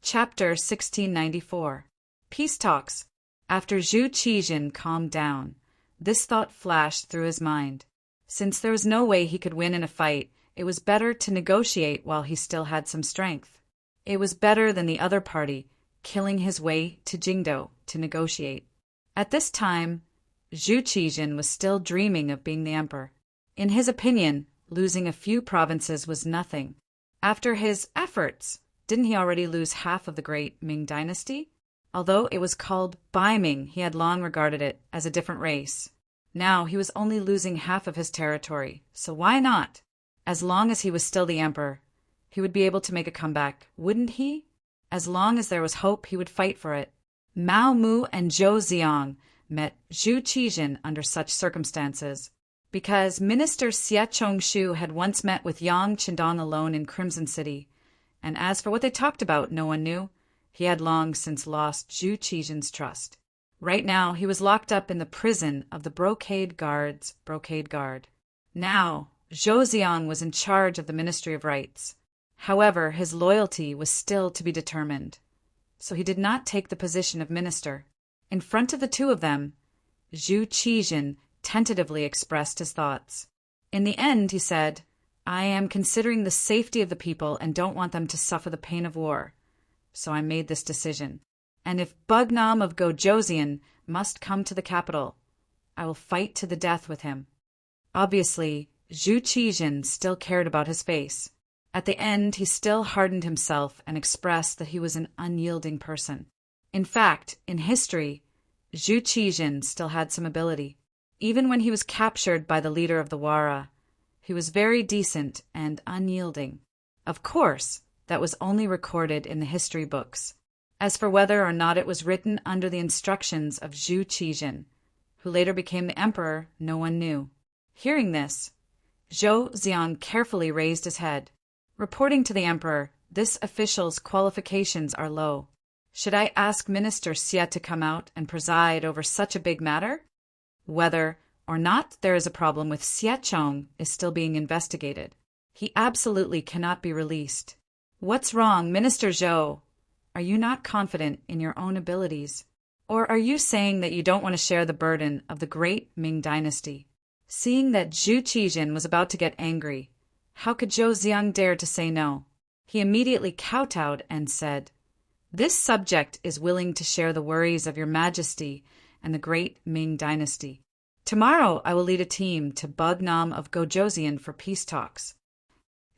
Chapter 1694. Peace Talks. After Zhu Qijin calmed down, this thought flashed through his mind. Since there was no way he could win in a fight, it was better to negotiate while he still had some strength. It was better than the other party, killing his way to Jingdo to negotiate. At this time, Zhu Qijin was still dreaming of being the emperor. In his opinion, losing a few provinces was nothing. After his efforts, didn't he already lose half of the great Ming dynasty? Although it was called by Ming, he had long regarded it as a different race. Now he was only losing half of his territory, so why not? As long as he was still the emperor, he would be able to make a comeback, wouldn't he? As long as there was hope, he would fight for it. Mao Mu and Zhou Ziang met Zhu Qijin under such circumstances, because Minister Xie Chongshu had once met with Yang Qindong alone in Crimson City, and as for what they talked about, no one knew. He had long since lost Zhu Qijin's trust. Right now, he was locked up in the prison of the Brocade Guard's Brocade Guard. Now, Zhou Ziang was in charge of the Ministry of Rights. However, his loyalty was still to be determined, so he did not take the position of minister. In front of the two of them, Zhu Qijin tentatively expressed his thoughts. In the end, he said, I am considering the safety of the people and don't want them to suffer the pain of war. So I made this decision. And if Bugnam of Gojoseon must come to the capital, I will fight to the death with him. Obviously, Zhu Qijin still cared about his face. At the end, he still hardened himself and expressed that he was an unyielding person. In fact, in history, Zhu Qijin still had some ability. Even when he was captured by the leader of the Wara, he was very decent and unyielding. Of course, that was only recorded in the history books. As for whether or not it was written under the instructions of Zhu Qijin, who later became the emperor, no one knew. Hearing this, Zhou Ziang carefully raised his head. Reporting to the emperor, this official's qualifications are low. Should I ask Minister Xie to come out and preside over such a big matter? Whether or not there is a problem with Xie Chong is still being investigated. He absolutely cannot be released. What's wrong, Minister Zhou? Are you not confident in your own abilities? Or are you saying that you don't want to share the burden of the great Ming dynasty? Seeing that Zhu Qijin was about to get angry, how could Zhou Ziang dare to say no? He immediately kowtowed and said, This subject is willing to share the worries of your majesty and the great Ming dynasty. Tomorrow I will lead a team to Bugnam of Gojoseon for peace talks.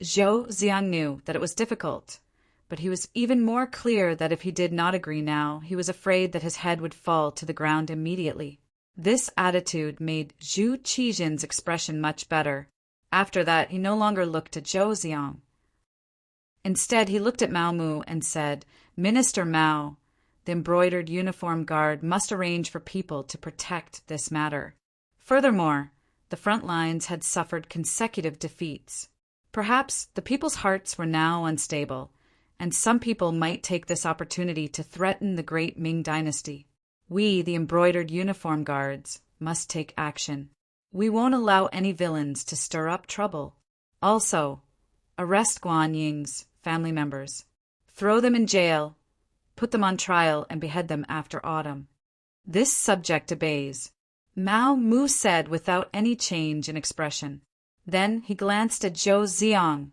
Zhou Ziang knew that it was difficult, but he was even more clear that if he did not agree now, he was afraid that his head would fall to the ground immediately. This attitude made Zhu Qijin's expression much better. After that, he no longer looked at Zhou Ziang. Instead, he looked at Mao Mu and said, Minister Mao, the embroidered uniform guard must arrange for people to protect this matter. Furthermore, the front lines had suffered consecutive defeats. Perhaps the people's hearts were now unstable, and some people might take this opportunity to threaten the great Ming dynasty. We, the embroidered uniform guards, must take action. We won't allow any villains to stir up trouble. Also, arrest Guan Ying's family members. Throw them in jail, put them on trial, and behead them after autumn. This subject obeys, Mao Mu said without any change in expression. Then he glanced at Zhou Ziang,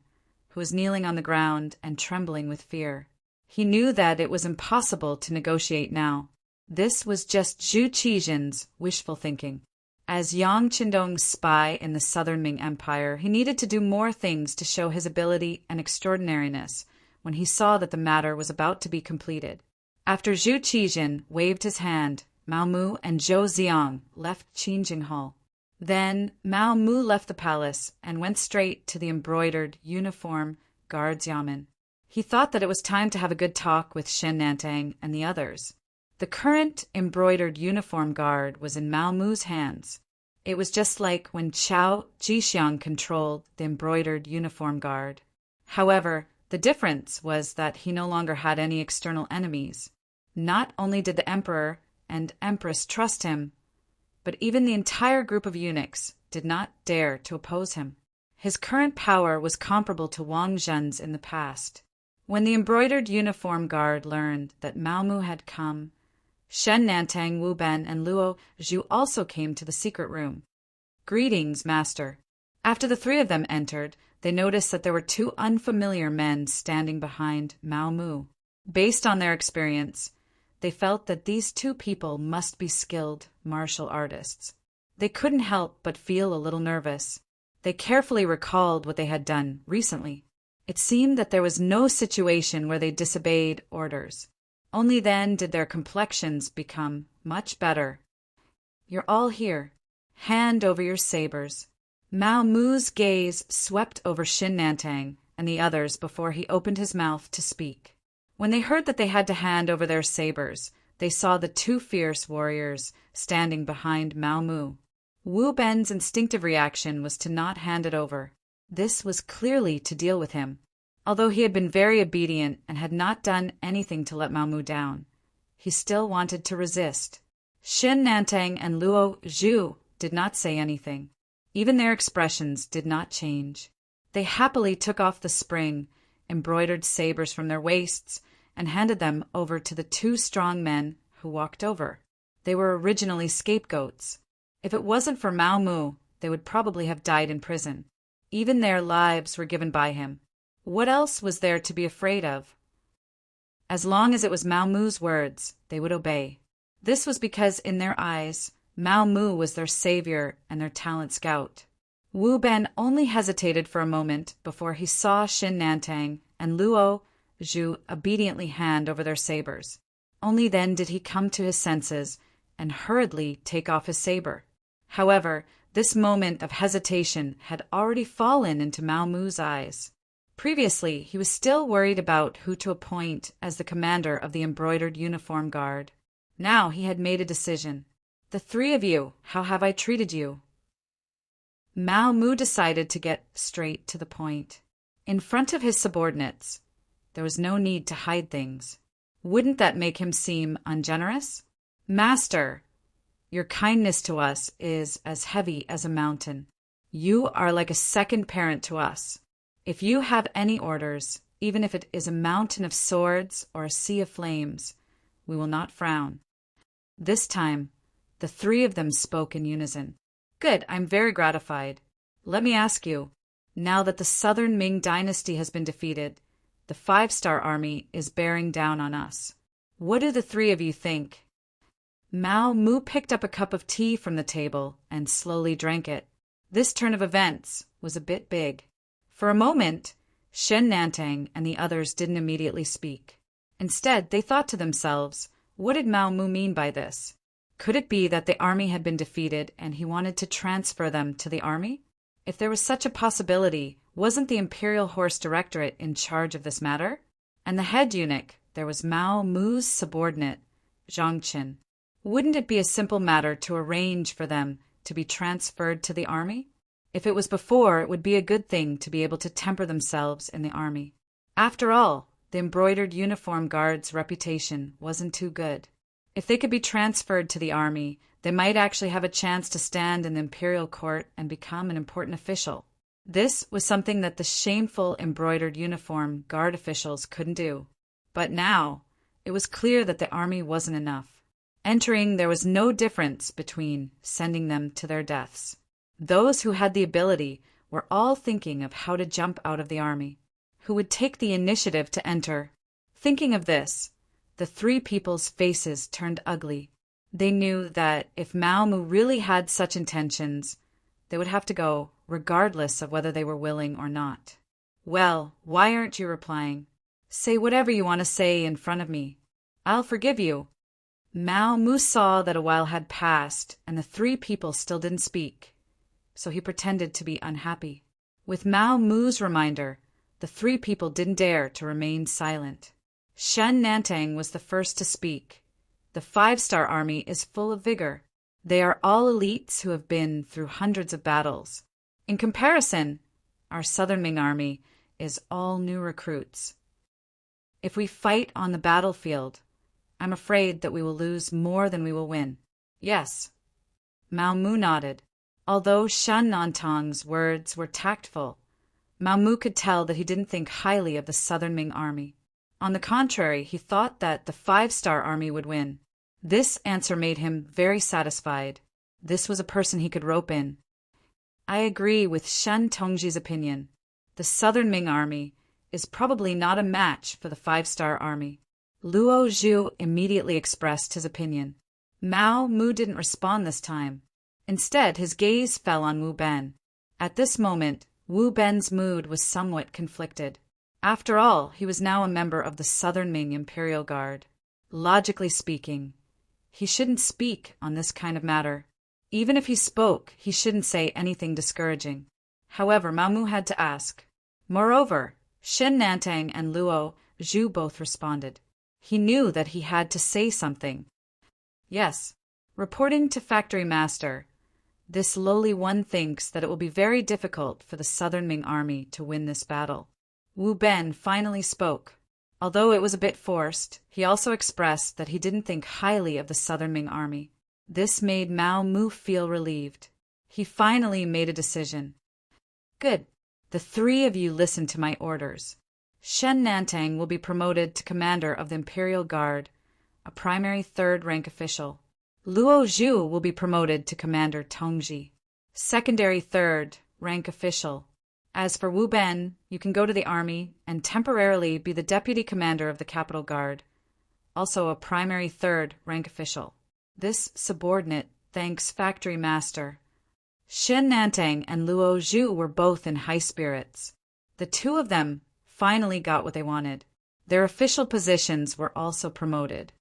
who was kneeling on the ground and trembling with fear. He knew that it was impossible to negotiate now. This was just Zhu Qijin's wishful thinking. As Yang Qindong's spy in the southern Ming Empire, he needed to do more things to show his ability and extraordinariness when he saw that the matter was about to be completed. After Zhu Qijin waved his hand, Mao Mu and Zhou Ziang left Qingjinghal. Then Mao Mu left the palace and went straight to the embroidered uniform guards yamen. He thought that it was time to have a good talk with Shen Nantang and the others. The current embroidered uniform guard was in Mao Mu's hands. It was just like when Chao Jixiang controlled the embroidered uniform guard. However, the difference was that he no longer had any external enemies. Not only did the emperor and empress trust him, but even the entire group of eunuchs did not dare to oppose him. His current power was comparable to Wang Zhen's in the past. When the embroidered uniform guard learned that Mao Mu had come, Shen Nantang, Wu Ben, and Luo Zhu also came to the secret room. "Greetings, master." After the three of them entered, they noticed that there were two unfamiliar men standing behind Mao Mu. Based on their experience, they felt that these two people must be skilled martial artists. They couldn't help but feel a little nervous. They carefully recalled what they had done recently. It seemed that there was no situation where they disobeyed orders. Only then did their complexions become much better. "You're all here. Hand over your sabers." Mao Mu's gaze swept over Shin Nantang and the others before he opened his mouth to speak. When they heard that they had to hand over their sabers, they saw the two fierce warriors standing behind Mao Mu. Wu Ben's instinctive reaction was to not hand it over. This was clearly to deal with him. Although he had been very obedient and had not done anything to let Mao Mu down, he still wanted to resist. Shin Nantang and Luo Zhu did not say anything. Even their expressions did not change. They happily took off the spring, embroidered sabers from their waists, and handed them over to the two strong men who walked over. They were originally scapegoats. If it wasn't for Mao Mu, they would probably have died in prison. Even their lives were given by him. What else was there to be afraid of? As long as it was Mao Mu's words, they would obey. This was because in their eyes, Mao Mu was their savior and their talent scout. Wu Ben only hesitated for a moment before he saw Shin Nantang and Luo Zhu obediently hand over their sabers. Only then did he come to his senses and hurriedly take off his saber. However, this moment of hesitation had already fallen into Mao Mu's eyes. Previously, he was still worried about who to appoint as the commander of the embroidered uniform guard. Now he had made a decision. "The three of you, how have I treated you?" Mao Mu decided to get straight to the point. In front of his subordinates, there was no need to hide things. Wouldn't that make him seem ungenerous? "Master, your kindness to us is as heavy as a mountain. You are like a second parent to us. If you have any orders, even if it is a mountain of swords or a sea of flames, we will not frown." This time, the three of them spoke in unison. "Good, I'm very gratified. Let me ask you, now that the southern Ming dynasty has been defeated, the 5-star army is bearing down on us. What do the three of you think?" Mao Mu picked up a cup of tea from the table and slowly drank it. This turn of events was a bit big. For a moment, Shen Nantang and the others didn't immediately speak. Instead, they thought to themselves, what did Mao Mu mean by this? Could it be that the army had been defeated and he wanted to transfer them to the army? If there was such a possibility, wasn't the Imperial Horse Directorate in charge of this matter? And the head eunuch, there was Mao Mu's subordinate, Zhang Qin. Wouldn't it be a simple matter to arrange for them to be transferred to the army? If it was before, it would be a good thing to be able to temper themselves in the army. After all, the embroidered uniform guard's reputation wasn't too good. If they could be transferred to the army, they might actually have a chance to stand in the imperial court and become an important official. This was something that the shameful embroidered uniform guard officials couldn't do. But now, it was clear that the army wasn't enough. Entering, there was no difference between sending them to their deaths. Those who had the ability were all thinking of how to jump out of the army. Who would take the initiative to enter? Thinking of this, the three people's faces turned ugly. They knew that if Mao Mu really had such intentions, they would have to go, regardless of whether they were willing or not. "Well, why aren't you replying? Say whatever you want to say in front of me. I'll forgive you." Mao Mu saw that a while had passed and the three people still didn't speak, so he pretended to be unhappy. With Mao Mu's reminder, the three people didn't dare to remain silent. Shen Nantang was the first to speak. "The 5-star army is full of vigor. They are all elites who have been through hundreds of battles. In comparison, our Southern Ming army is all new recruits. If we fight on the battlefield, I'm afraid that we will lose more than we will win." "Yes." Mao Mu nodded. Although Shen Nantang's words were tactful, Mao Mu could tell that he didn't think highly of the Southern Ming army. On the contrary, he thought that the 5-star army would win. This answer made him very satisfied. This was a person he could rope in. I agree with Shen Tongji's opinion. The Southern Ming army is probably not a match for the 5-star army. Luo Zhu immediately expressed his opinion. Mao Mu didn't respond this time. Instead, his gaze fell on Wu Ben. At this moment, Wu Ben's mood was somewhat conflicted. After all, he was now a member of the Southern Ming Imperial Guard. Logically speaking, he shouldn't speak on this kind of matter. Even if he spoke, he shouldn't say anything discouraging. However, Mao Mu had to ask. Moreover, Shen Nantang and Luo Zhu both responded. He knew that he had to say something. Yes, reporting to Factory Master, this lowly one thinks that it will be very difficult for the Southern Ming army to win this battle. Wu Ben finally spoke. Although it was a bit forced, he also expressed that he didn't think highly of the Southern Ming army. This made Mao Mu feel relieved. He finally made a decision. Good. The 3 of you listen to my orders. Shen Nantang will be promoted to commander of the Imperial Guard, a primary 3rd rank official. Luo Zhu will be promoted to Commander Tongji, secondary 3rd rank official. As for Wu Ben, you can go to the army and temporarily be the deputy commander of the Capital Guard, also a primary 3rd rank official. This subordinate thanks Factory Master. Shen Nantang and Luo Zhu were both in high spirits. The 2 of them finally got what they wanted. Their official positions were also promoted.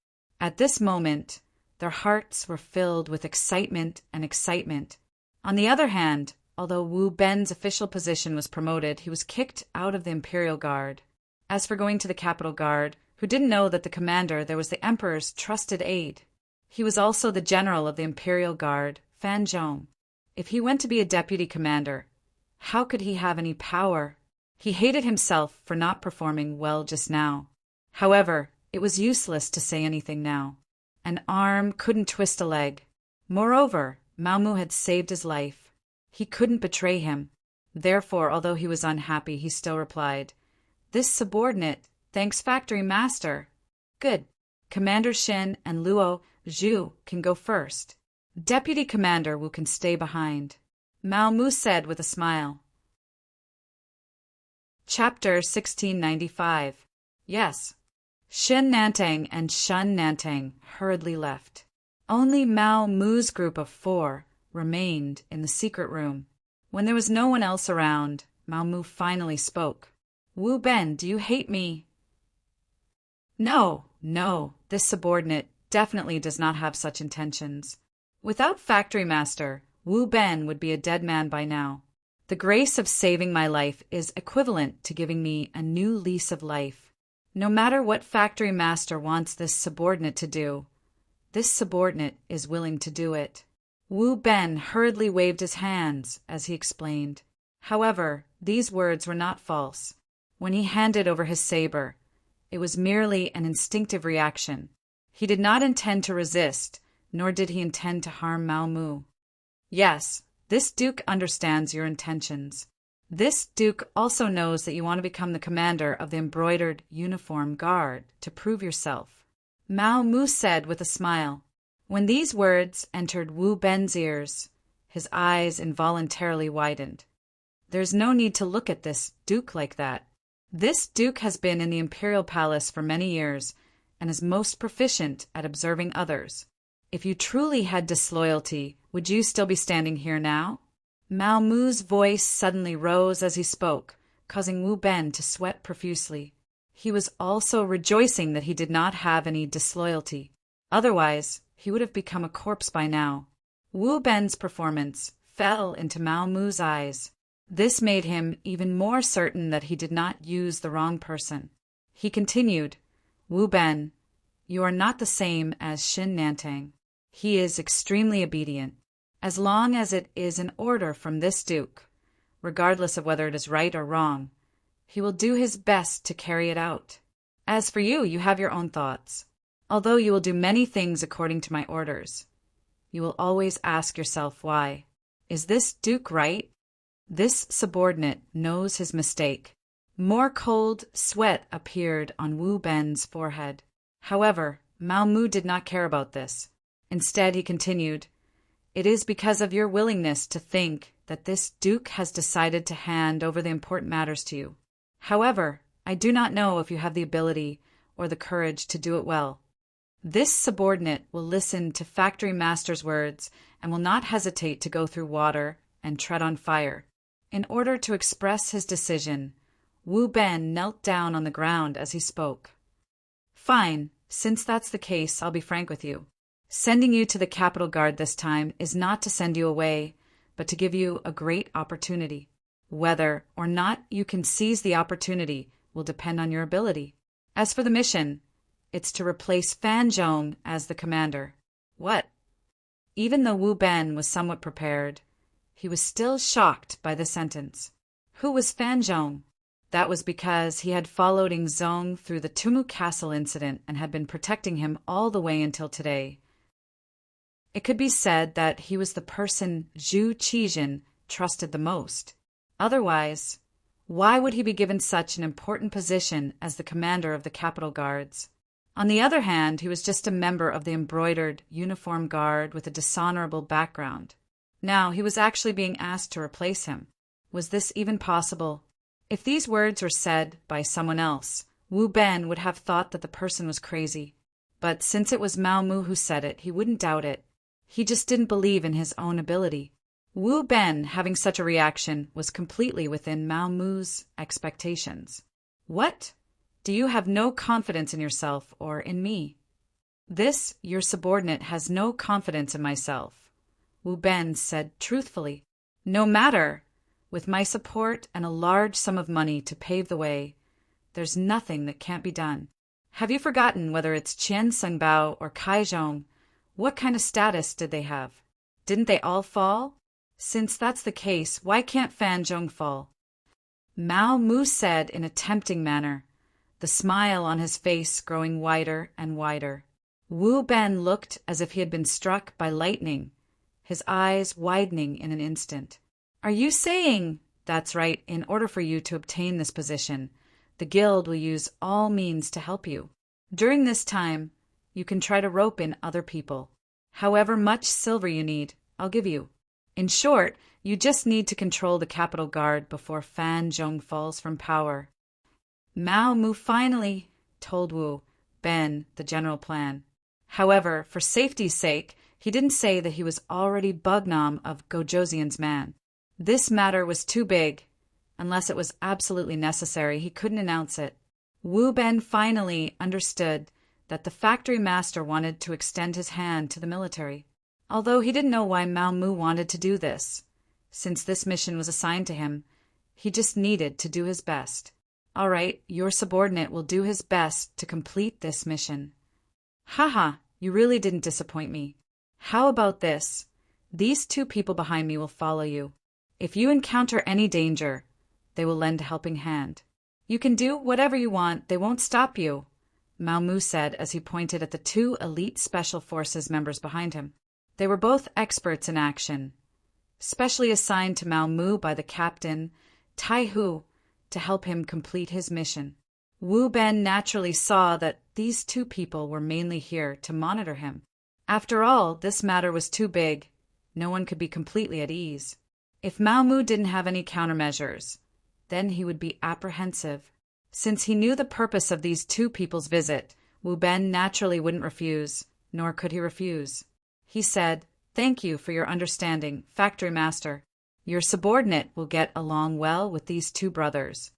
At this moment, their hearts were filled with excitement and excitement. On the other hand, although Wu Ben's official position was promoted, he was kicked out of the Imperial Guard. As for going to the Capital Guard, who didn't know that the commander there was the Emperor's trusted aide. He was also the general of the Imperial Guard, Fan Zhong. If he went to be a deputy commander, how could he have any power? He hated himself for not performing well just now. However, it was useless to say anything now. An arm couldn't twist a leg. Moreover, Mao Mu had saved his life. He couldn't betray him. Therefore, although he was unhappy, he still replied, "This subordinate thanks Factory Master." Good. Commander Shen and Luo Zhu can go first. Deputy Commander Wu can stay behind. Mao Mu said with a smile. Chapter 1695. Yes. Shen Nantang and Shun Nantang hurriedly left. Only Mao Mu's group of 4 remained in the secret room. When there was no one else around, Mao Mu finally spoke. "Wu Ben, do you hate me?" No, this subordinate definitely does not have such intentions. Without Factory Master, Wu Ben would be a dead man by now. The grace of saving my life is equivalent to giving me a new lease of life. No matter what Factory Master wants this subordinate to do, this subordinate is willing to do it. Wu Ben hurriedly waved his hands as he explained. However, these words were not false. When he handed over his saber, it was merely an instinctive reaction. He did not intend to resist, nor did he intend to harm Mao Mu. Yes, this Duke understands your intentions. This Duke also knows that you want to become the commander of the embroidered uniform guard to prove yourself. Mao Mu said with a smile. When these words entered Wu Ben's ears, his eyes involuntarily widened. There's no need to look at this Duke like that. This Duke has been in the Imperial Palace for many years and is most proficient at observing others. If you truly had disloyalty, would you still be standing here now? Mao Mu's voice suddenly rose as he spoke, causing Wu Ben to sweat profusely. He was also rejoicing that he did not have any disloyalty. Otherwise, he would have become a corpse by now. Wu Ben's performance fell into Mao Mu's eyes. This made him even more certain that he did not use the wrong person. He continued, "Wu Ben, you are not the same as Shen Nantang. He is extremely obedient. As long as it is an order from this Duke, regardless of whether it is right or wrong, he will do his best to carry it out. As for you, you have your own thoughts. Although you will do many things according to my orders, you will always ask yourself why. Is this Duke right? This subordinate knows his mistake. More cold sweat appeared on Wu Ben's forehead. However, Mao Mu did not care about this. Instead, he continued, "It is because of your willingness to think that this duke has decided to hand over the important matters to you. However, I do not know if you have the ability or the courage to do it well. This subordinate will listen to factory master's words and will not hesitate to go through water and tread on fire." In order to express his decision, Wu Ben knelt down on the ground as he spoke. "Fine, since that's the case, I'll be frank with you. Sending you to the Capitol Guard this time is not to send you away, but to give you a great opportunity. Whether or not you can seize the opportunity will depend on your ability. As for the mission, it's to replace Fan Zhong as the commander." What? Even though Wu Ben was somewhat prepared, he was still shocked by the sentence. Who was Fan Zhong? That was because he had followed Ing Zong through the Tumu Castle incident and had been protecting him all the way until today. It could be said that he was the person Zhu Qijin trusted the most. Otherwise, why would he be given such an important position as the commander of the Capitol Guards? On the other hand, he was just a member of the embroidered uniform guard with a dishonorable background. Now he was actually being asked to replace him. Was this even possible? If these words were said by someone else, Wu Ben would have thought that the person was crazy. But since it was Mao Mu who said it, he wouldn't doubt it. He just didn't believe in his own ability. Wu Ben having such a reaction was completely within Mao Mu's expectations. What? Do you have no confidence in yourself or in me? This, your subordinate, has no confidence in myself, Wu Ben said truthfully. No matter. With my support and a large sum of money to pave the way, there's nothing that can't be done. Have you forgotten whether it's Qian Sengbao or Kai Zhong? What kind of status did they have? Didn't they all fall? Since that's the case, why can't Fan Zhong fall? Mao Mu said in a tempting manner, the smile on his face growing wider and wider. Wu Ben looked as if he had been struck by lightning, his eyes widening in an instant. Are you saying? That's right, in order for you to obtain this position, the guild will use all means to help you. During this time, you can try to rope in other people. However much silver you need, I'll give you. In short, you just need to control the Capitol Guard before Fan Zhong falls from power. Mao Mu finally told Wu Ben the general plan. However, for safety's sake, he didn't say that he was already Bugnam of Gojoseon's man. This matter was too big. Unless it was absolutely necessary, he couldn't announce it. Wu Ben finally understood that the factory master wanted to extend his hand to the military. Although he didn't know why Mao Mu wanted to do this. Since this mission was assigned to him, he just needed to do his best. All right, your subordinate will do his best to complete this mission. Haha, you really didn't disappoint me. How about this? These two people behind me will follow you. If you encounter any danger, they will lend a helping hand. You can do whatever you want, they won't stop you, Mao Mu said as he pointed at the two elite Special Forces members behind him. They were both experts in action, specially assigned to Mao Mu by the captain, Tai Hu, to help him complete his mission. Wu Ben naturally saw that these two people were mainly here to monitor him. After all, this matter was too big. No one could be completely at ease. If Mao Mu didn't have any countermeasures, then he would be apprehensive. Since he knew the purpose of these two people's visit, Wu Ben naturally wouldn't refuse, nor could he refuse. He said, "Thank you for your understanding, factory master. Your subordinate will get along well with these two brothers."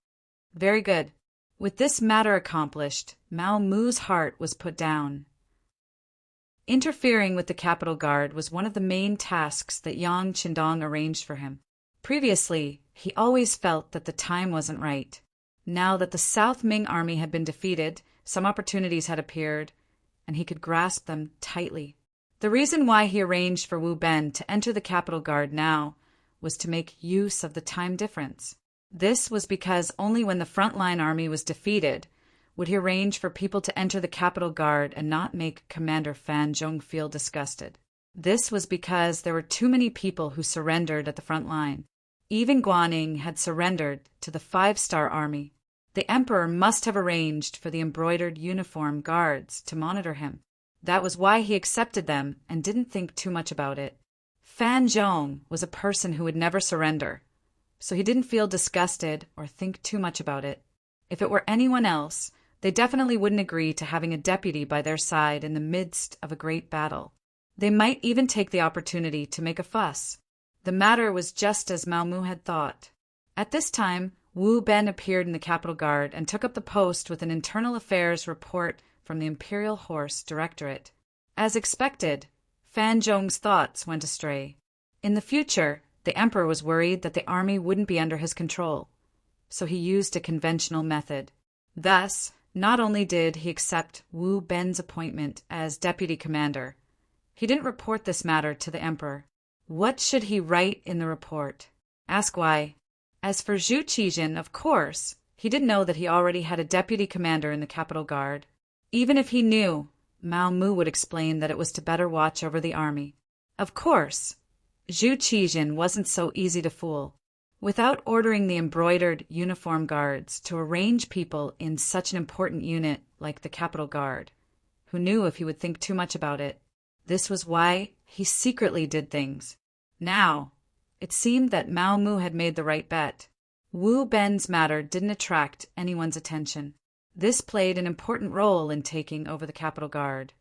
Very good. With this matter accomplished, Mao Mu's heart was put down. Interfering with the Capitol Guard was one of the main tasks that Yang Qindong arranged for him. Previously, he always felt that the time wasn't right. Now that the South Ming army had been defeated, some opportunities had appeared, and he could grasp them tightly. The reason why he arranged for Wu Ben to enter the Capitol Guard now was to make use of the time difference. This was because only when the frontline army was defeated would he arrange for people to enter the Capitol Guard and not make Commander Fan Zhong feel disgusted. This was because there were too many people who surrendered at the front line. Even Guaning had surrendered to the 5-star army. The emperor must have arranged for the embroidered uniform guards to monitor him. That was why he accepted them and didn't think too much about it. Fan Zhong was a person who would never surrender, so he didn't feel disgusted or think too much about it. If it were anyone else, they definitely wouldn't agree to having a deputy by their side in the midst of a great battle. They might even take the opportunity to make a fuss. The matter was just as Mao Mu had thought. At this time, Wu Ben appeared in the Capital Guard and took up the post with an internal affairs report from the Imperial Horse Directorate. As expected, Fan Zhong's thoughts went astray. In the future, the emperor was worried that the army wouldn't be under his control, so he used a conventional method. Thus, not only did he accept Wu Ben's appointment as deputy commander, he didn't report this matter to the emperor. What should he write in the report? Ask why. As for Zhu Qijin, of course, he didn't know that he already had a deputy commander in the Capital Guard. Even if he knew, Mao Mu would explain that it was to better watch over the army. Of course, Zhu Qijin wasn't so easy to fool. Without ordering the embroidered uniform guards to arrange people in such an important unit like the Capital Guard, who knew if he would think too much about it. This was why he secretly did things. Now, it seemed that Mao Mu had made the right bet. Wu Ben's matter didn't attract anyone's attention. This played an important role in taking over the Capital Guard.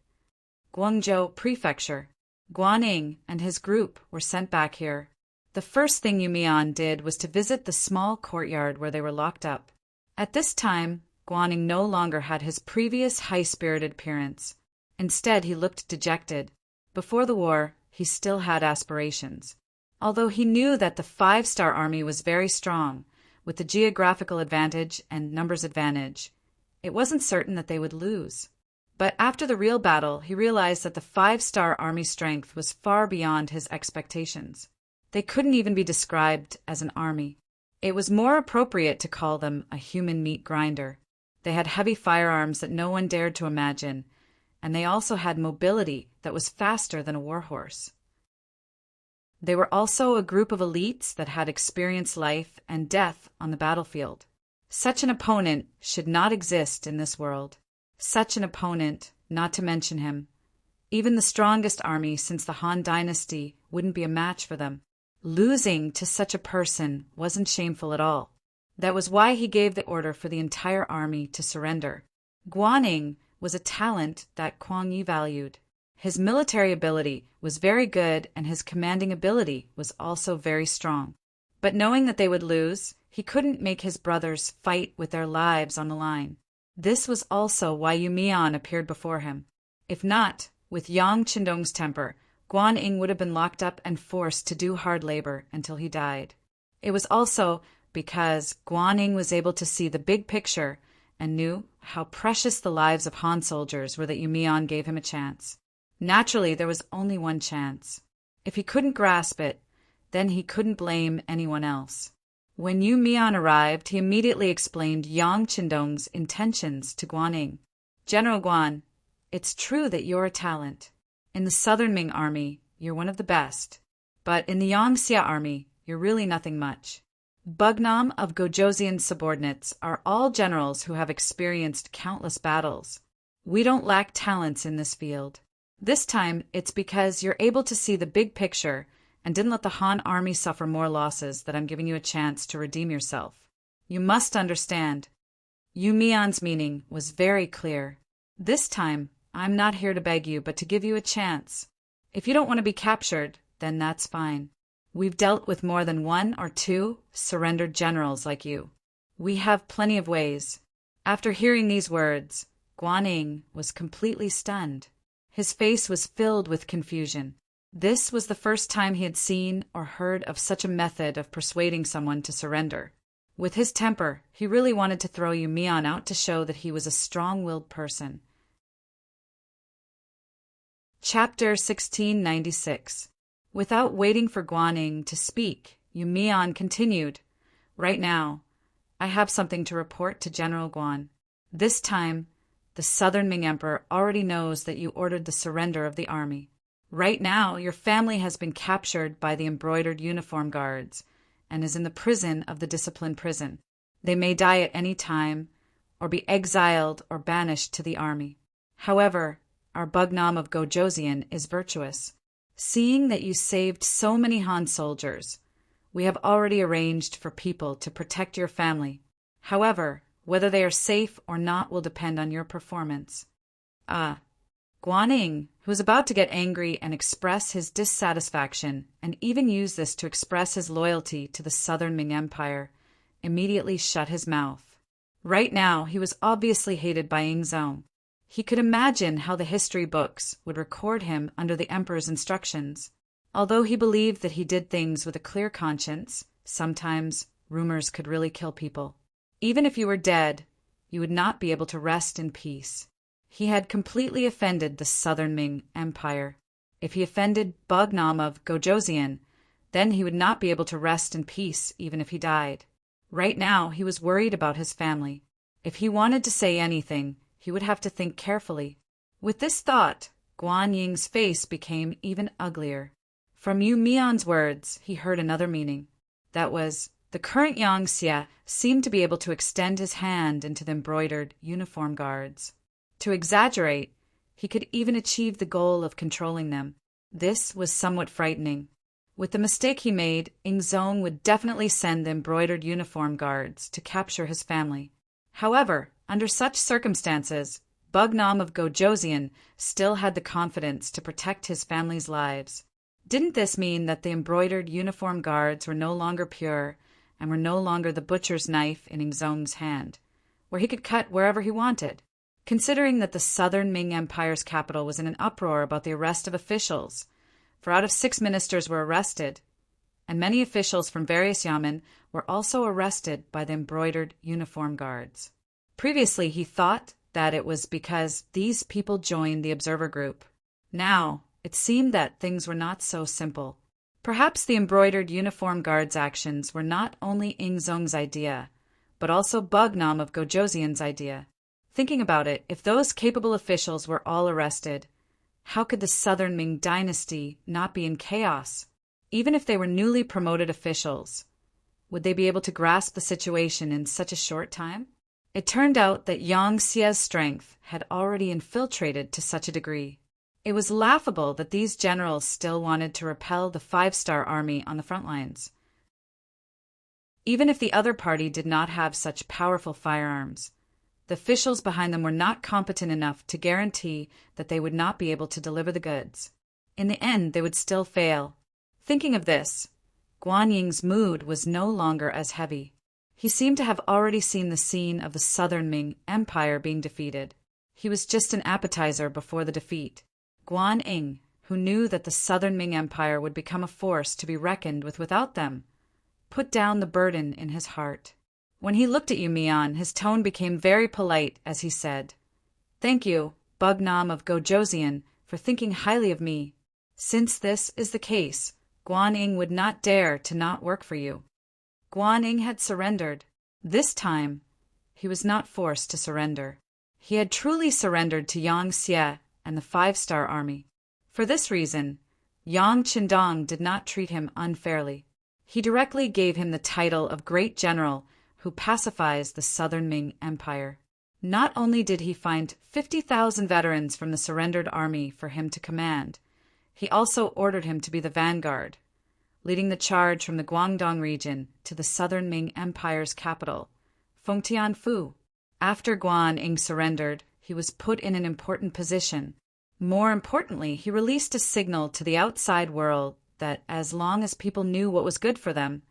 Guangzhou Prefecture. Guaning and his group were sent back here. The first thing Yu Mian did was to visit the small courtyard where they were locked up. At this time, Guaning no longer had his previous high-spirited appearance. Instead, he looked dejected. Before the war, he still had aspirations. Although he knew that the 5-star army was very strong, with the geographical advantage and numbers advantage, it wasn't certain that they would lose. But after the real battle, he realized that the 5-star army strength was far beyond his expectations. They couldn't even be described as an army. It was more appropriate to call them a human meat grinder. They had heavy firearms that no one dared to imagine, and they also had mobility that was faster than a warhorse. They were also a group of elites that had experienced life and death on the battlefield. Such an opponent should not exist in this world. Such an opponent, not to mention him. Even the strongest army since the Han Dynasty wouldn't be a match for them. Losing to such a person wasn't shameful at all. That was why he gave the order for the entire army to surrender. Guaning was a talent that Kuang Yi valued. His military ability was very good and his commanding ability was also very strong. But knowing that they would lose, he couldn't make his brothers fight with their lives on the line. This was also why Yu Mian appeared before him. If not, with Yang Qindong's temper, Guan Ying would have been locked up and forced to do hard labor until he died. It was also because Guan Ying was able to see the big picture and knew how precious the lives of Han soldiers were that Yu Mian gave him a chance. Naturally, there was only one chance. If he couldn't grasp it, then he couldn't blame anyone else. When Yu Mian arrived, he immediately explained Yang Qindong's intentions to Guan Ying. General Guan, it's true that you're a talent. In the Southern Ming army, you're one of the best. But in the Yangxia army, you're really nothing much. Bugnam of Gojoseon's subordinates are all generals who have experienced countless battles. We don't lack talents in this field. This time, it's because you're able to see the big picture and didn't let the Han army suffer more losses that I'm giving you a chance to redeem yourself. You must understand. Yu Mian's meaning was very clear. This time, I'm not here to beg you, but to give you a chance. If you don't want to be captured, then that's fine. We've dealt with more than 1 or 2 surrendered generals like you. We have plenty of ways. After hearing these words, Guan Ying was completely stunned. His face was filled with confusion. This was the first time he had seen or heard of such a method of persuading someone to surrender. With his temper, he really wanted to throw Yu Mian out to show that he was a strong-willed person. Chapter 1696. Without waiting for Guan Ying to speak, Yu Mian continued, Right now, I have something to report to General Guan. This time, the Southern Ming Emperor already knows that you ordered the surrender of the army. Right now, your family has been captured by the embroidered uniform guards and is in the prison of the disciplined prison. They may die at any time, or be exiled or banished to the army. However, our Bugnam of Gojosian is virtuous. Seeing that you saved so many Han soldiers, we have already arranged for people to protect your family. However, whether they are safe or not will depend on your performance. Guan Ying, who was about to get angry and express his dissatisfaction, and even use this to express his loyalty to the Southern Ming Empire, immediately shut his mouth. Right now, he was obviously hated by Yingzong. He could imagine how the history books would record him under the emperor's instructions. Although he believed that he did things with a clear conscience, sometimes rumors could really kill people. Even if you were dead, you would not be able to rest in peace. He had completely offended the Southern Ming Empire. If he offended Bugnam of Gojosian, then he would not be able to rest in peace even if he died. Right now, he was worried about his family. If he wanted to say anything, he would have to think carefully. With this thought, Guan Ying's face became even uglier. From Yu Mian's words, he heard another meaning. That was, the current Yang Xie seemed to be able to extend his hand into the embroidered uniform guards. To exaggerate, he could even achieve the goal of controlling them. This was somewhat frightening. With the mistake he made, Yingzong would definitely send the embroidered uniform guards to capture his family. However, under such circumstances, Bugnam of Gojosian still had the confidence to protect his family's lives. Didn't this mean that the embroidered uniform guards were no longer pure and were no longer the butcher's knife in Yingzong's hand, where he could cut wherever he wanted? Considering that the Southern Ming Empire's capital was in an uproar about the arrest of officials, for out of 6 ministers were arrested, and many officials from various yamen were also arrested by the embroidered uniform guards. Previously, he thought that it was because these people joined the observer group. Now, it seemed that things were not so simple. Perhaps the embroidered uniform guards' actions were not only Yingzong's idea, but also Bugnam of Gojosian's idea. Thinking about it, if those capable officials were all arrested, how could the Southern Ming dynasty not be in chaos? Even if they were newly promoted officials, would they be able to grasp the situation in such a short time? It turned out that Yang Xie's strength had already infiltrated to such a degree. It was laughable that these generals still wanted to repel the 5-star army on the front lines. Even if the other party did not have such powerful firearms, the officials behind them were not competent enough to guarantee that they would not be able to deliver the goods. In the end, they would still fail. Thinking of this, Guan Ying's mood was no longer as heavy. He seemed to have already seen the scene of the Southern Ming Empire being defeated. He was just an appetizer before the defeat. Guan Ying, who knew that the Southern Ming Empire would become a force to be reckoned with without them, put down the burden in his heart. When he looked at Yu Mian, his tone became very polite as he said, "Thank you, Bugnam of Gojosian, for thinking highly of me. Since this is the case, Guan Ying would not dare to not work for you." Guan Ying had surrendered. This time, he was not forced to surrender. He had truly surrendered to Yang Xie and the 5-star army. For this reason, Yang Qindong did not treat him unfairly. He directly gave him the title of Great General who pacifies the Southern Ming Empire. Not only did he find 50,000 veterans from the surrendered army for him to command, he also ordered him to be the vanguard, leading the charge from the Guangdong region to the Southern Ming Empire's capital, Fengtianfu. After Guan Ying surrendered, he was put in an important position. More importantly, he released a signal to the outside world that as long as people knew what was good for them,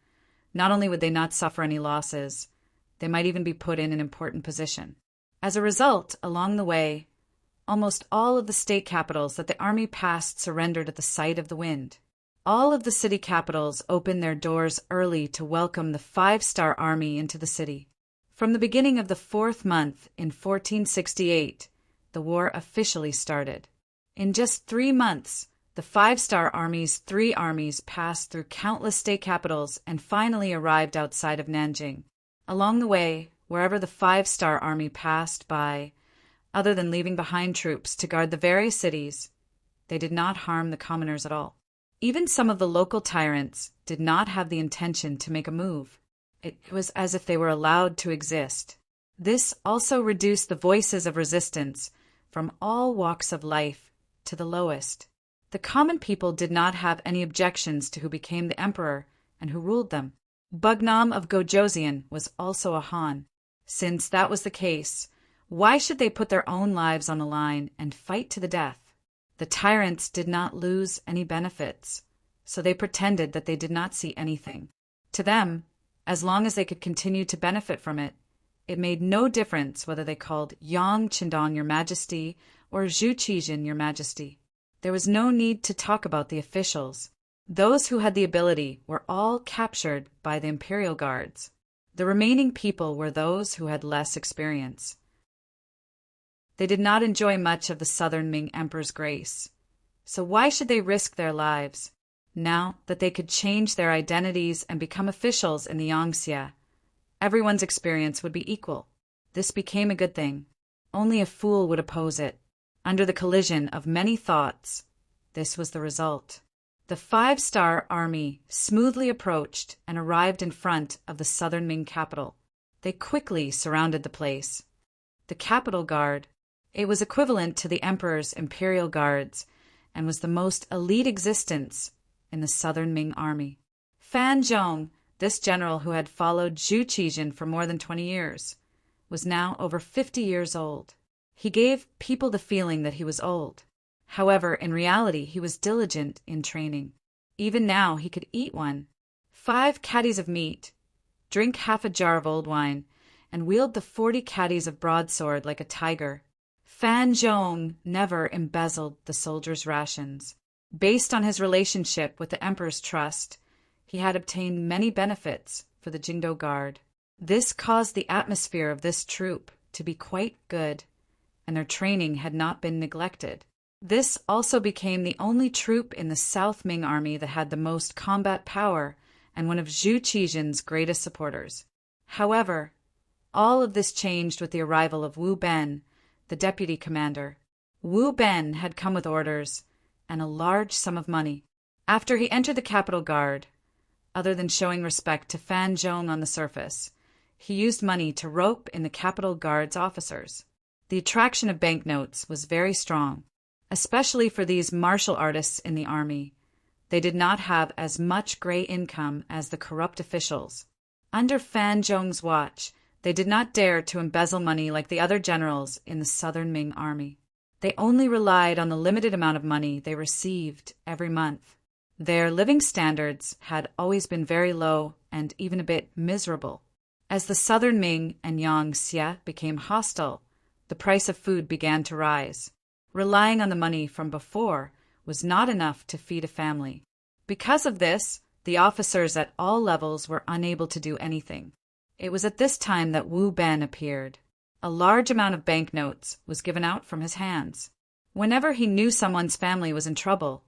not only would they not suffer any losses, they might even be put in an important position. As a result, along the way, almost all of the state capitals that the army passed surrendered at the sight of the wind. All of the city capitals opened their doors early to welcome the 5-star army into the city. From the beginning of the 4th month in 1468, the war officially started. In just 3 months, the 5-star army's 3 armies passed through countless state capitals and finally arrived outside of Nanjing. Along the way, wherever the 5-star army passed by, other than leaving behind troops to guard the various cities, they did not harm the commoners at all. Even some of the local tyrants did not have the intention to make a move. It was as if they were allowed to exist. This also reduced the voices of resistance from all walks of life to the lowest. The common people did not have any objections to who became the emperor and who ruled them. Bugnam of Gojoseon was also a Han. Since that was the case, why should they put their own lives on the line and fight to the death? The tyrants did not lose any benefits, so they pretended that they did not see anything. To them, as long as they could continue to benefit from it, it made no difference whether they called Yang Qindong your majesty or Zhu Qijin your majesty. There was no need to talk about the officials. Those who had the ability were all captured by the imperial guards. The remaining people were those who had less experience. They did not enjoy much of the southern Ming emperor's grace. So why should they risk their lives? Now that they could change their identities and become officials in the Yangxia, everyone's experience would be equal. This became a good thing. Only a fool would oppose it. Under the collision of many thoughts, this was the result. The 5-star army smoothly approached and arrived in front of the southern Ming capital. They quickly surrounded the place. The capital guard, it was equivalent to the emperor's imperial guards and was the most elite existence in the southern Ming army. Fan Zhong, this general who had followed Zhu Qijin for more than 20 years, was now over 50 years old. He gave people the feeling that he was old. However, in reality, he was diligent in training. Even now, he could eat 5 caddies of meat, drink half a jar of old wine, and wield the 40 caddies of broadsword like a tiger. Fan Zhong never embezzled the soldiers' rations. Based on his relationship with the emperor's trust, he had obtained many benefits for the Jingdo Guard. This caused the atmosphere of this troop to be quite good, and their training had not been neglected. This also became the only troop in the South Ming army that had the most combat power and one of Zhu Qijin's greatest supporters. However, all of this changed with the arrival of Wu Ben, the deputy commander. Wu Ben had come with orders and a large sum of money. After he entered the capital guard, other than showing respect to Fan Zhong on the surface, he used money to rope in the capital guard's officers. The attraction of banknotes was very strong, especially for these martial artists in the army. They did not have as much gray income as the corrupt officials. Under Fan Zhong's watch, they did not dare to embezzle money like the other generals in the southern Ming army. They only relied on the limited amount of money they received every month. Their living standards had always been very low and even a bit miserable. As the southern Ming and Yangxia became hostile, the price of food began to rise. Relying on the money from before was not enough to feed a family. Because of this, the officers at all levels were unable to do anything. It was at this time that Wu Ben appeared. A large amount of banknotes was given out from his hands. Whenever he knew someone's family was in trouble,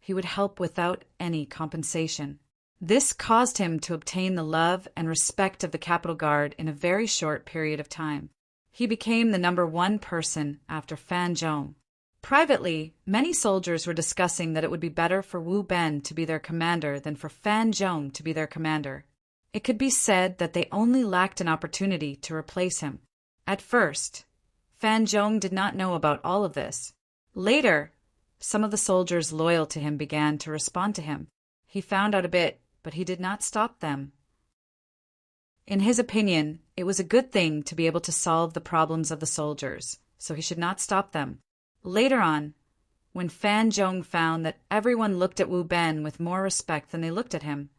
he would help without any compensation. This caused him to obtain the love and respect of the capital guard in a very short period of time. He became the number 1 person after Fan Zhong. Privately, many soldiers were discussing that it would be better for Wu Ben to be their commander than for Fan Zhong to be their commander. It could be said that they only lacked an opportunity to replace him. At first, Fan Zhong did not know about all of this. Later, some of the soldiers loyal to him began to respond to him. He found out a bit, but he did not stop them. In his opinion, it was a good thing to be able to solve the problems of the soldiers, so he should not stop them. Later on, when Fan Zhong found that everyone looked at Wu Ben with more respect than they looked at him,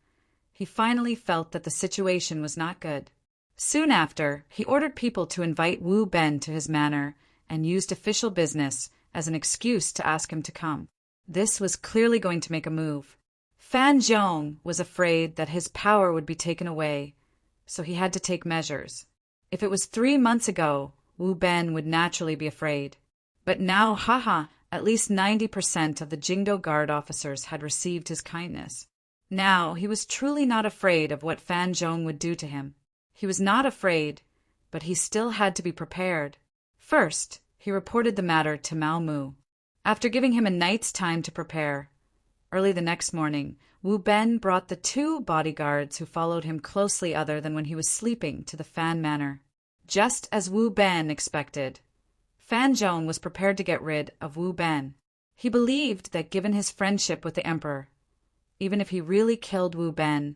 he finally felt that the situation was not good. Soon after, he ordered people to invite Wu Ben to his manor and used official business as an excuse to ask him to come. This was clearly going to make a move. Fan Zhong was afraid that his power would be taken away, so he had to take measures. If it was 3 months ago, Wu Ben would naturally be afraid. But now, at least 90% of the Jingdo Guard officers had received his kindness. Now, he was truly not afraid of what Fan Zhong would do to him. He was not afraid, but he still had to be prepared. First, he reported the matter to Mao Mu. After giving him a night's time to prepare, Early the next morning, Wu Ben brought the 2 bodyguards who followed him closely other than when he was sleeping to the Fan Manor. Just as Wu Ben expected, Fan Zhong was prepared to get rid of Wu Ben. He believed that given his friendship with the emperor, even if he really killed Wu Ben,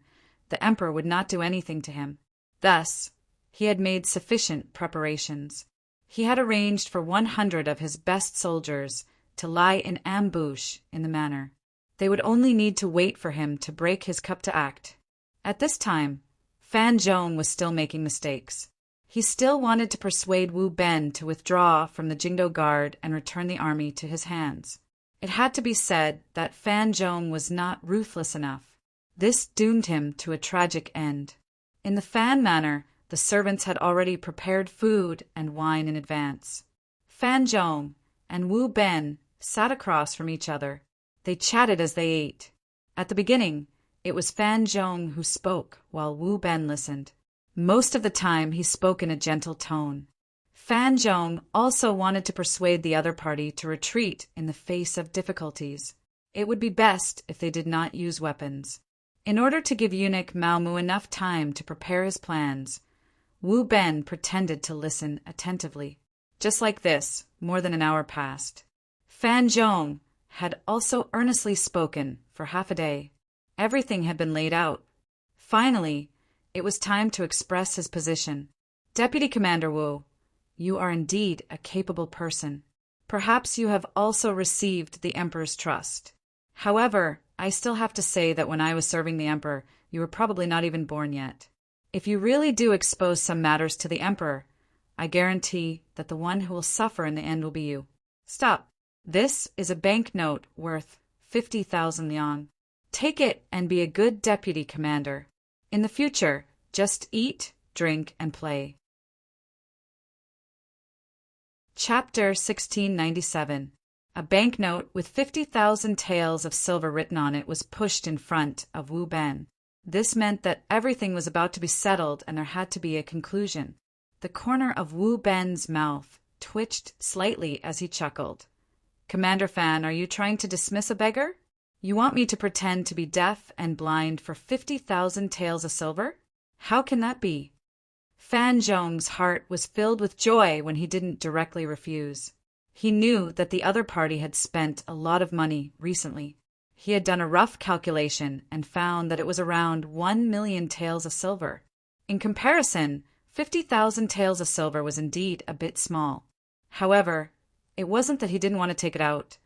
the emperor would not do anything to him. Thus, he had made sufficient preparations. He had arranged for 100 of his best soldiers to lie in ambush in the manor. They would only need to wait for him to break his cup to act. At this time, Fan Zhong was still making mistakes. He still wanted to persuade Wu Ben to withdraw from the Jingdo Guard and return the army to his hands. It had to be said that Fan Zhong was not ruthless enough. This doomed him to a tragic end. In the Fan Manor, the servants had already prepared food and wine in advance. Fan Zhong and Wu Ben sat across from each other. They chatted as they ate. At the beginning, it was Fan Zhong who spoke while Wu Ben listened. Most of the time, he spoke in a gentle tone. Fan Zhong also wanted to persuade the other party to retreat in the face of difficulties. It would be best if they did not use weapons. In order to give eunuch Mao Mu enough time to prepare his plans, Wu Ben pretended to listen attentively. Just like this, more than an hour passed. Fan Zhong had also earnestly spoken for half a day. Everything had been laid out. Finally, it was time to express his position. Deputy Commander Wu, you are indeed a capable person. Perhaps you have also received the Emperor's trust. However, I still have to say that when I was serving the Emperor, you were probably not even born yet. If you really do expose some matters to the Emperor, I guarantee that the one who will suffer in the end will be you. Stop. This is a banknote worth 50,000 yuan. Take it and be a good deputy commander. In the future, just eat, drink, and play. Chapter 1697. A banknote with 50,000 taels of silver written on it was pushed in front of Wu Ben. This meant that everything was about to be settled and there had to be a conclusion. The corner of Wu Ben's mouth twitched slightly as he chuckled. Commander Fan, are you trying to dismiss a beggar? You want me to pretend to be deaf and blind for 50,000 taels of silver? How can that be? Fan Zhong's heart was filled with joy when he didn't directly refuse. He knew that the other party had spent a lot of money recently. He had done a rough calculation and found that it was around 1 million taels of silver. In comparison, 50,000 taels of silver was indeed a bit small. However, it wasn't that he didn't want to take it out,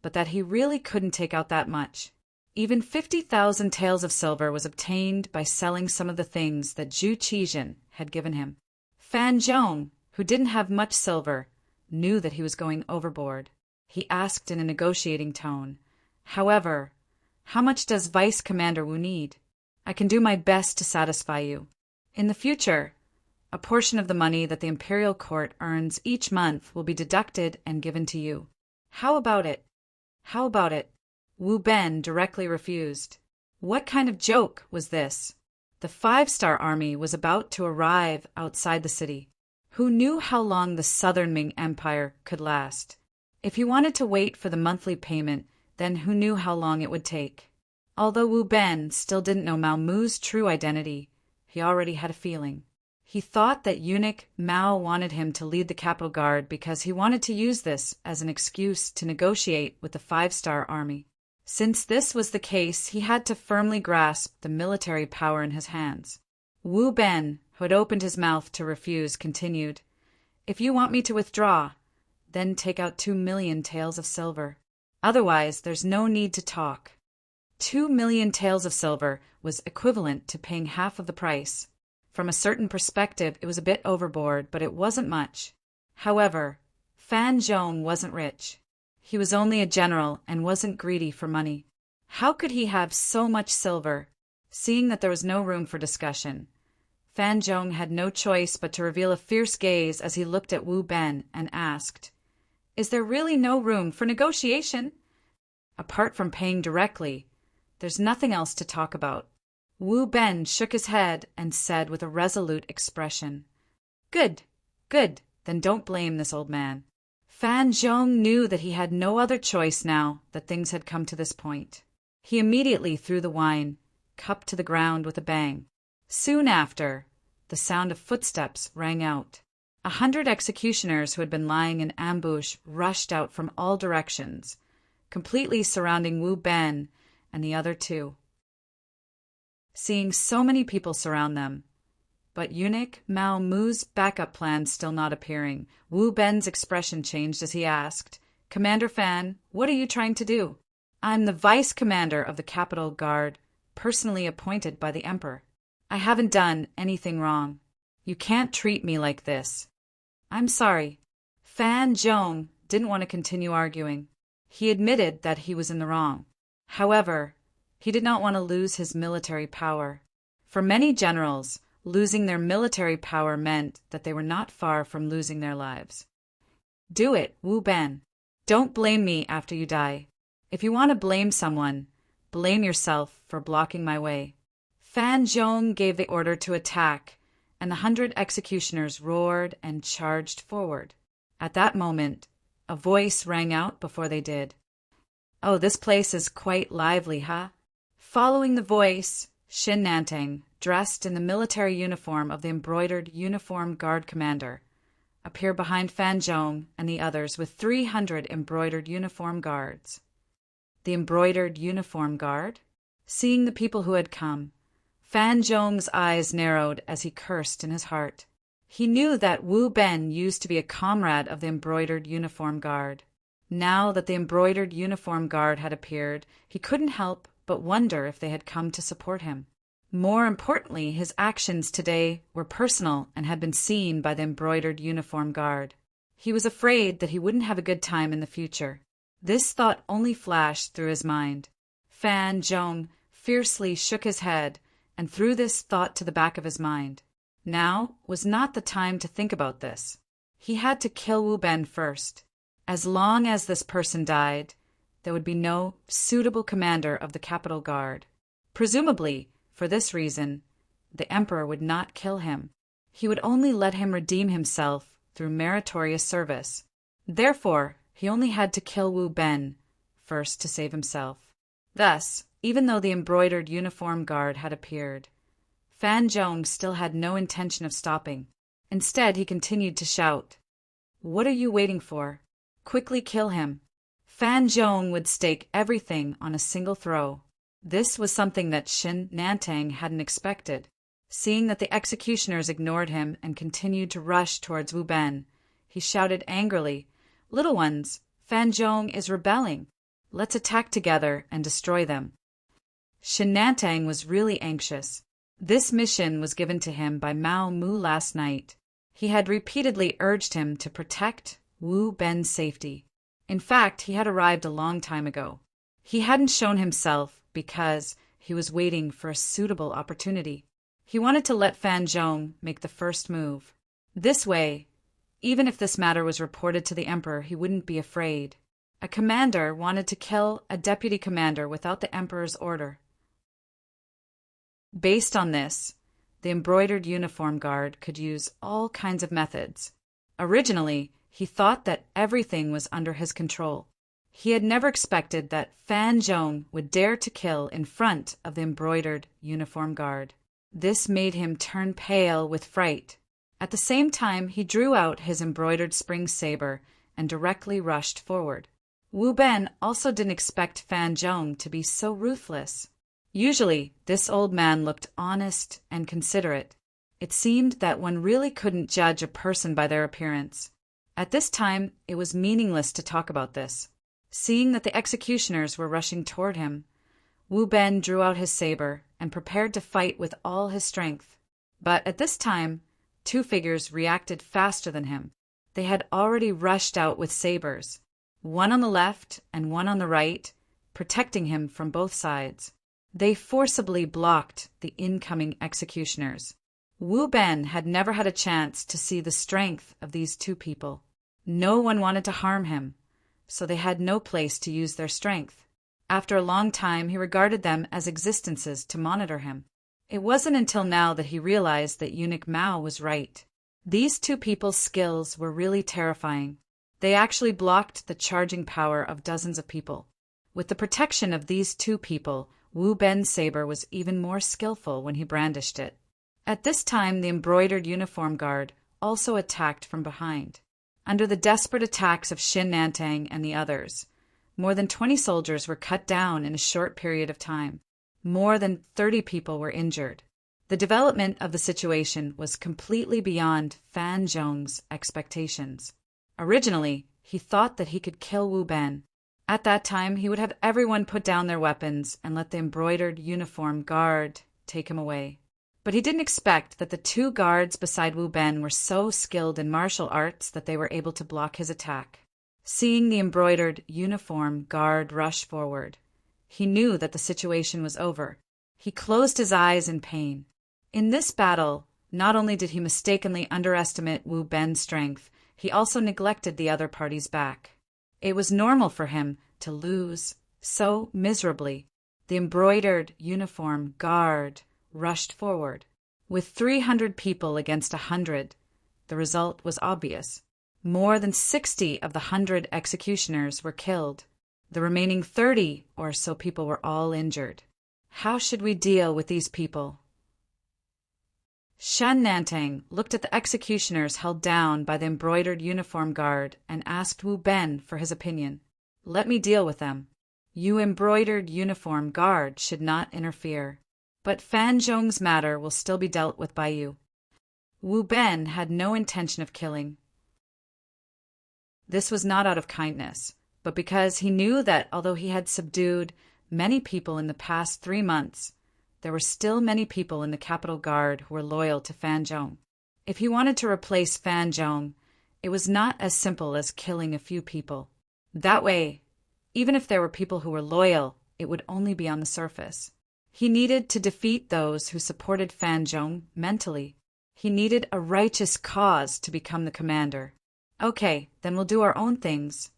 but that he really couldn't take out that much. Even 50,000 taels of silver was obtained by selling some of the things that Zhu Qizhen had given him. Fan Zhong, who didn't have much silver, knew that he was going overboard. He asked in a negotiating tone, "However, how much does Vice Commander Wu need? I can do my best to satisfy you. In the future, a portion of the money that the imperial court earns each month will be deducted and given to you. How about it? How about it?" Wu Ben directly refused. What kind of joke was this? The 5-star army was about to arrive outside the city. Who knew how long the southern Ming Empire could last? If he wanted to wait for the monthly payment, then who knew how long it would take? Although Wu Ben still didn't know Mao Mu's true identity, he already had a feeling. He thought that eunuch Mao wanted him to lead the capital guard because he wanted to use this as an excuse to negotiate with the 5-star army. Since this was the case, he had to firmly grasp the military power in his hands. Wu Ben, who had opened his mouth to refuse, continued, "If you want me to withdraw, then take out 2 million taels of silver. Otherwise, there's no need to talk." 2 million taels of silver was equivalent to paying half of the price. From a certain perspective, it was a bit overboard, but it wasn't much. However, Fan Zhong wasn't rich. He was only a general and wasn't greedy for money. How could he have so much silver? Seeing that there was no room for discussion, Fan Zhong had no choice but to reveal a fierce gaze as he looked at Wu Ben and asked, "Is there really no room for negotiation? Apart from paying directly, there's nothing else to talk about." Wu Ben shook his head and said with a resolute expression, "Good, good, then don't blame this old man." Fan Zhong knew that he had no other choice now that things had come to this point. He immediately threw the wine cup to the ground with a bang. Soon after, the sound of footsteps rang out. 100 executioners who had been lying in ambush rushed out from all directions, completely surrounding Wu Ben and the other two. Seeing so many people surround them, but eunuch Mao Mu's backup plan still not appearing, Wu Ben's expression changed as he asked, "Commander Fan, what are you trying to do?" "I'm the vice commander of the Capital Guard, personally appointed by the Emperor. I haven't done anything wrong. You can't treat me like this." "I'm sorry." Fan Zhong didn't want to continue arguing. He admitted that he was in the wrong. However, he did not want to lose his military power. For many generals, losing their military power meant that they were not far from losing their lives. "Do it, Wu Ben. Don't blame me after you die. If you want to blame someone, blame yourself for blocking my way." Fan Zhong gave the order to attack, and the 100 executioners roared and charged forward. At that moment, a voice rang out before they did. "Oh, this place is quite lively, huh?" Following the voice, Xin Nantang, dressed in the military uniform of the embroidered uniform guard commander, appeared behind Fan Zhong and the others with 300 embroidered uniform guards. The embroidered uniform guard? Seeing the people who had come, Fan Zhong's eyes narrowed as he cursed in his heart. He knew that Wu Ben used to be a comrade of the embroidered uniform guard. Now that the embroidered uniform guard had appeared, he couldn't help but wonder if they had come to support him. More importantly, his actions today were personal and had been seen by the embroidered uniform guard. He was afraid that he wouldn't have a good time in the future. This thought only flashed through his mind. Fan Zhong fiercely shook his head and threw this thought to the back of his mind. Now was not the time to think about this. He had to kill Wu Ben first. As long as this person died, there would be no suitable commander of the Capital Guard. Presumably, for this reason, the Emperor would not kill him. He would only let him redeem himself through meritorious service. Therefore, he only had to kill Wu Ben first to save himself. Thus, even though the embroidered uniform guard had appeared, Fan Zhong still had no intention of stopping. Instead, he continued to shout, "What are you waiting for? Quickly kill him." Fan Zhong would stake everything on a single throw. This was something that Xin Nantang hadn't expected. Seeing that the executioners ignored him and continued to rush towards Wu Ben, he shouted angrily, "Little ones, Fan Zhong is rebelling. Let's attack together and destroy them." Xin Nantang was really anxious. This mission was given to him by Mao Mu last night. He had repeatedly urged him to protect Wu Ben's safety. In fact, he had arrived a long time ago. He hadn't shown himself because he was waiting for a suitable opportunity. He wanted to let Fan Zhong make the first move. This way, even if this matter was reported to the Emperor, he wouldn't be afraid. A commander wanted to kill a deputy commander without the Emperor's order. Based on this, the embroidered uniform guard could use all kinds of methods. Originally, he thought that everything was under his control. He had never expected that Fan Zhong would dare to kill in front of the embroidered uniform guard. This made him turn pale with fright. At the same time, he drew out his embroidered spring saber and directly rushed forward. Wu Ben also didn't expect Fan Zhong to be so ruthless. Usually, this old man looked honest and considerate. It seemed that one really couldn't judge a person by their appearance. At this time, it was meaningless to talk about this. Seeing that the executioners were rushing toward him, Wu Ben drew out his saber and prepared to fight with all his strength. But at this time, two figures reacted faster than him. They had already rushed out with sabers, one on the left and one on the right, protecting him from both sides. They forcibly blocked the incoming executioners. Wu Ben had never had a chance to see the strength of these two people. No one wanted to harm him, so they had no place to use their strength. After a long time, he regarded them as existences to monitor him. It wasn't until now that he realized that eunuch Mao was right. These two people's skills were really terrifying. They actually blocked the charging power of dozens of people. With the protection of these two people, Wu Ben's saber was even more skillful when he brandished it. At this time, the embroidered uniform guard also attacked from behind. Under the desperate attacks of Xin Nantang and the others, more than 20 soldiers were cut down in a short period of time. More than 30 people were injured. The development of the situation was completely beyond Fan Zhong's expectations. Originally, he thought that he could kill Wu Ben. At that time, he would have everyone put down their weapons and let the embroidered uniform guard take him away. But he didn't expect that the two guards beside Wu Ben were so skilled in martial arts that they were able to block his attack. Seeing the embroidered uniform guard rush forward, he knew that the situation was over. He closed his eyes in pain. In this battle, not only did he mistakenly underestimate Wu Ben's strength, he also neglected the other party's back. It was normal for him to lose so miserably. The embroidered uniform guard rushed forward. With 300 people against 100, the result was obvious. More than 60 of the 100 executioners were killed. The remaining 30 or so people were all injured. How should we deal with these people? Shen Nantang looked at the executioners held down by the embroidered uniform guard and asked Wu Ben for his opinion. Let me deal with them. You embroidered uniform guard should not interfere. But Fan Zhong's matter will still be dealt with by you. Wu Ben had no intention of killing. This was not out of kindness, but because he knew that although he had subdued many people in the past 3 months, there were still many people in the capital guard who were loyal to Fan Zhong. If he wanted to replace Fan Zhong, it was not as simple as killing a few people. That way, even if there were people who were loyal, it would only be on the surface. He needed to defeat those who supported Fan Zhong mentally. He needed a righteous cause to become the commander. Okay, then we'll do our own things.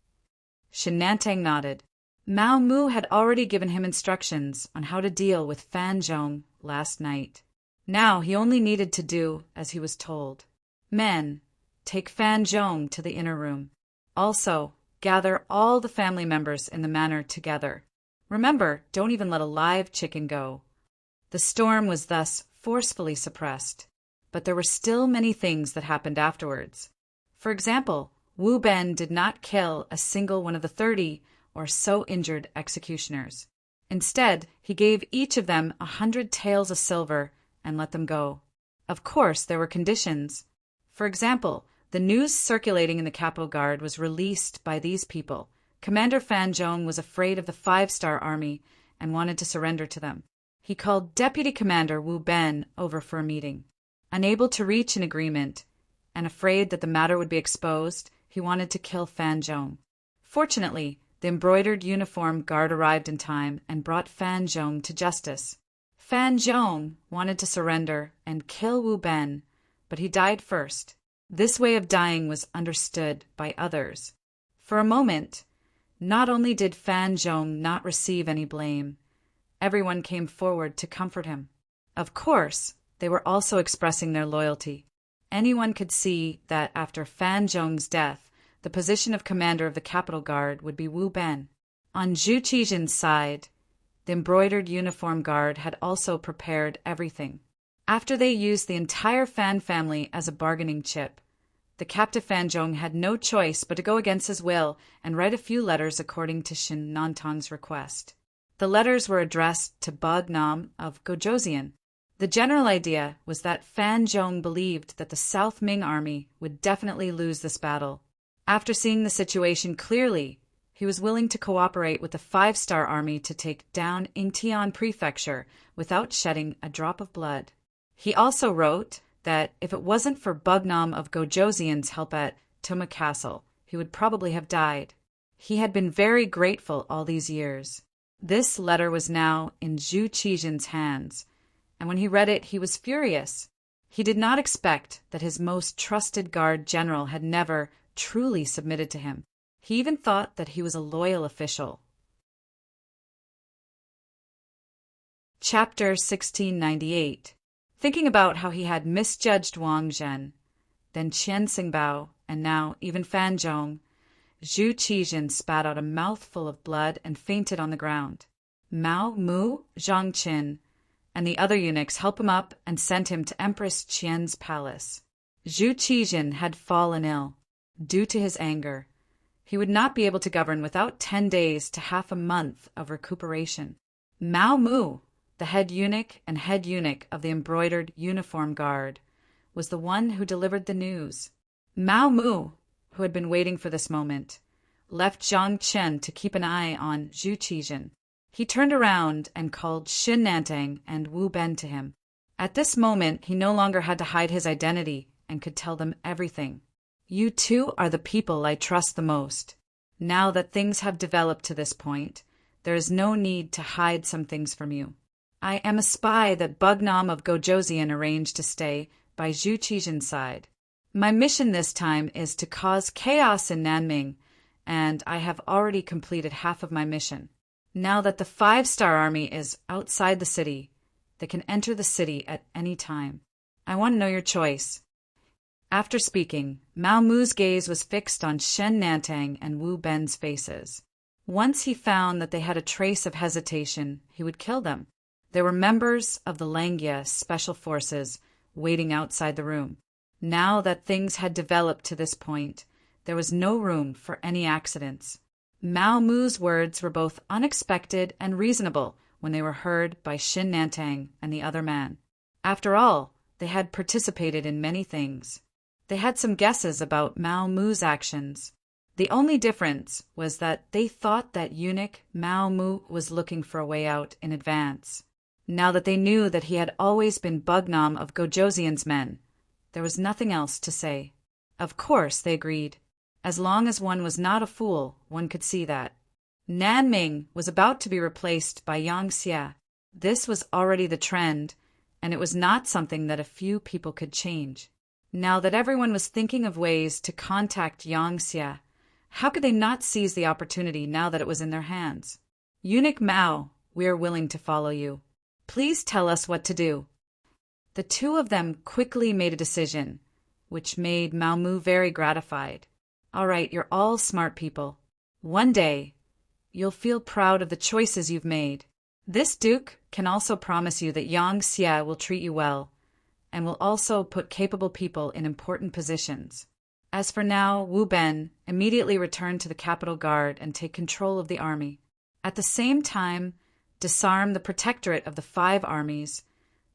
Shen Nantang nodded. Mao Mu had already given him instructions on how to deal with Fan Zhong last night. Now he only needed to do as he was told. Men, take Fan Zhong to the inner room. Also, gather all the family members in the manor together. Remember, don't even let a live chicken go. The storm was thus forcefully suppressed, but there were still many things that happened afterwards. For example, Wu Ben did not kill a single one of the 30 or so injured executioners. Instead, he gave each of them 100 taels of silver and let them go. Of course, there were conditions. For example, the news circulating in the capital guard was released by these people. Commander Fan Zhong was afraid of the 5-star army and wanted to surrender to them. He called Deputy Commander Wu Ben over for a meeting. Unable to reach an agreement and afraid that the matter would be exposed, he wanted to kill Fan Zhong. Fortunately, the embroidered uniform guard arrived in time and brought Fan Zhong to justice. Fan Zhong wanted to surrender and kill Wu Ben, but he died first. This way of dying was understood by others. For a moment, not only did Fan Zhong not receive any blame, everyone came forward to comfort him. Of course, they were also expressing their loyalty. Anyone could see that after Fan Zhong's death, the position of commander of the capital guard would be Wu Ben. On Zhu Qijin's side, the embroidered uniform guard had also prepared everything. After they used the entire Fan family as a bargaining chip, the captive Fan Zhong had no choice but to go against his will and write a few letters according to Shen Nantang's request. The letters were addressed to Bagnam of Gojoseon. The general idea was that Fan Zhong believed that the South Ming army would definitely lose this battle. After seeing the situation clearly, he was willing to cooperate with the 5-star army to take down Yingtian Prefecture without shedding a drop of blood. He also wrote that if it wasn't for Bagnam of Gojoseon's help at Tuma Castle, he would probably have died. He had been very grateful all these years. This letter was now in Zhu Qijin's hands, and when he read it, he was furious. He did not expect that his most trusted guard general had never truly submitted to him. He even thought that he was a loyal official. Chapter 1698. Thinking about how he had misjudged Wang Zhen, then Qian Xingbao, and now even Fan Zhong, Zhu Qijin spat out a mouthful of blood and fainted on the ground. Mao Mu, Zhang Qin, and the other eunuchs helped him up and sent him to Empress Qian's palace. Zhu Qijin had fallen ill. Due to his anger, he would not be able to govern without 10 days to half a month of recuperation. Mao Mu, the head eunuch and head eunuch of the embroidered uniform guard, was the one who delivered the news. Mao Mu, who had been waiting for this moment, left Zhang Chen to keep an eye on Zhu Qijin. He turned around and called Xin Nantang and Wu Ben to him. At this moment, he no longer had to hide his identity and could tell them everything. You two are the people I trust the most. Now that things have developed to this point, there is no need to hide some things from you. I am a spy that Bugnam of Gojoseon arranged to stay by Zhu Qijin's side. My mission this time is to cause chaos in Nanming, and I have already completed half of my mission. Now that the 5-star army is outside the city, they can enter the city at any time. I want to know your choice. After speaking, Mao Mu's gaze was fixed on Shen Nantang and Wu Ben's faces. Once he found that they had a trace of hesitation, he would kill them. There were members of the Langia Special Forces waiting outside the room. Now that things had developed to this point, there was no room for any accidents. Mao Mu's words were both unexpected and reasonable when they were heard by Shin Nantang and the other man. After all, they had participated in many things. They had some guesses about Mao Mu's actions. The only difference was that they thought that eunuch Mao Mu was looking for a way out in advance. Now that they knew that he had always been Bugnam of Gojoseon's men, there was nothing else to say. Of course, they agreed. As long as one was not a fool, one could see that. Nanming was about to be replaced by Yangxia. This was already the trend, and it was not something that a few people could change. Now that everyone was thinking of ways to contact Yangxia, how could they not seize the opportunity now that it was in their hands? Eunuch Mao, we are willing to follow you. Please tell us what to do. The two of them quickly made a decision, which made Mao Mu very gratified. All right, you're all smart people. One day, you'll feel proud of the choices you've made. This duke can also promise you that Yangxia will treat you well, and will also put capable people in important positions. As for now, Wu Ben immediately return to the capital guard and take control of the army. At the same time, disarm the protectorate of the 5 armies,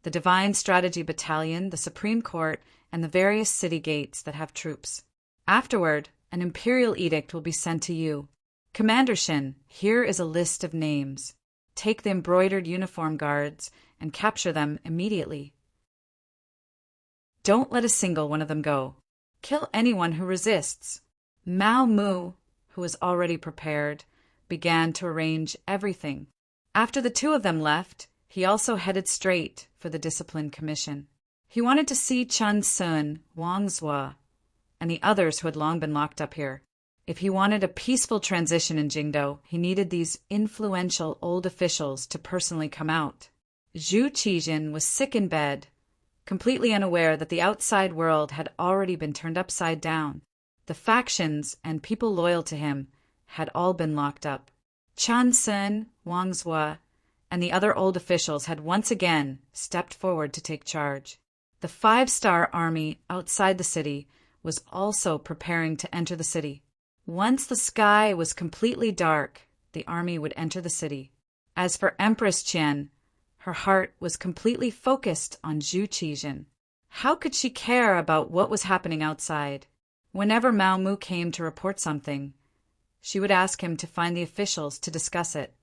the Divine Strategy Battalion, the Supreme Court, and the various city gates that have troops. Afterward, an imperial edict will be sent to you. Commander Shin, here is a list of names. Take the embroidered uniform guards and capture them immediately. Don't let a single one of them go. Kill anyone who resists. Mao Mu, who was already prepared, began to arrange everything. After the two of them left, he also headed straight for the Discipline Commission. He wanted to see Chun Sun, Wang Zhua, and the others who had long been locked up here. If he wanted a peaceful transition in Jingdo, he needed these influential old officials to personally come out. Zhu Qijin was sick in bed, completely unaware that the outside world had already been turned upside down. The factions and people loyal to him had all been locked up. Chan Sun, Wang Zhua, and the other old officials had once again stepped forward to take charge. The 5-star army outside the city was also preparing to enter the city. Once the sky was completely dark, the army would enter the city. As for Empress Qian, her heart was completely focused on Zhu Qijin. How could she care about what was happening outside? Whenever Mao Mu came to report something, she would ask him to find the officials to discuss it.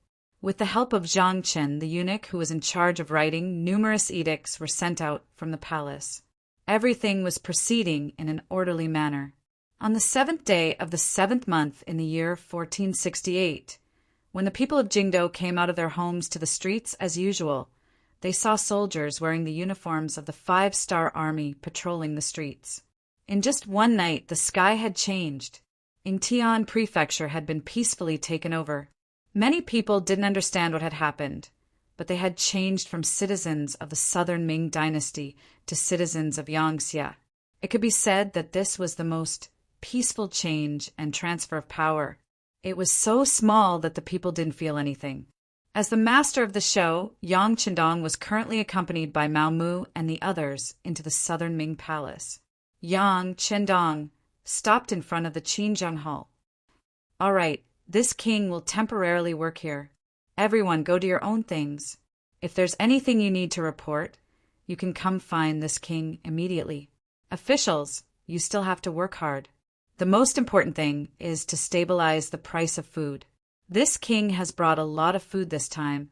With the help of Zhang Chen, the eunuch who was in charge of writing, numerous edicts were sent out from the palace. Everything was proceeding in an orderly manner. On the 7th day of the 7th month in the year 1468, when the people of Jingdo came out of their homes to the streets as usual, they saw soldiers wearing the uniforms of the 5-star army patrolling the streets. In just one night, the sky had changed. Ingtian Prefecture had been peacefully taken over. Many people didn't understand what had happened, but they had changed from citizens of the southern Ming dynasty to citizens of Yangxia. It could be said that this was the most peaceful change and transfer of power. It was so small that the people didn't feel anything. As the master of the show, Yang Qindong was currently accompanied by Mao Mu and the others into the southern Ming palace. Yang Qindong stopped in front of the Qinzheng Hall. "All right, this king will temporarily work here. Everyone go to your own things. If there's anything you need to report, you can come find this king immediately. Officials, you still have to work hard. The most important thing is to stabilize the price of food. This king has brought a lot of food this time,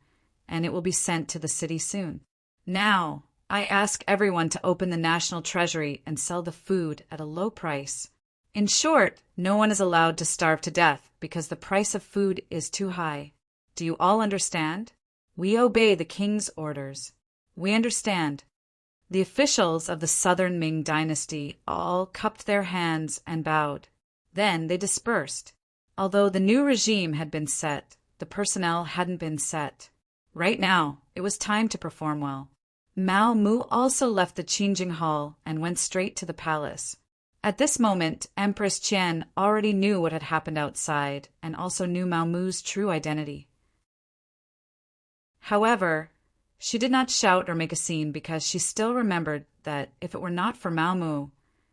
and it will be sent to the city soon. Now, I ask everyone to open the national treasury and sell the food at a low price. In short, no one is allowed to starve to death because the price of food is too high. Do you all understand? We obey the king's orders." "We understand." The officials of the southern Ming dynasty all cupped their hands and bowed. Then they dispersed. Although the new regime had been set, the personnel hadn't been set. Right now, it was time to perform well. Mao Mu also left the Qinjing Hall and went straight to the palace. At this moment, Empress Qian already knew what had happened outside and also knew Mao Mu's true identity. However, she did not shout or make a scene because she still remembered that if it were not for Mao Mu,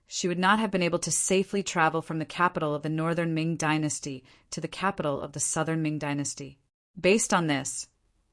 she would not have been able to safely travel from the capital of the northern Ming dynasty to the capital of the southern Ming dynasty. Based on this,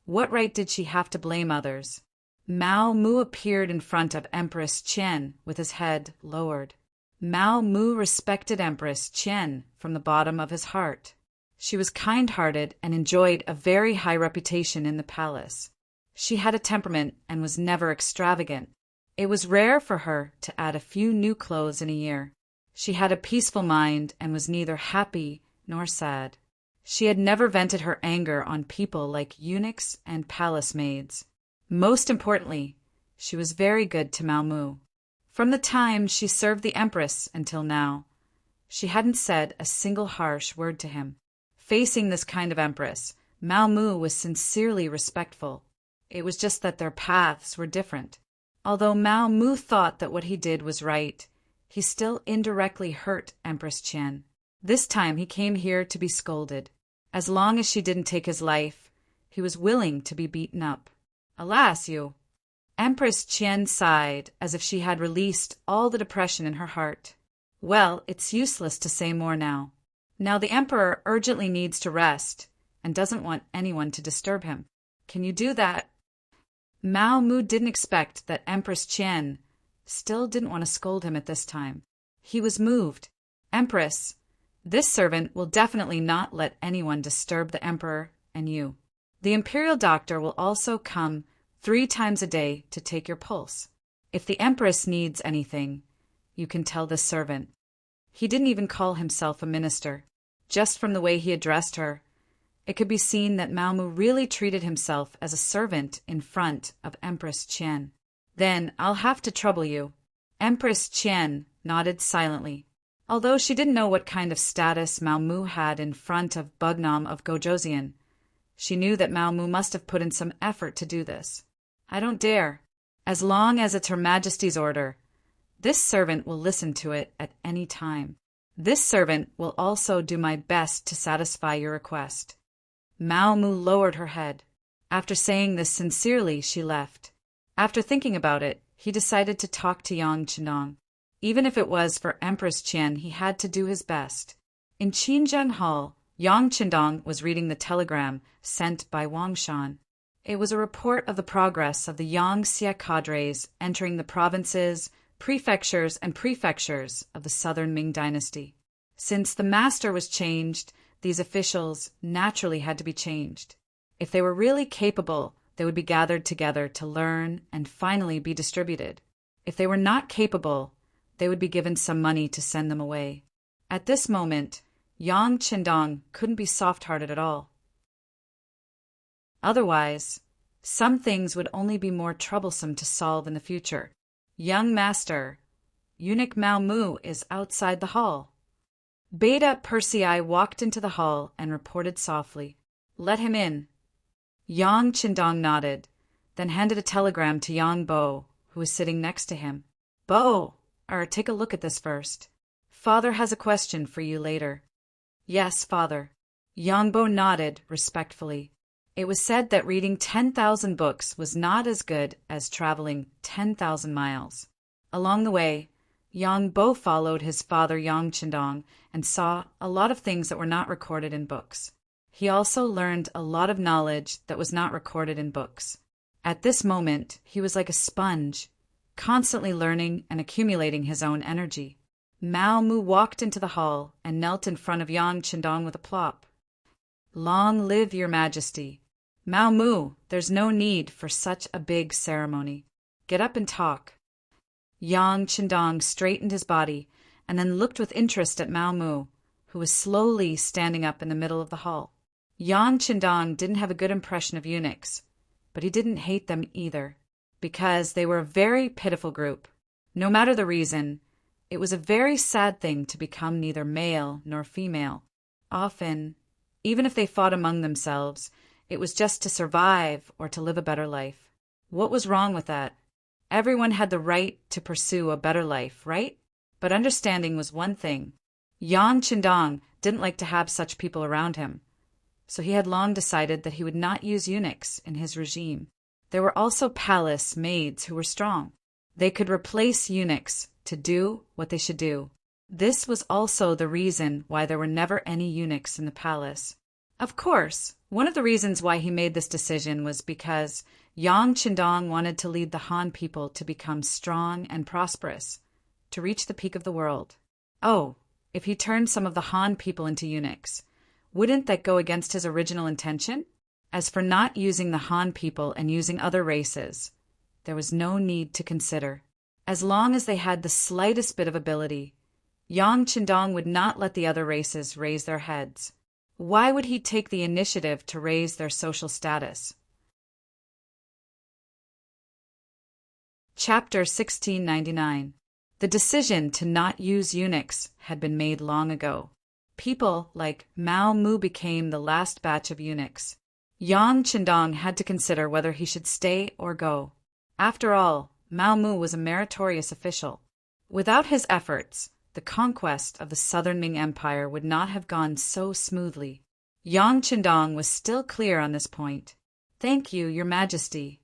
what right did she have to blame others? Mao Mu appeared in front of Empress Qian with his head lowered. Mao Mu respected Empress Qian from the bottom of his heart. She was kind-hearted and enjoyed a very high reputation in the palace. She had a temperament and was never extravagant. It was rare for her to add a few new clothes in a year. She had a peaceful mind and was neither happy nor sad. She had never vented her anger on people like eunuchs and palace maids. Most importantly, she was very good to Mao Mu. From the time she served the empress until now, she hadn't said a single harsh word to him. Facing this kind of empress, Mao Mu was sincerely respectful. It was just that their paths were different. Although Mao Mu thought that what he did was right, he still indirectly hurt Empress Qian. This time he came here to be scolded. As long as she didn't take his life, he was willing to be beaten up. "Alas, you!" Empress Qian sighed as if she had released all the depression in her heart. "Well, it's useless to say more now. Now the emperor urgently needs to rest and doesn't want anyone to disturb him. Can you do that?" Mao Mu didn't expect that Empress Qian still didn't want to scold him at this time. He was moved. "Empress, this servant will definitely not let anyone disturb the emperor and you. The imperial doctor will also come 3 times a day to take your pulse. If the empress needs anything, you can tell this servant." He didn't even call himself a minister. Just from the way he addressed her, it could be seen that Mao Mu really treated himself as a servant in front of Empress Qian. "Then I'll have to trouble you." Empress Qian nodded silently. Although she didn't know what kind of status Mao Mu had in front of Bugnam of Gojoseon, she knew that Mao Mu must have put in some effort to do this. "I don't dare. As long as it's Her Majesty's order, this servant will listen to it at any time. This servant will also do my best to satisfy your request." Mao Mu lowered her head. After saying this sincerely, she left. After thinking about it, he decided to talk to Yang Qindong. Even if it was for Empress Qian, he had to do his best. In Qinzheng Hall, Yang Qindong was reading the telegram sent by Wang Shan. It was a report of the progress of the Yang Xie cadres entering the provinces, prefectures, and prefectures of the southern Ming dynasty. Since the master was changed, these officials naturally had to be changed. If they were really capable, they would be gathered together to learn and finally be distributed. If they were not capable, they would be given some money to send them away. At this moment, Yang Qindong couldn't be soft-hearted at all. Otherwise, some things would only be more troublesome to solve in the future. "Young master, eunuch Mao Mu is outside the hall." Beta Persei walked into the hall and reported softly, "Let him in." Yang Qindong nodded, then handed a telegram to Yang Bo, who was sitting next to him. "Bo, take a look at this first." Father has a question for you later. Yes, Father. Yongbo nodded respectfully. It was said that reading 10,000 books was not as good as traveling 10,000 miles. Along the way, Yongbo followed his father Yang Qindong and saw a lot of things that were not recorded in books. He also learned a lot of knowledge that was not recorded in books. At this moment, he was like a sponge, constantly learning and accumulating his own energy. Mao Mu walked into the hall and knelt in front of Yang Qindong with a plop. Long live your majesty. Mao Mu, there's no need for such a big ceremony. Get up and talk. Yang Qindong straightened his body and then looked with interest at Mao Mu, who was slowly standing up in the middle of the hall. Yang Qindong didn't have a good impression of eunuchs, but he didn't hate them either, because they were a very pitiful group. No matter the reason, it was a very sad thing to become neither male nor female. Often, even if they fought among themselves, it was just to survive or to live a better life. What was wrong with that? Everyone had the right to pursue a better life, right? But understanding was one thing. Yang Qindong didn't like to have such people around him, so he had long decided that he would not use eunuchs in his regime. There were also palace maids who were strong. They could replace eunuchs to do what they should do. This was also the reason why there were never any eunuchs in the palace. Of course, one of the reasons why he made this decision was because Yang Qindong wanted to lead the Han people to become strong and prosperous, to reach the peak of the world. Oh, if he turned some of the Han people into eunuchs, wouldn't that go against his original intention? As for not using the Han people and using other races, there was no need to consider. As long as they had the slightest bit of ability, Yang Qindong would not let the other races raise their heads. Why would he take the initiative to raise their social status? Chapter 1699. The decision to not use eunuchs had been made long ago. People like Mao Mu became the last batch of eunuchs. Yang Qindong had to consider whether he should stay or go. After all, Mao Mu was a meritorious official. Without his efforts, the conquest of the southern Ming Empire would not have gone so smoothly. Yang Qindong was still clear on this point. Thank you, Your Majesty.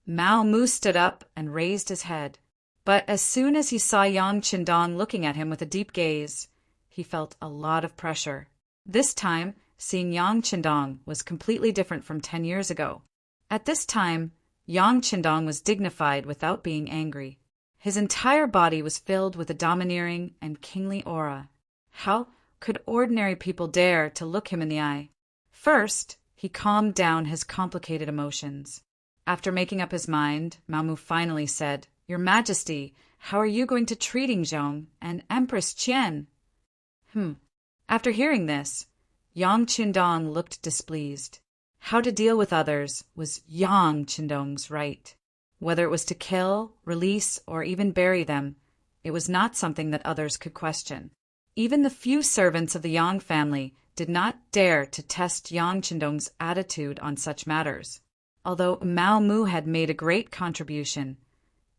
Mao Mu stood up and raised his head. But as soon as he saw Yang Qindong looking at him with a deep gaze, he felt a lot of pressure. This time, seeing Yang Qindong was completely different from 10 years ago. At this time, Yang Qindong was dignified without being angry. His entire body was filled with a domineering and kingly aura. How could ordinary people dare to look him in the eye? First, he calmed down his complicated emotions. After making up his mind, Mao Mu finally said, Your Majesty, how are you going to treating Zhong and Empress Qian? After hearing this, Yang Qindong looked displeased. How to deal with others was Yang Qindong's right. Whether it was to kill, release, or even bury them, it was not something that others could question. Even the few servants of the Yang family did not dare to test Yang Qindong's attitude on such matters. Although Mao Mu had made a great contribution,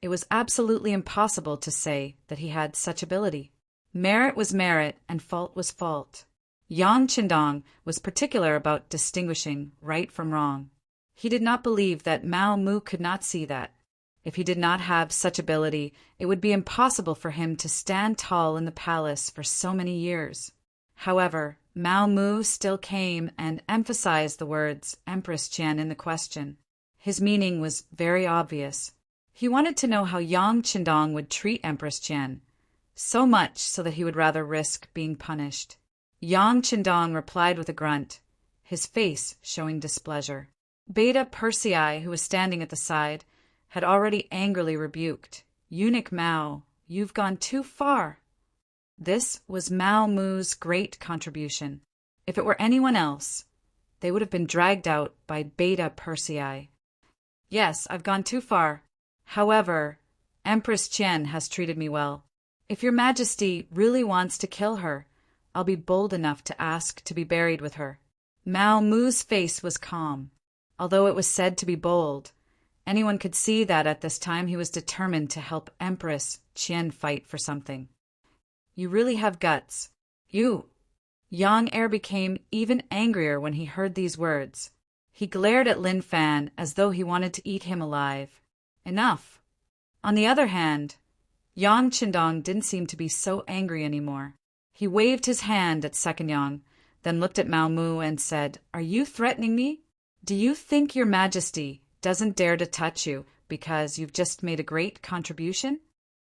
it was absolutely impossible to say that he had such ability. Merit was merit and fault was fault. Yang Qindong was particular about distinguishing right from wrong. He did not believe that Mao Mu could not see that. If he did not have such ability, it would be impossible for him to stand tall in the palace for so many years. However, Mao Mu still came and emphasized the words Empress Qian in the question. His meaning was very obvious. He wanted to know how Yang Qindong would treat Empress Qian, so much so that he would rather risk being punished. Yang Qindong replied with a grunt, his face showing displeasure. Beta Persei, who was standing at the side, had already angrily rebuked, Eunuch Mao, you've gone too far. This was Mao Mu's great contribution. If it were anyone else, they would have been dragged out by Beta Persei. Yes, I've gone too far. However, Empress Qian has treated me well. If Your Majesty really wants to kill her, I'll be bold enough to ask to be buried with her. Mao Mu's face was calm. Although it was said to be bold, anyone could see that at this time he was determined to help Empress Qian fight for something. You really have guts. You. Yang Er became even angrier when he heard these words. He glared at Lin Fan as though he wanted to eat him alive. Enough. On the other hand, Yang Qindong didn't seem to be so angry anymore. He waved his hand at Second Yang, then looked at Mao Mu and said, "Are you threatening me? Do you think your Majesty doesn't dare to touch you because you've just made a great contribution?"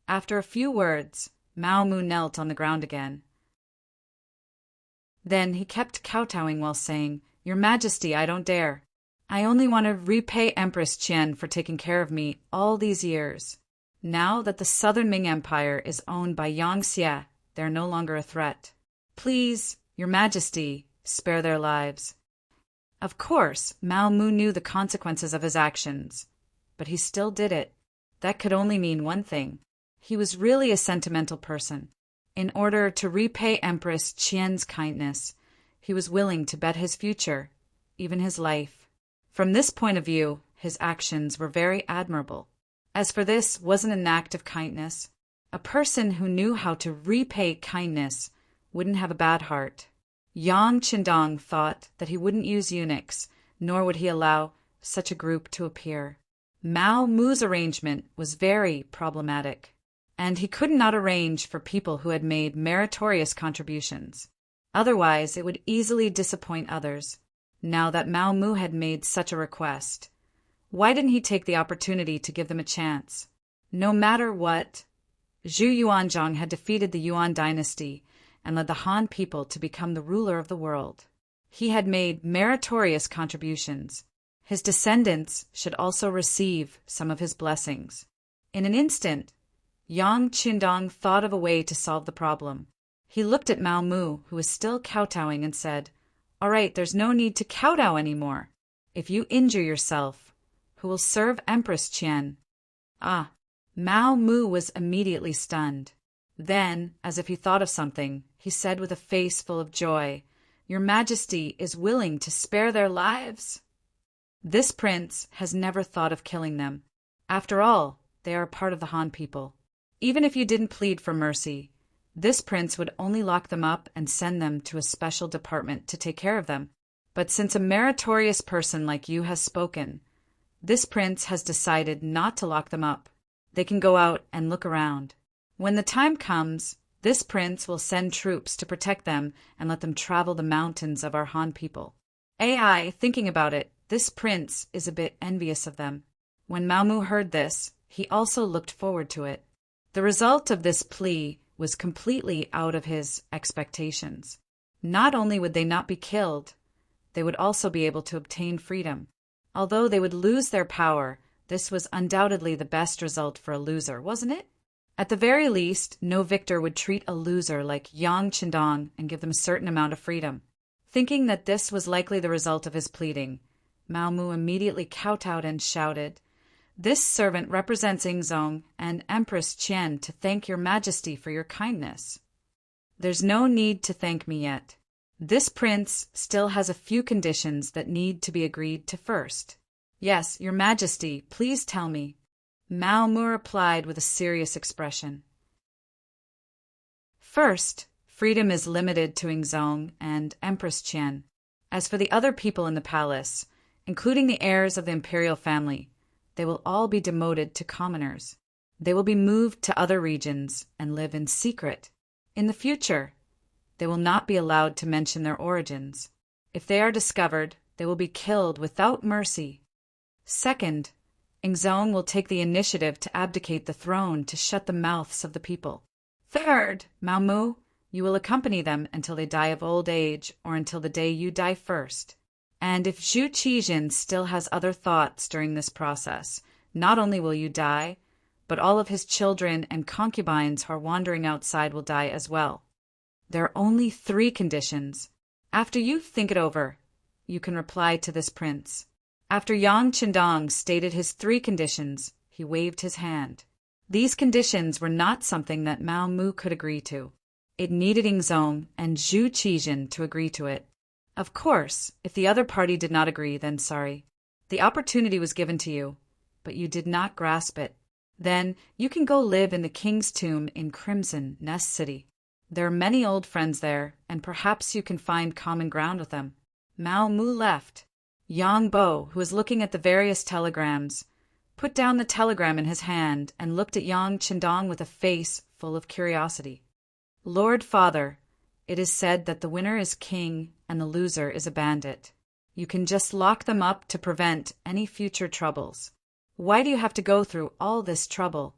After a few words, Mao Mu knelt on the ground again. Then he kept kowtowing while saying, "Your Majesty, I don't dare. I only want to repay Empress Qian for taking care of me all these years. Now that the southern Ming Empire is owned by Yang Xie, they're no longer a threat. Please, Your Majesty, spare their lives." Of course, Mao Mu knew the consequences of his actions, but he still did it. That could only mean one thing. He was really a sentimental person. In order to repay Empress Qian's kindness, he was willing to bet his future, even his life. From this point of view, his actions were very admirable. As for this wasn't an act of kindness. A person who knew how to repay kindness wouldn't have a bad heart. Yang Qindong thought that he wouldn't use eunuchs, nor would he allow such a group to appear. Mao Mu's arrangement was very problematic, and he could not arrange for people who had made meritorious contributions. Otherwise, it would easily disappoint others. Now that Mao Mu had made such a request, why didn't he take the opportunity to give them a chance? No matter what, Zhu Yuanzhang had defeated the Yuan dynasty and led the Han people to become the ruler of the world. He had made meritorious contributions. His descendants should also receive some of his blessings. In an instant, Yang Qindong thought of a way to solve the problem. He looked at Mao Mu, who was still kowtowing, and said, "All right, there's no need to kowtow anymore. If you injure yourself, who will serve Empress Qian?" Ah, Mao Mu was immediately stunned. Then, as if he thought of something, he said with a face full of joy, "Your Majesty is willing to spare their lives?" This prince has never thought of killing them. After all, they are a part of the Han people. Even if you didn't plead for mercy, this prince would only lock them up and send them to a special department to take care of them. But since a meritorious person like you has spoken, this prince has decided not to lock them up. They can go out and look around. When the time comes, this prince will send troops to protect them and let them travel the mountains of our Han people. Thinking about it, this prince is a bit envious of them. When Mao Mu heard this, he also looked forward to it. The result of this plea was completely out of his expectations. Not only would they not be killed, they would also be able to obtain freedom. Although they would lose their power, this was undoubtedly the best result for a loser, wasn't it? At the very least, no victor would treat a loser like Yang Qindong and give them a certain amount of freedom. Thinking that this was likely the result of his pleading, Mao Mu immediately kowtowed and shouted, "This servant represents Yingzong and Empress Qian to thank your Majesty for your kindness." "There's no need to thank me yet. This prince still has a few conditions that need to be agreed to first." "Yes, your Majesty, please tell me," Mao Mu replied with a serious expression. "First, freedom is limited to Yingzong and Empress Qian. As for the other people in the palace, including the heirs of the imperial family, they will all be demoted to commoners. They will be moved to other regions and live in secret. In the future, they will not be allowed to mention their origins. If they are discovered, they will be killed without mercy. Second, Yingzong will take the initiative to abdicate the throne to shut the mouths of the people. Third, Mao Mu, you will accompany them until they die of old age or until the day you die first. And if Zhu Qijin still has other thoughts during this process, not only will you die, but all of his children and concubines who are wandering outside will die as well. There are only 3 conditions. After you think it over, you can reply to this prince." After Yang Qindong stated his 3 conditions, he waved his hand. These conditions were not something that Mao Mu could agree to. It needed Yingzong and Zhu Qijin to agree to it. Of course, if the other party did not agree, then sorry. The opportunity was given to you, but you did not grasp it. Then you can go live in the king's tomb in Crimson Nest City. There are many old friends there, and perhaps you can find common ground with them. Mao Mu left. Yang Bo, who was looking at the various telegrams, put down the telegram in his hand and looked at Yang Qindong with a face full of curiosity. Lord Father, it is said that the winner is king and the loser is a bandit. You can just lock them up to prevent any future troubles. Why do you have to go through all this trouble?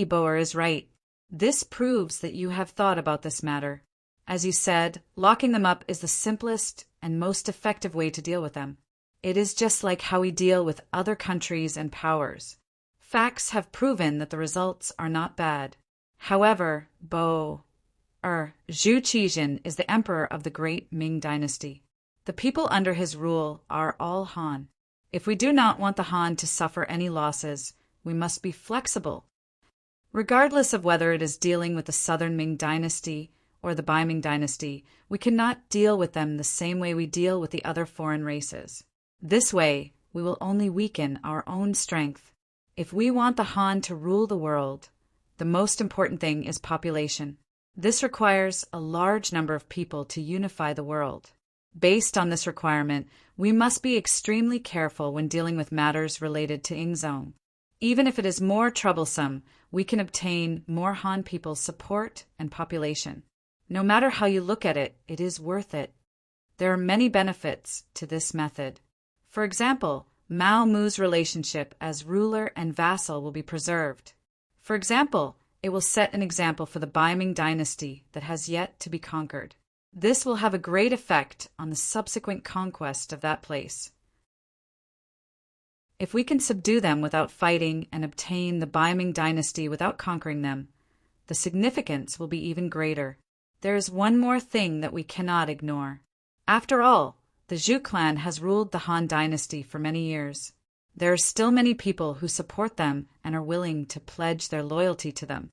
Boer is right. This proves that you have thought about this matter. As you said, locking them up is the simplest and most effective way to deal with them. It is just like how we deal with other countries and powers. Facts have proven that the results are not bad. However, Zhu Qijin is the emperor of the great Ming dynasty. The people under his rule are all Han. If we do not want the Han to suffer any losses, we must be flexible. Regardless of whether it is dealing with the Southern Ming dynasty or the Bai Ming dynasty, we cannot deal with them the same way we deal with the other foreign races. This way, we will only weaken our own strength. If we want the Han to rule the world, the most important thing is population. This requires a large number of people to unify the world. Based on this requirement, we must be extremely careful when dealing with matters related to Ingzong. Even if it is more troublesome, we can obtain more Han people's support and population. No matter how you look at it, it is worth it. There are many benefits to this method. For example, Mao Mu's relationship as ruler and vassal will be preserved. For example, it will set an example for the Bai Ming dynasty that has yet to be conquered. This will have a great effect on the subsequent conquest of that place. If we can subdue them without fighting and obtain the Bai Ming dynasty without conquering them, the significance will be even greater. There is one more thing that we cannot ignore. After all, the Zhu clan has ruled the Han dynasty for many years. There are still many people who support them and are willing to pledge their loyalty to them.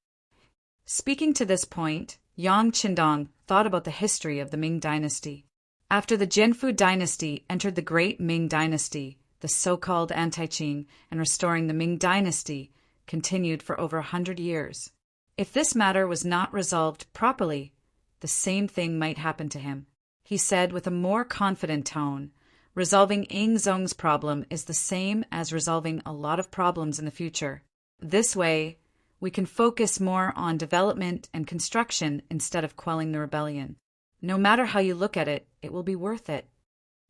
Speaking to this point, Yang Qindong thought about the history of the Ming dynasty. After the Jianfu dynasty entered the Great Ming dynasty, the so-called anti-Qing and restoring the Ming dynasty continued for over 100 years. If this matter was not resolved properly, the same thing might happen to him. He said with a more confident tone, resolving Ingzong's problem is the same as resolving a lot of problems in the future. This way, we can focus more on development and construction instead of quelling the rebellion. No matter how you look at it, it will be worth it.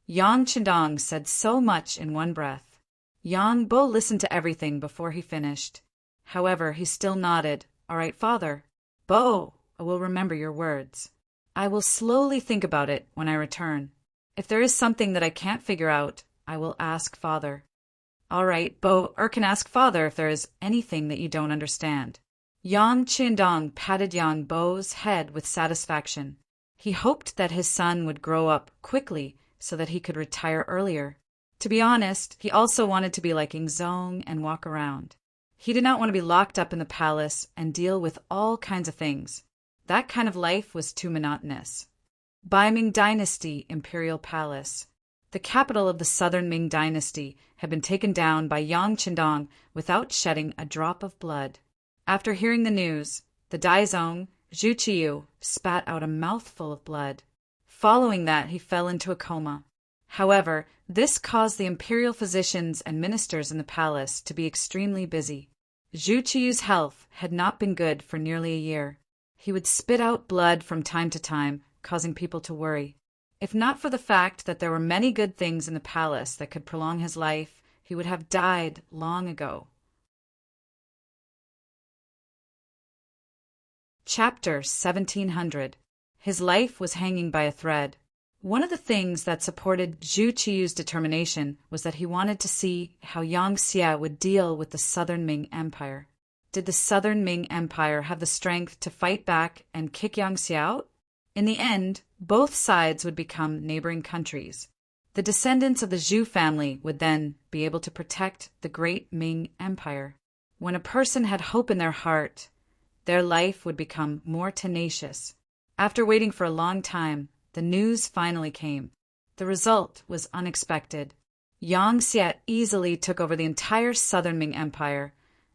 Yang Qindong said so much in one breath. Yang Bo listened to everything before he finished. However, he still nodded. All right, father. Bo, I will remember your words. I will slowly think about it when I return. If there is something that I can't figure out, I will ask father. All right, Bo can ask father if there is anything that you don't understand. Yang Qindong patted Yang Bo's head with satisfaction. He hoped that his son would grow up quickly so that he could retire earlier. To be honest, he also wanted to be like Ingzong and walk around. He did not want to be locked up in the palace and deal with all kinds of things. That kind of life was too monotonous. Bai Ming Dynasty Imperial Palace. The capital of the Southern Ming Dynasty had been taken down by Yang Qindong without shedding a drop of blood. After hearing the news, the Daizong, Zhu Qiyu, spat out a mouthful of blood. Following that, he fell into a coma. However, this caused the imperial physicians and ministers in the palace to be extremely busy. Zhu Qiyu's health had not been good for nearly a year. He would spit out blood from time to time, causing people to worry. If not for the fact that there were many good things in the palace that could prolong his life, he would have died long ago. Chapter 1700. His life was hanging by a thread. One of the things that supported Zhu Qiyu's determination was that he wanted to see how Yang Xie would deal with the Southern Ming Empire. Did the Southern Ming Empire have the strength to fight back and kick Yang Xie out? In the end, both sides would become neighboring countries. The descendants of the Zhu family would then be able to protect the great Ming Empire. When a person had hope in their heart, their life would become more tenacious. After waiting for a long time, the news finally came. The result was unexpected. Yang Xie easily took over the entire Southern Ming Empire,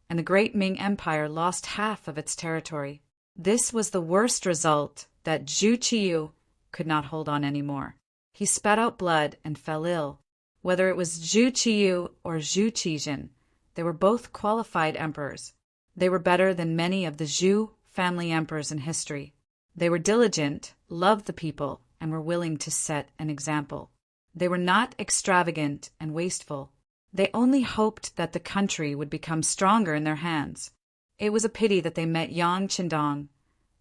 and the great Ming Empire lost half of its territory. This was the worst result that Zhu Qiyu could not hold on anymore. He spat out blood and fell ill. Whether it was Zhu Qiyu or Zhu Qijin, they were both qualified emperors. They were better than many of the Zhu family emperors in history. They were diligent, loved the people, and were willing to set an example. They were not extravagant and wasteful. They only hoped that the country would become stronger in their hands. It was a pity that they met Yang Qindong,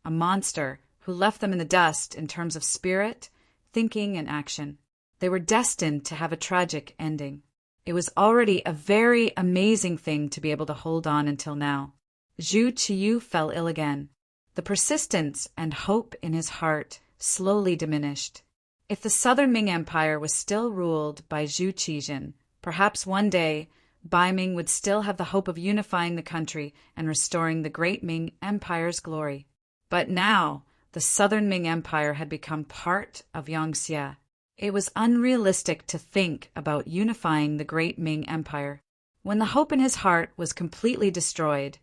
a monster who left them in the dust in terms of spirit, thinking, and action. They were destined to have a tragic ending. It was already a very amazing thing to be able to hold on until now. Zhu Qiyu fell ill again. The persistence and hope in his heart slowly diminished. If the southern Ming Empire was still ruled by Zhu Qijin, perhaps one day Bai Ming would still have the hope of unifying the country and restoring the great Ming Empire's glory. But now, the southern Ming Empire had become part of Yangxia. It was unrealistic to think about unifying the great Ming Empire. When the hope in his heart was completely destroyed,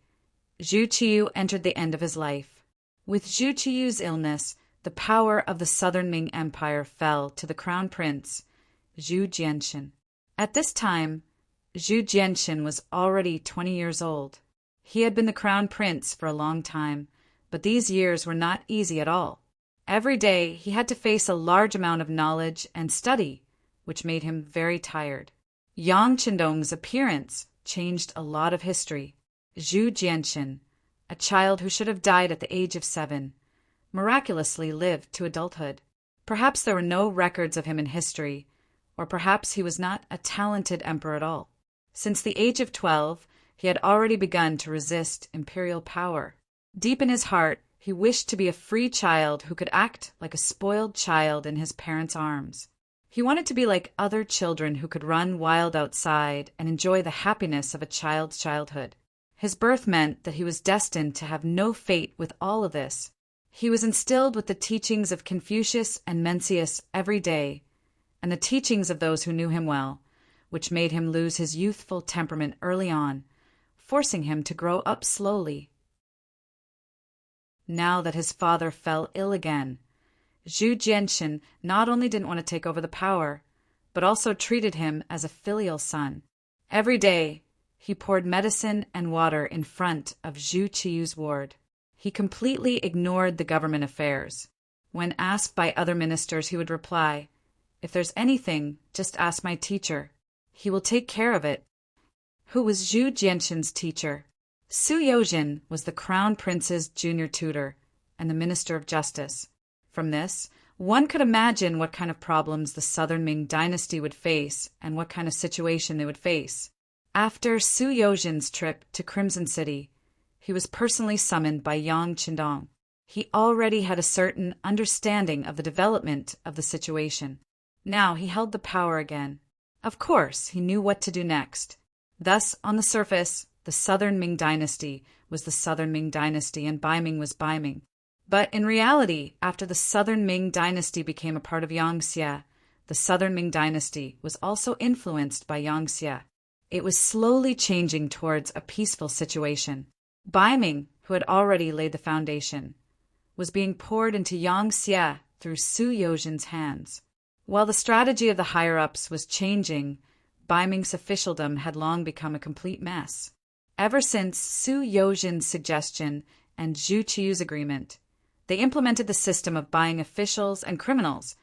Zhu Qiyu entered the end of his life. With Zhu Qiyu's illness, the power of the southern Ming Empire fell to the crown prince, Zhu Jianxin. At this time, Zhu Jianxin was already 20 years old. He had been the crown prince for a long time, but these years were not easy at all. Every day he had to face a large amount of knowledge and study, which made him very tired. Yang Qindong's appearance changed a lot of history. Zhu Jianxin, a child who should have died at the age of 7, miraculously lived to adulthood. Perhaps there were no records of him in history, or perhaps he was not a talented emperor at all. Since the age of 12, he had already begun to resist imperial power. Deep in his heart, he wished to be a free child who could act like a spoiled child in his parents' arms. He wanted to be like other children who could run wild outside and enjoy the happiness of a child's childhood. His birth meant that he was destined to have no fate with all of this. He was instilled with the teachings of Confucius and Mencius every day, and the teachings of those who knew him well, which made him lose his youthful temperament early on, forcing him to grow up slowly. Now that his father fell ill again, Zhu Jianxin not only didn't want to take over the power, but also treated him as a filial son. Every day, he poured medicine and water in front of Zhu Qiyu's ward. He completely ignored the government affairs. When asked by other ministers, he would reply, "If there's anything, just ask my teacher. He will take care of it." Who was Zhu Jianxin's teacher? Su Yozhin was the crown prince's junior tutor and the minister of justice. From this, one could imagine what kind of problems the southern Ming dynasty would face and what kind of situation they would face. After Su Yozhin's trip to Crimson City, he was personally summoned by Yang Qindong. He already had a certain understanding of the development of the situation. Now he held the power again. Of course, he knew what to do next. Thus, on the surface, the southern Ming dynasty was the southern Ming dynasty and Bai Ming was Bai Ming. But in reality, after the southern Ming dynasty became a part of Yangxia, the southern Ming dynasty was also influenced by Yangxia. It was slowly changing towards a peaceful situation. Bai Ming, who had already laid the foundation, was being poured into Yangxia through Su Yozhin's hands. While the strategy of the higher-ups was changing, Bai Ming's officialdom had long become a complete mess. Ever since Su Yozhin's suggestion and Zhu Qiyu's agreement, they implemented the system of buying officials and criminals,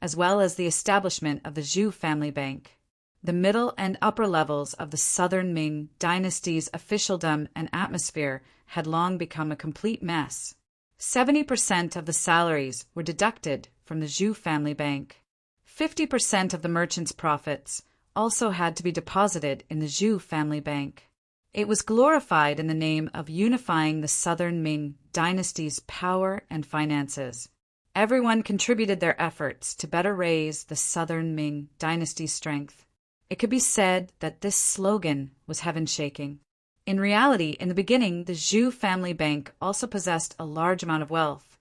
as well as the establishment of the Zhu family bank. The middle and upper levels of the southern Ming dynasty's officialdom and atmosphere had long become a complete mess. 70% of the salaries were deducted from the Zhu family bank. 50% of the merchants' profits also had to be deposited in the Zhu family bank. It was glorified in the name of unifying the southern Ming dynasty's power and finances. Everyone contributed their efforts to better raise the southern Ming dynasty's strength. It could be said that this slogan was heaven-shaking. In reality, in the beginning, the Zhu family bank also possessed a large amount of wealth,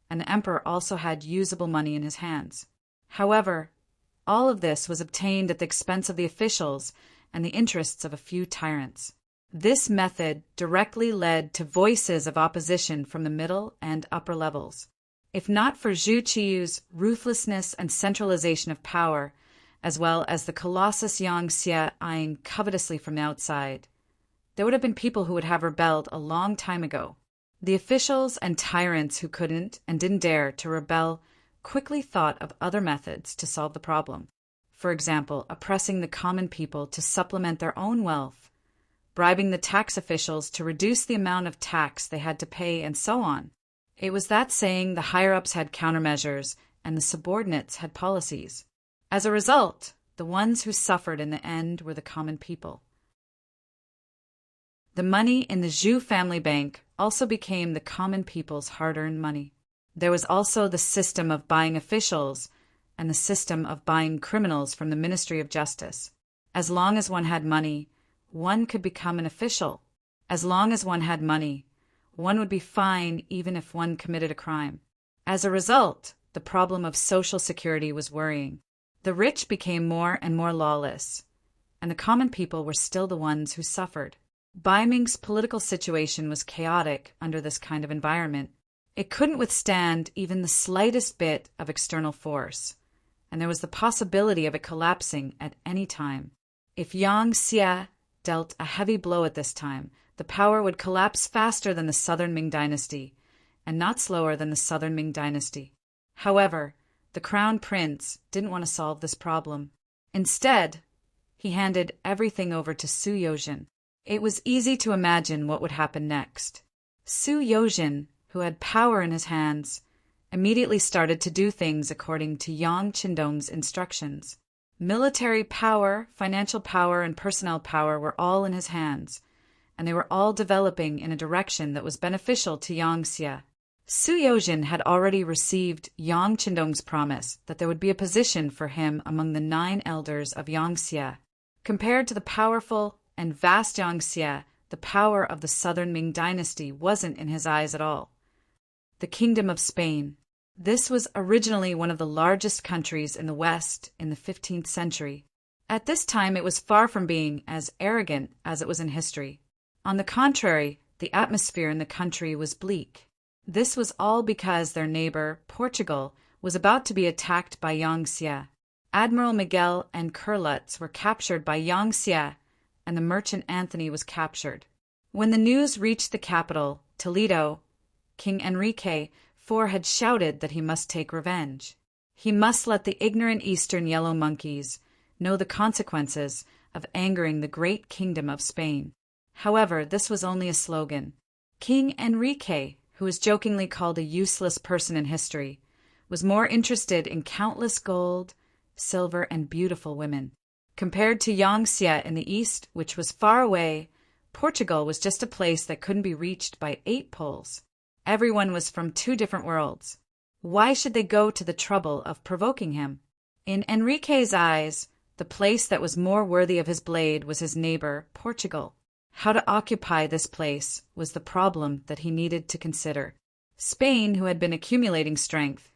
and the emperor also had usable money in his hands. However, all of this was obtained at the expense of the officials and the interests of a few tyrants. This method directly led to voices of opposition from the middle and upper levels. If not for Zhu Qiyu's ruthlessness and centralization of power, as well as the colossus Yang Xie eyeing covetously from the outside, there would have been people who would have rebelled a long time ago. The officials and tyrants who couldn't and didn't dare to rebel quickly thought of other methods to solve the problem. For example, oppressing the common people to supplement their own wealth, bribing the tax officials to reduce the amount of tax they had to pay, and so on. It was that saying the higher-ups had countermeasures and the subordinates had policies. As a result, the ones who suffered in the end were the common people. The money in the Zhu family bank also became the common people's hard-earned money. There was also the system of buying officials and the system of buying criminals from the Ministry of Justice. As long as one had money, one could become an official. As long as one had money, one would be fine even if one committed a crime. As a result, the problem of social security was worrying. The rich became more and more lawless, and the common people were still the ones who suffered. Bai Ming's political situation was chaotic under this kind of environment. It couldn't withstand even the slightest bit of external force, and there was the possibility of it collapsing at any time. If Yang Xie dealt a heavy blow at this time, the power would collapse faster than the Southern Ming dynasty, and not slower than the Southern Ming dynasty. However, the crown prince didn't want to solve this problem. Instead, he handed everything over to Su Yozhen. It was easy to imagine what would happen next. Su Yozhen, who had power in his hands, immediately started to do things according to Yang Qindong's instructions. Military power, financial power, and personnel power were all in his hands, and they were all developing in a direction that was beneficial to Yang Xie. Su Yozhen had already received Yang Qindong's promise that there would be a position for him among the 9 elders of Yang Xie. Compared to the powerful and vast Yang Xie, the power of the Southern Ming dynasty wasn't in his eyes at all. The Kingdom of Spain. This was originally one of the largest countries in the West in the 15th century. At this time, it was far from being as arrogant as it was in history. On the contrary, the atmosphere in the country was bleak. This was all because their neighbor, Portugal, was about to be attacked by Yang Xie. Admiral Miguel and Curlutz were captured by Yang Xie, and the merchant Anthony was captured. When the news reached the capital, Toledo, King Enrique IV had shouted that he must take revenge. He must let the ignorant Eastern yellow monkeys know the consequences of angering the great kingdom of Spain. However, this was only a slogan. King Enrique, who is jokingly called a useless person in history, was more interested in countless gold, silver, and beautiful women. Compared to Yang Xie in the east, which was far away, Portugal was just a place that couldn't be reached by 8 poles. Everyone was from 2 different worlds. Why should they go to the trouble of provoking him? In Enrique's eyes, the place that was more worthy of his blade was his neighbor, Portugal. How to occupy this place was the problem that he needed to consider. Spain, who had been accumulating strength,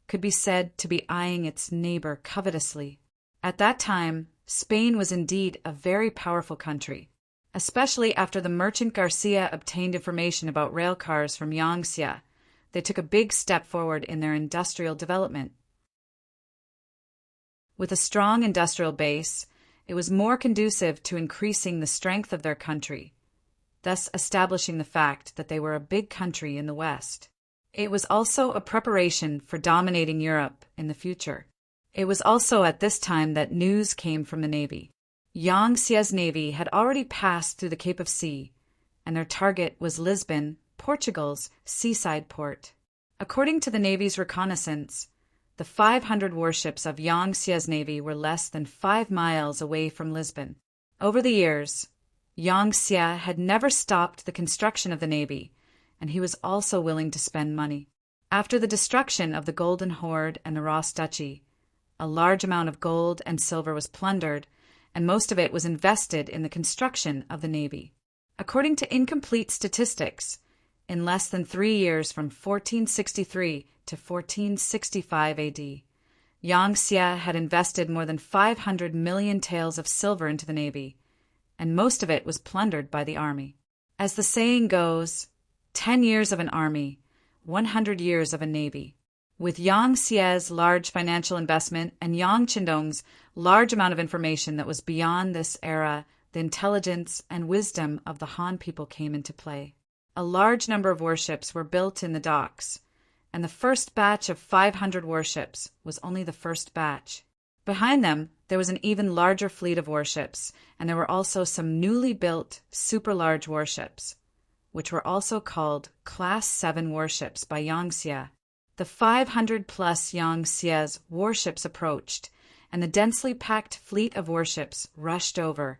could be said to be eyeing its neighbor covetously. At that time, Spain was indeed a very powerful country, especially after the merchant Garcia obtained information about rail cars from Yang Xie. They took a big step forward in their industrial development. With a strong industrial base, it was more conducive to increasing the strength of their country, thus establishing the fact that they were a big country in the West. It was also a preparation for dominating Europe in the future. It was also at this time that news came from the Navy. Yang Xie's navy had already passed through the Cape of Sea, and their target was Lisbon, Portugal's seaside port. According to the Navy's reconnaissance, the 500 warships of Yang Xie's navy were less than 5 miles away from Lisbon. Over the years, Yang Xie had never stopped the construction of the navy, and he was also willing to spend money. After the destruction of the Golden Horde and the Ross Duchy, a large amount of gold and silver was plundered, and most of it was invested in the construction of the navy. According to incomplete statistics, in less than 3 years from 1463 to 1465 AD, Yang Xie had invested more than 500 million taels of silver into the navy, and most of it was plundered by the army. As the saying goes, 10 years of an army, 100 years of a navy. With Yang Xie's large financial investment and Yang Qindong's large amount of information that was beyond this era, the intelligence and wisdom of the Han people came into play. A large number of warships were built in the docks, and the first batch of 500 warships was only the first batch. Behind them, there was an even larger fleet of warships, and there were also some newly built super-large warships, which were also called Class 7 warships by Yang Xie. The 500-plus Yang Xie's warships approached, and the densely packed fleet of warships rushed over,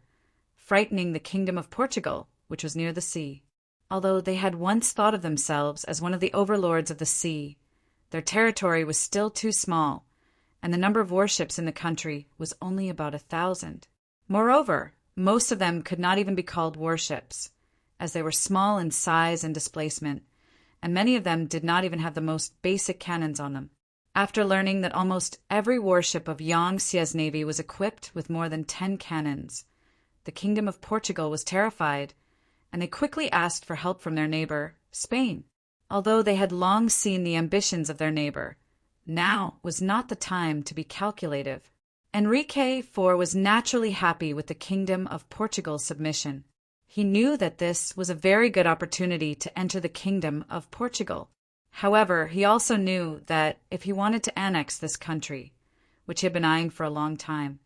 frightening the Kingdom of Portugal, which was near the sea. Although they had once thought of themselves as one of the overlords of the sea, their territory was still too small, and the number of warships in the country was only about 1,000. Moreover, most of them could not even be called warships, as they were small in size and displacement, and many of them did not even have the most basic cannons on them. After learning that almost every warship of Yang Xie's navy was equipped with more than 10 cannons, the Kingdom of Portugal was terrified, and they quickly asked for help from their neighbor, Spain. Although they had long seen the ambitions of their neighbor, now was not the time to be calculative. Enrique IV was naturally happy with the Kingdom of Portugal's submission. He knew that this was a very good opportunity to enter the Kingdom of Portugal. However, he also knew that if he wanted to annex this country, which he had been eyeing for a long time,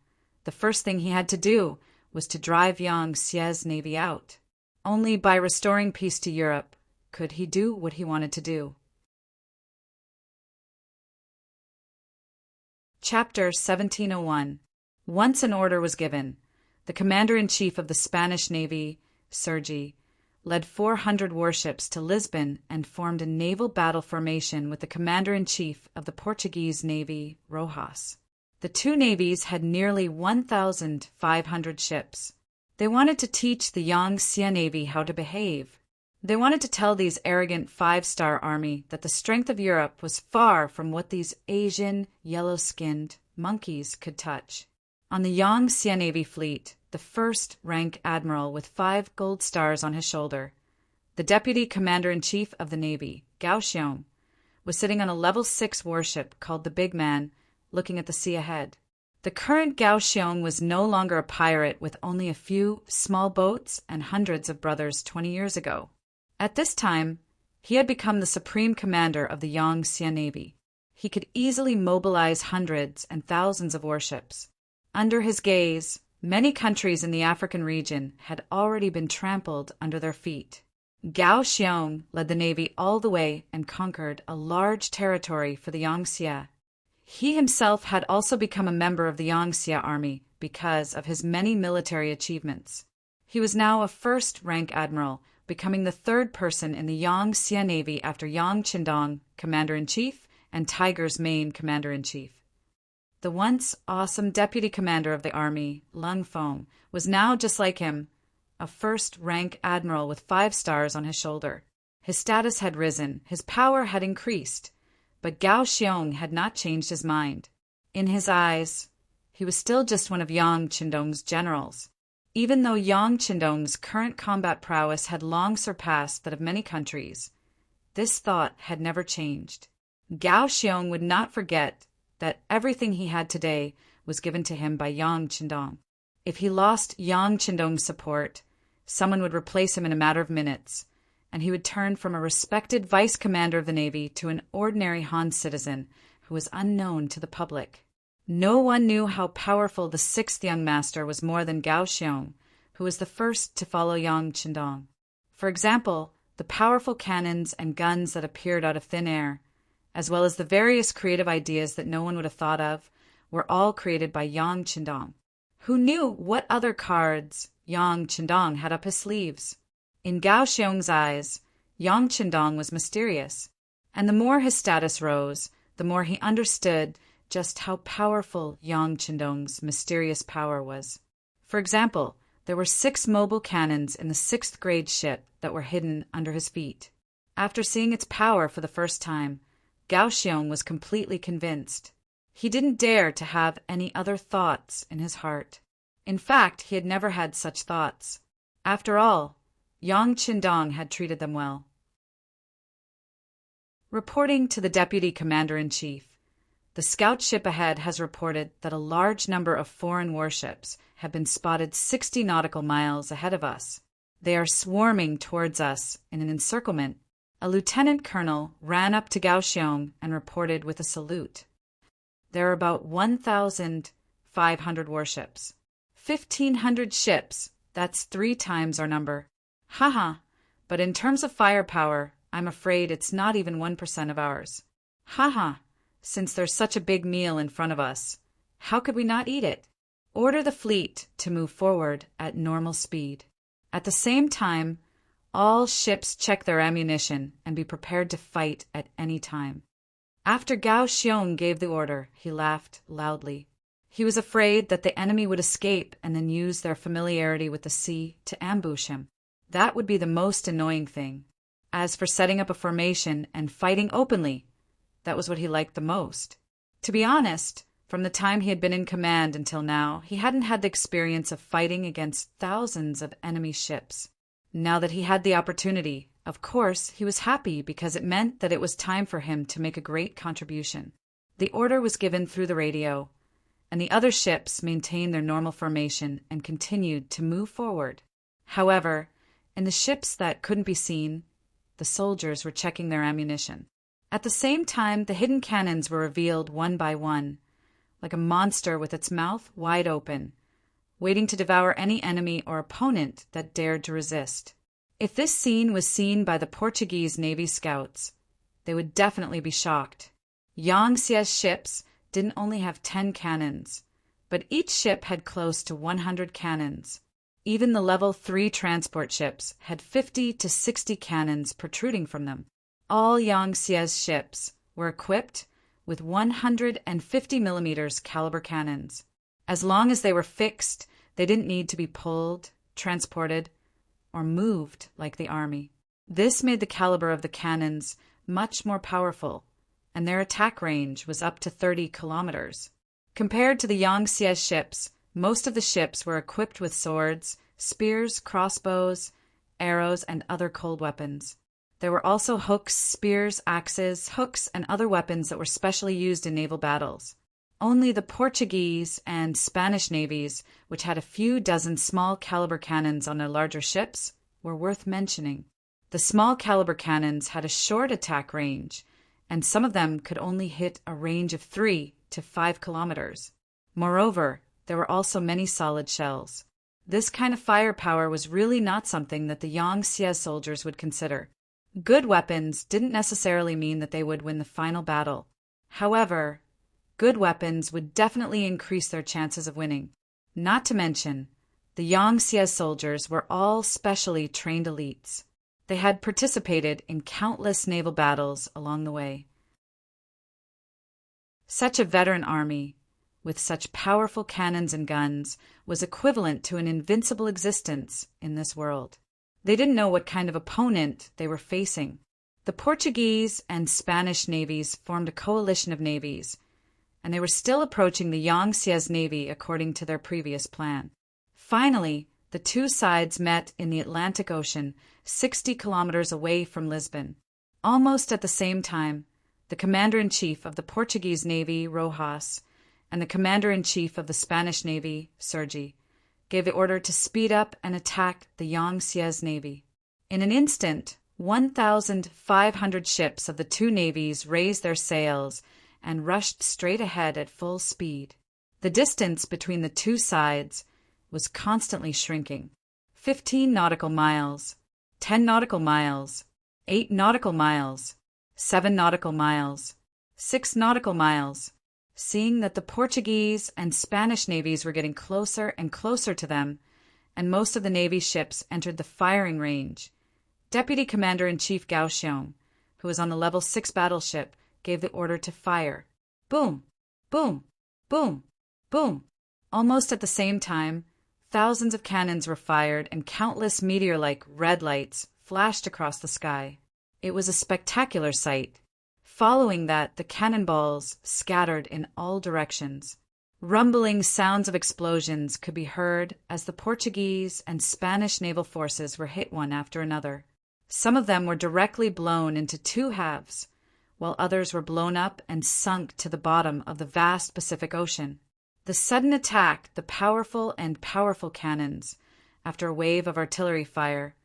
the first thing he had to do was to drive Yang Xie's navy out. Only by restoring peace to Europe could he do what he wanted to do. Chapter 1701. Once an order was given, the commander-in-chief of the Spanish Navy, Sergi, led 400 warships to Lisbon and formed a naval battle formation with the commander-in-chief of the Portuguese Navy, Rojas. The two navies had nearly 1,500 ships. They wanted to teach the Yang Xie Navy how to behave. They wanted to tell these arrogant five-star army that the strength of Europe was far from what these Asian, yellow-skinned monkeys could touch. On the Yang Xie Navy fleet, the first-rank admiral with 5 gold stars on his shoulder, the deputy commander-in-chief of the Navy, Gao Xiong, was sitting on a level 6 warship called the Big Man, looking at the sea ahead. The current Gao Xiong was no longer a pirate with only a few small boats and hundreds of brothers 20 years ago. At this time, he had become the supreme commander of the Yang Xie Navy. He could easily mobilize hundreds and thousands of warships. Under his gaze, many countries in the African region had already been trampled under their feet. Gao Xiong led the navy all the way and conquered a large territory for the Yang Xie. He himself had also become a member of the Yang Xie army because of his many military achievements. He was now a first-rank admiral, becoming the third person in the Yang Xie Navy after Yang Qindong, commander-in-chief, and Tiger's Mane, commander-in-chief. The once awesome deputy commander of the army, Lung Feng, was now just like him, a first-rank admiral with 5 stars on his shoulder. His status had risen, his power had increased, but Gao Xiong had not changed his mind. In his eyes, he was still just one of Yang Qindong's generals. Even though Yang Qindong's current combat prowess had long surpassed that of many countries, this thought had never changed. Gao Xiong would not forget that everything he had today was given to him by Yang Qindong. If he lost Yang Qindong's support, someone would replace him in a matter of minutes, and he would turn from a respected vice commander of the Navy to an ordinary Han citizen who was unknown to the public. No one knew how powerful the 6th young master was more than Gao Xiong, who was the first to follow Yang Qindong. For example, the powerful cannons and guns that appeared out of thin air, as well as the various creative ideas that no one would have thought of, were all created by Yang Qindong. Who knew what other cards Yang Qindong had up his sleeves? In Gao Xiong's eyes, Yang Qindong was mysterious, and the more his status rose, the more he understood just how powerful Yang Qindong's mysterious power was. For example, there were 6 mobile cannons in the 6th grade ship that were hidden under his feet. After seeing its power for the first time, Gao Xiong was completely convinced. He didn't dare to have any other thoughts in his heart. In fact, he had never had such thoughts. After all, Yang Qindong had treated them well. Reporting to the Deputy Commander-in-Chief, the scout ship ahead has reported that a large number of foreign warships have been spotted 60 nautical miles ahead of us. They are swarming towards us in an encirclement. A lieutenant colonel ran up to Gao Xiong and reported with a salute. There are about 1,500 warships. 1,500 ships, that's 3 times our number. Haha, but in terms of firepower, I'm afraid it's not even 1% of ours. Haha, since there's such a big meal in front of us, how could we not eat it? Order the fleet to move forward at normal speed. At the same time, all ships check their ammunition and be prepared to fight at any time. After Gao Xiong gave the order, he laughed loudly. He was afraid that the enemy would escape and then use their familiarity with the sea to ambush him. That would be the most annoying thing. As for setting up a formation and fighting openly, that was what he liked the most. To be honest, from the time he had been in command until now, he hadn't had the experience of fighting against thousands of enemy ships. Now that he had the opportunity, of course, he was happy because it meant that it was time for him to make a great contribution. The order was given through the radio, and the other ships maintained their normal formation and continued to move forward. However, in the ships that couldn't be seen, the soldiers were checking their ammunition. At the same time, the hidden cannons were revealed one by one, like a monster with its mouth wide open, waiting to devour any enemy or opponent that dared to resist. If this scene was seen by the Portuguese Navy scouts, they would definitely be shocked. Yang Xie's ships didn't only have 10 cannons, but each ship had close to 100 cannons. Even the level 3 transport ships had 50 to 60 cannons protruding from them. All Yang Xie's ships were equipped with 150 mm caliber cannons. As long as they were fixed, they didn't need to be pulled, transported, or moved like the army. This made the caliber of the cannons much more powerful, and their attack range was up to 30 kilometers. Compared to the Yang Xie ships, most of the ships were equipped with swords, spears, crossbows, arrows, and other cold weapons. There were also hooks, spears, axes, hooks, and other weapons that were specially used in naval battles. Only the Portuguese and Spanish navies, which had a few dozen small caliber cannons on their larger ships, were worth mentioning. The small caliber cannons had a short attack range, and some of them could only hit a range of 3 to 5 kilometers. Moreover, there were also many solid shells. This kind of firepower was really not something that the Yang Xie soldiers would consider. Good weapons didn't necessarily mean that they would win the final battle. However, good weapons would definitely increase their chances of winning. Not to mention, the Yang Xie soldiers were all specially trained elites. They had participated in countless naval battles along the way. Such a veteran army, with such powerful cannons and guns, was equivalent to an invincible existence in this world. They didn't know what kind of opponent they were facing. The Portuguese and Spanish navies formed a coalition of navies, and they were still approaching the Yang Xie's navy according to their previous plan. Finally, the two sides met in the Atlantic Ocean, 60 kilometers away from Lisbon. Almost at the same time, the commander-in-chief of the Portuguese Navy, Rojas, and the commander-in-chief of the Spanish Navy, Sergi, gave the order to speed up and attack the Yang Xie's navy. In an instant, 1,500 ships of the two navies raised their sails and rushed straight ahead at full speed. The distance between the two sides was constantly shrinking. 15 nautical miles, 10 nautical miles, 8 nautical miles, 7 nautical miles, 6 nautical miles. Seeing that the Portuguese and Spanish navies were getting closer and closer to them, and most of the Navy's ships entered the firing range, Deputy Commander-in-Chief Gao Xiong, who was on the Level 6 battleship, gave the order to fire. Boom! Boom! Boom! Boom! Almost at the same time, thousands of cannons were fired and countless meteor-like red lights flashed across the sky. It was a spectacular sight. Following that, the cannonballs scattered in all directions. Rumbling sounds of explosions could be heard as the Portuguese and Spanish naval forces were hit one after another. Some of them were directly blown into two halves, while others were blown up and sunk to the bottom of the vast Pacific Ocean. The sudden attack, the powerful cannons, after a wave of artillery fire,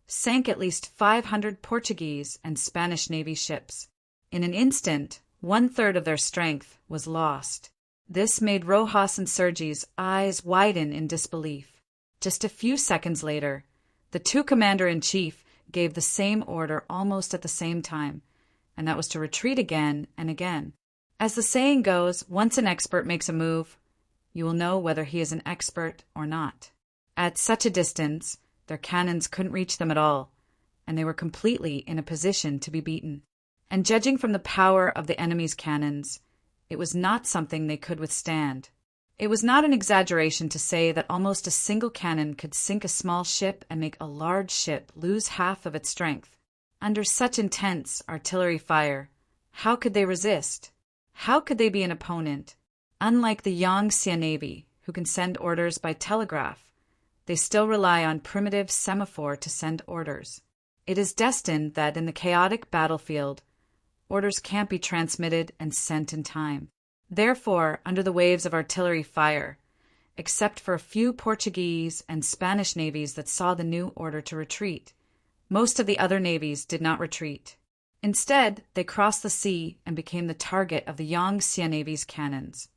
sank at least 500 Portuguese and Spanish Navy ships. In an instant, 1/3 of their strength was lost. This made Rojas and Sergi's eyes widen in disbelief. Just a few seconds later, the two commander-in-chief gave the same order almost at the same time, and that was to retreat again and again. As the saying goes, once an expert makes a move, you will know whether he is an expert or not. At such a distance, their cannons couldn't reach them at all, and they were completely in a position to be beaten. And judging from the power of the enemy's cannons, it was not something they could withstand. It was not an exaggeration to say that almost a single cannon could sink a small ship and make a large ship lose half of its strength. Under such intense artillery fire, how could they resist? How could they be an opponent? Unlike the Yangtze Navy, who can send orders by telegraph, they still rely on primitive semaphore to send orders. It is destined that in the chaotic battlefield, orders can't be transmitted and sent in time. Therefore, under the waves of artillery fire, except for a few Portuguese and Spanish navies that saw the new order to retreat, most of the other navies did not retreat. Instead, they crossed the sea and became the target of the Yangtze Navy's cannons.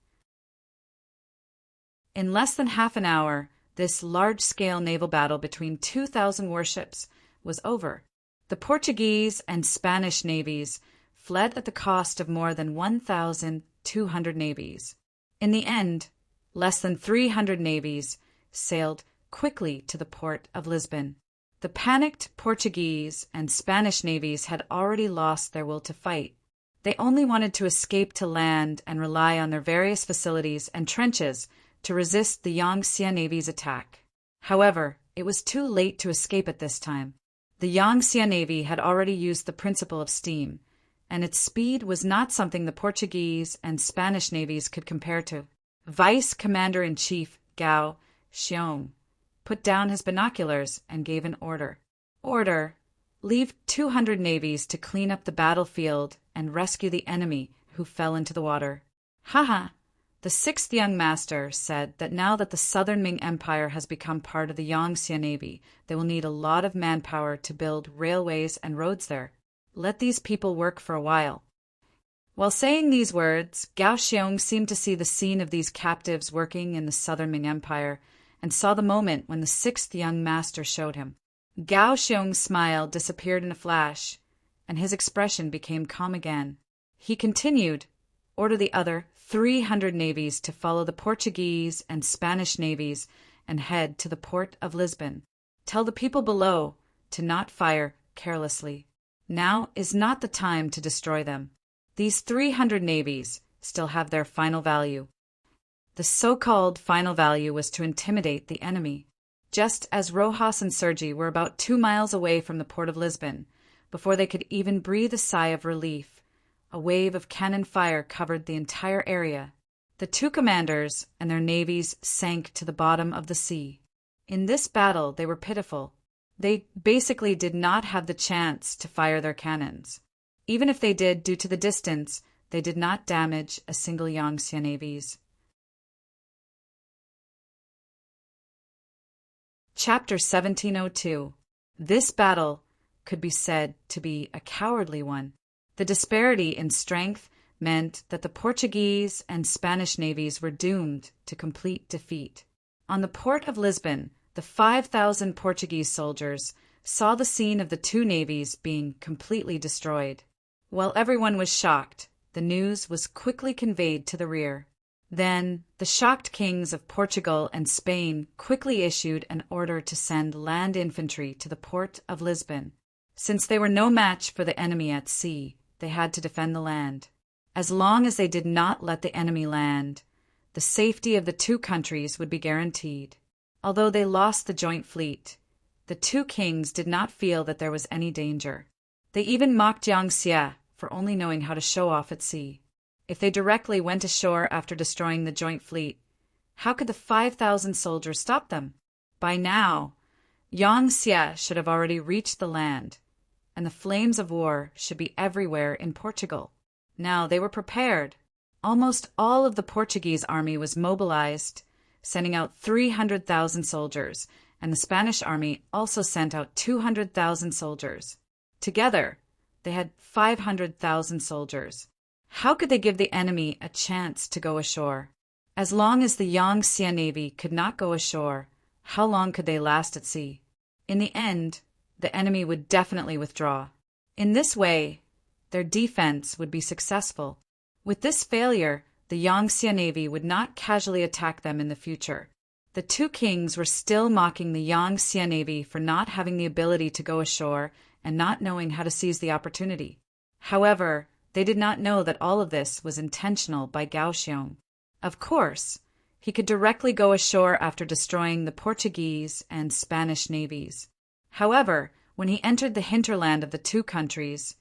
In less than half an hour, this large-scale naval battle between 2,000 warships was over. The Portuguese and Spanish navies fled at the cost of more than 1,200 navies. In the end, less than 300 navies sailed quickly to the port of Lisbon. The panicked Portuguese and Spanish navies had already lost their will to fight. They only wanted to escape to land and rely on their various facilities and trenches to resist the Yangtze Navy's attack. However, it was too late to escape at this time. The Yangtze Navy had already used the principle of steam, and its speed was not something the Portuguese and Spanish navies could compare to. Vice Commander-in-Chief Gao Xiong put down his binoculars and gave an order. Leave 200 navies to clean up the battlefield and rescue the enemy who fell into the water. Haha! The sixth young master said that now that the southern Ming Empire has become part of the Yangtze Navy, they will need a lot of manpower to build railways and roads there. Let these people work for a while. While saying these words, Gao Xiong seemed to see the scene of these captives working in the southern Ming Empire and saw the moment when the sixth young master showed him. Gao Xiong's smile disappeared in a flash, and his expression became calm again. He continued, "Order the other 300 navies to follow the Portuguese and Spanish navies and head to the port of Lisbon. Tell the people below to not fire carelessly. Now is not the time to destroy them. These 300 navies still have their final value." The so-called final value was to intimidate the enemy. Just as Rojas and Sergi were about 2 miles away from the port of Lisbon, before they could even breathe a sigh of relief, a wave of cannon fire covered the entire area. The two commanders and their navies sank to the bottom of the sea. In this battle, they were pitiful. They basically did not have the chance to fire their cannons. Even if they did, due to the distance, they did not damage a single Yangtze navies. Chapter 1702. This battle could be said to be a cowardly one. The disparity in strength meant that the Portuguese and Spanish navies were doomed to complete defeat. On the port of Lisbon, the 5,000 Portuguese soldiers saw the scene of the two navies being completely destroyed. While everyone was shocked, the news was quickly conveyed to the rear. Then, the shocked kings of Portugal and Spain quickly issued an order to send land infantry to the port of Lisbon. Since they were no match for the enemy at sea, they had to defend the land. As long as they did not let the enemy land, the safety of the two countries would be guaranteed. Although they lost the joint fleet, the two kings did not feel that there was any danger. They even mocked Jiang Xie for only knowing how to show off at sea. If they directly went ashore after destroying the joint fleet, how could the 5,000 soldiers stop them? By now, Yang Xie should have already reached the land, and the flames of war should be everywhere in Portugal. Now they were prepared. Almost all of the Portuguese army was mobilized, sending out 300,000 soldiers, and the Spanish army also sent out 200,000 soldiers. Together, they had 500,000 soldiers. How could they give the enemy a chance to go ashore? As long as the Yang Xie navy could not go ashore, how long could they last at sea? In the end, the enemy would definitely withdraw. In this way, their defense would be successful. With this failure, the Yang Xie navy would not casually attack them in the future. The two kings were still mocking the Yang Xie navy for not having the ability to go ashore and not knowing how to seize the opportunity. However, they did not know that all of this was intentional by Gao Xiong. Of course, he could directly go ashore after destroying the Portuguese and Spanish navies. However, when he entered the hinterland of the two countries,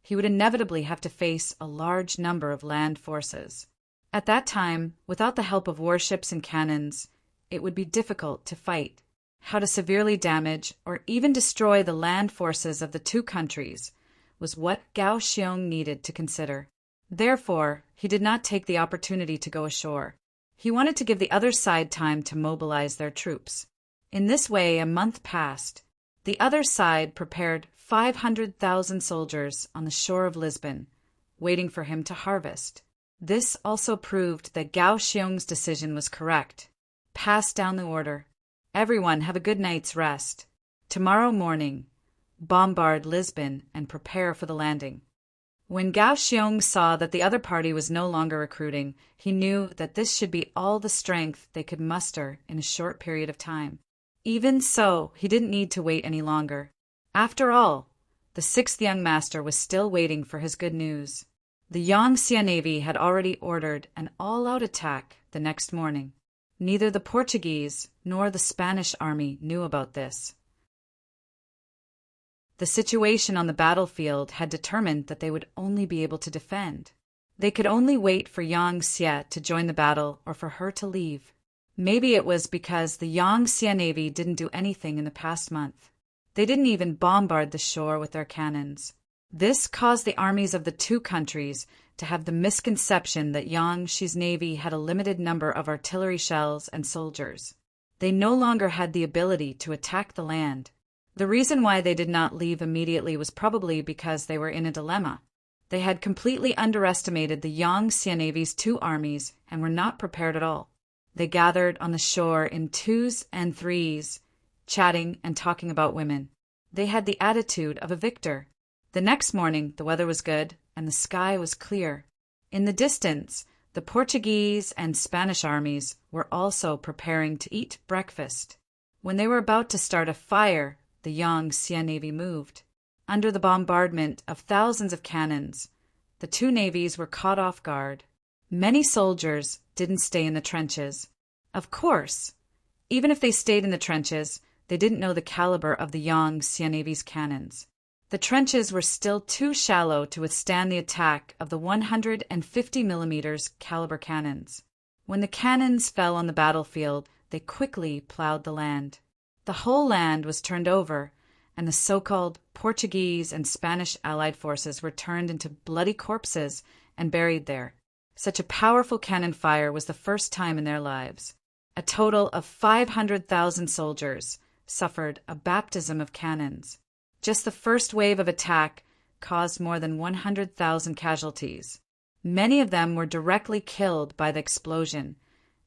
he would inevitably have to face a large number of land forces. At that time, without the help of warships and cannons, it would be difficult to fight. How to severely damage or even destroy the land forces of the two countries was what Gao Xiong needed to consider. Therefore, he did not take the opportunity to go ashore. He wanted to give the other side time to mobilize their troops. In this way, a month passed. The other side prepared 500,000 soldiers on the shore of Lisbon, waiting for him to harvest. This also proved that Gao Xiong's decision was correct. Pass down the order. Everyone have a good night's rest. Tomorrow morning, bombard Lisbon and prepare for the landing. When Gao Xiong saw that the other party was no longer recruiting, he knew that this should be all the strength they could muster in a short period of time. Even so, he didn't need to wait any longer. After all, the sixth young master was still waiting for his good news. The Yang Xie navy had already ordered an all-out attack the next morning. Neither the Portuguese nor the Spanish army knew about this. The situation on the battlefield had determined that they would only be able to defend. They could only wait for Yang Xie to join the battle or for her to leave. Maybe it was because the Yang Xie navy didn't do anything in the past month. They didn't even bombard the shore with their cannons. This caused the armies of the two countries to have the misconception that Yang Xi's navy had a limited number of artillery shells and soldiers. They no longer had the ability to attack the land. The reason why they did not leave immediately was probably because they were in a dilemma. They had completely underestimated the Yang Xie navy's two armies and were not prepared at all. They gathered on the shore in twos and threes, chatting and talking about women. They had the attitude of a victor. The next morning, the weather was good and the sky was clear. In the distance, the Portuguese and Spanish armies were also preparing to eat breakfast. When they were about to start a fire, the Yang Xie navy moved. Under the bombardment of thousands of cannons, the two navies were caught off guard. Many soldiers didn't stay in the trenches. Of course, even if they stayed in the trenches, they didn't know the caliber of the Yang Xie navy's cannons. The trenches were still too shallow to withstand the attack of the 150 mm caliber cannons. When the cannons fell on the battlefield, they quickly plowed the land. The whole land was turned over, and the so-called Portuguese and Spanish allied forces were turned into bloody corpses and buried there. Such a powerful cannon fire was the first time in their lives. A total of 500,000 soldiers suffered a baptism of cannons. Just the first wave of attack caused more than 100,000 casualties. Many of them were directly killed by the explosion,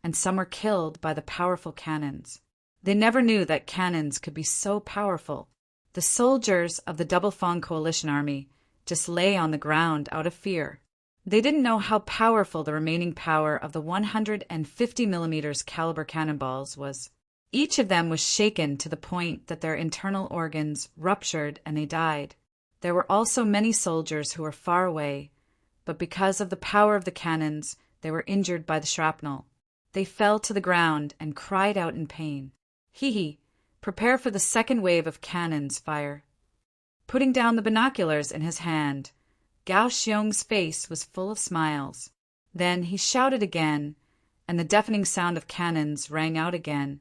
and some were killed by the powerful cannons. They never knew that cannons could be so powerful. The soldiers of the Double Fang Coalition Army just lay on the ground out of fear. They didn't know how powerful the remaining power of the 150 mm caliber cannonballs was. Each of them was shaken to the point that their internal organs ruptured and they died. There were also many soldiers who were far away, but because of the power of the cannons, they were injured by the shrapnel. They fell to the ground and cried out in pain. Hee, prepare for the second wave of cannons fire. Putting down the binoculars in his hand, Gao Xiong's face was full of smiles. Then he shouted again, and the deafening sound of cannons rang out again,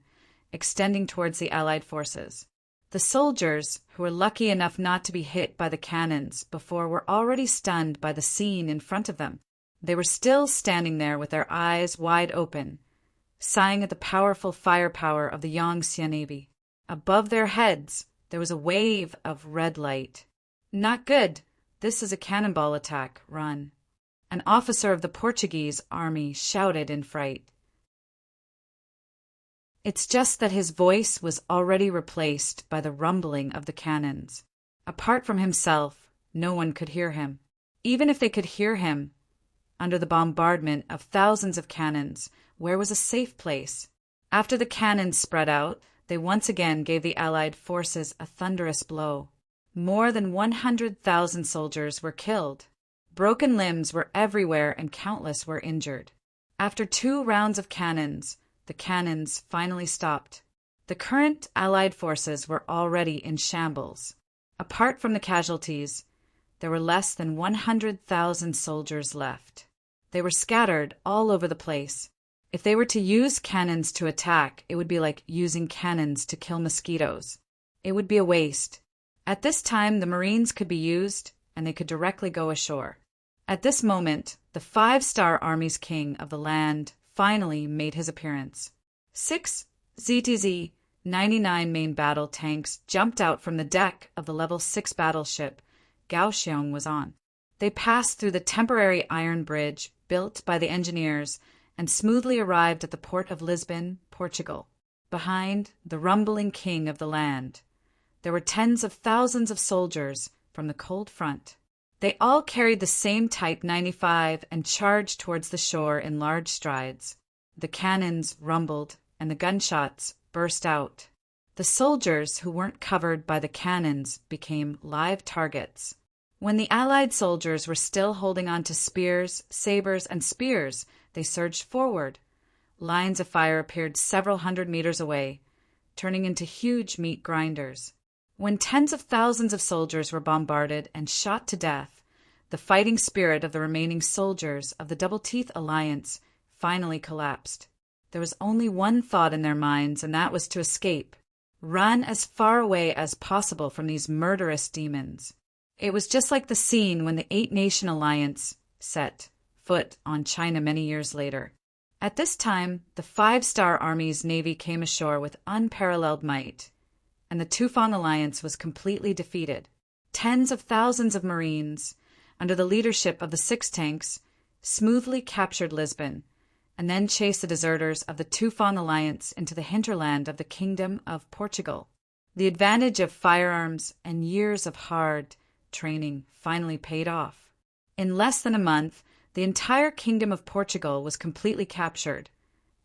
extending towards the Allied forces. The soldiers, who were lucky enough not to be hit by the cannons before, were already stunned by the scene in front of them. They were still standing there with their eyes wide open, sighing at the powerful firepower of the Yangtze Navy. Above their heads, there was a wave of red light. "Not good. This is a cannonball attack. Run." An officer of the Portuguese army shouted in fright. It's just that his voice was already replaced by the rumbling of the cannons. Apart from himself, no one could hear him. Even if they could hear him, under the bombardment of thousands of cannons, where was a safe place? After the cannons spread out, they once again gave the Allied forces a thunderous blow. More than 100,000 soldiers were killed. Broken limbs were everywhere and countless were injured. After 2 rounds of cannons, the cannons finally stopped. The current Allied forces were already in shambles. Apart from the casualties, there were less than 100,000 soldiers left. They were scattered all over the place. If they were to use cannons to attack, it would be like using cannons to kill mosquitoes. It would be a waste. At this time, the Marines could be used, and they could directly go ashore. At this moment, the 5-star Army's king of the land finally made his appearance. 6 ZTZ-99 main battle tanks jumped out from the deck of the Level 6 battleship Kaohsiung was on. They passed through the temporary iron bridge built by the engineers and smoothly arrived at the port of Lisbon, Portugal. Behind the rumbling king of the land, there were tens of thousands of soldiers from the cold front. They all carried the same Type 95 and charged towards the shore in large strides. The cannons rumbled and the gunshots burst out. The soldiers who weren't covered by the cannons became live targets. When the Allied soldiers were still holding on to spears, sabers, and spears, they surged forward. Lines of fire appeared several hundred meters away, turning into huge meat grinders. When tens of thousands of soldiers were bombarded and shot to death, the fighting spirit of the remaining soldiers of the Double-Teeth Alliance finally collapsed. There was only one thought in their minds, and that was to escape. Run as far away as possible from these murderous demons. It was just like the scene when the 8-Nation Alliance set foot on China many years later. At this time, the 5-star Army's navy came ashore with unparalleled might, and the Tufong Alliance was completely defeated. Tens of thousands of Marines, under the leadership of the 6 tanks, smoothly captured Lisbon, and then chased the deserters of the Tufong Alliance into the hinterland of the Kingdom of Portugal. The advantage of firearms and years of hard training finally paid off. In less than a month, the entire Kingdom of Portugal was completely captured,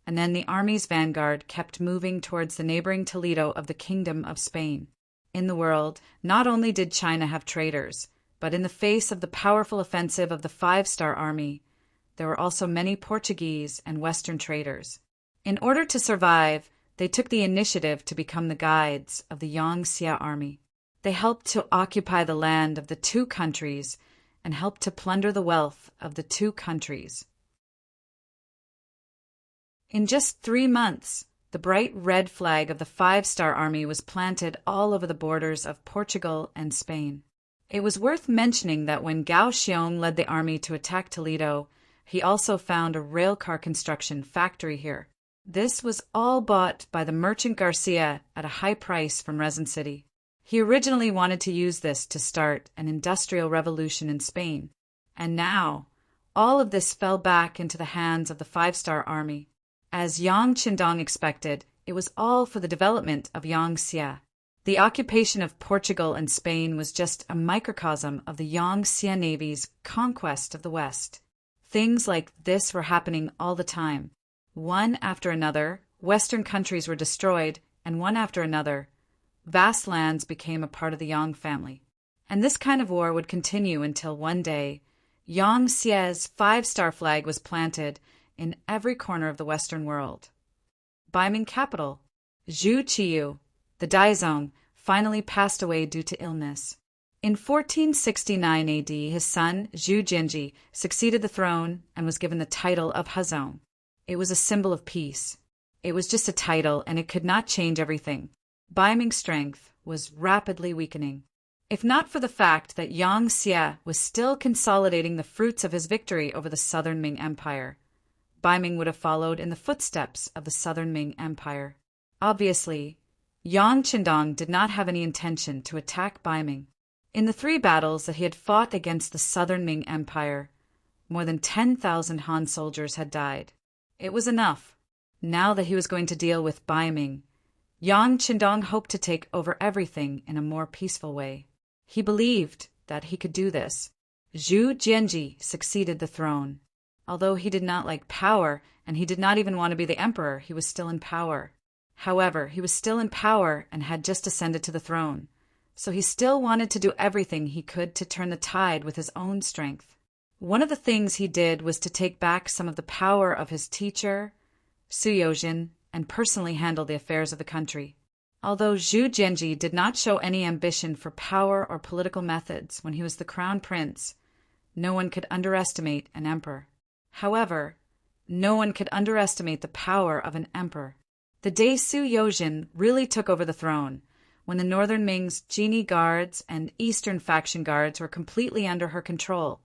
and then the army's vanguard kept moving towards the neighboring Toledo of the Kingdom of Spain. In the world, not only did China have traitors, but in the face of the powerful offensive of the 5-star Army, there were also many Portuguese and Western traitors. In order to survive, they took the initiative to become the guides of the Yangtze Army. They helped to occupy the land of the 2 countries and helped to plunder the wealth of the 2 countries. In just 3 months, the bright red flag of the 5-star Army was planted all over the borders of Portugal and Spain. It was worth mentioning that when Kaohsiung led the army to attack Toledo, he also found a railcar construction factory here. This was all bought by the merchant Garcia at a high price from Resin City. He originally wanted to use this to start an industrial revolution in Spain, and now all of this fell back into the hands of the 5-star Army. As Yang Qindong expected, it was all for the development of Yangtze. The occupation of Portugal and Spain was just a microcosm of the Yangtze Navy's conquest of the West. Things like this were happening all the time. One after another, Western countries were destroyed, and one after another, vast lands became a part of the Yang family. And this kind of war would continue until one day, Yangtze's 5-star flag was planted in every corner of the Western world. By Ming capital, Zhu Qiyu, the Daizong, finally passed away due to illness. In 1469 AD, his son, Zhu Jinji, succeeded the throne and was given the title of Hazong. It was a symbol of peace. It was just a title, and it could not change everything. Bai Ming's strength was rapidly weakening. If not for the fact that Yang Xie was still consolidating the fruits of his victory over the Southern Ming Empire, Bai Ming would have followed in the footsteps of the Southern Ming Empire. Obviously, Yang Qindong did not have any intention to attack Bai Ming. In the 3 battles that he had fought against the Southern Ming Empire, more than 10,000 Han soldiers had died. It was enough. Now that he was going to deal with Bai Ming, Yang Qindong hoped to take over everything in a more peaceful way. He believed that he could do this. Zhu Jianji succeeded the throne. Although he did not like power, and he did not even want to be the emperor, he was still in power. However, he was still in power and had just ascended to the throne, so he still wanted to do everything he could to turn the tide with his own strength. One of the things he did was to take back some of the power of his teacher, Su Yozhin, and personally handle the affairs of the country. Although Zhu Jianji did not show any ambition for power or political methods when he was the crown prince, no one could underestimate an emperor. However, no one could underestimate the power of an emperor. The day Su Yozhin really took over the throne, when the Northern Ming's genie guards and Eastern faction guards were completely under her control,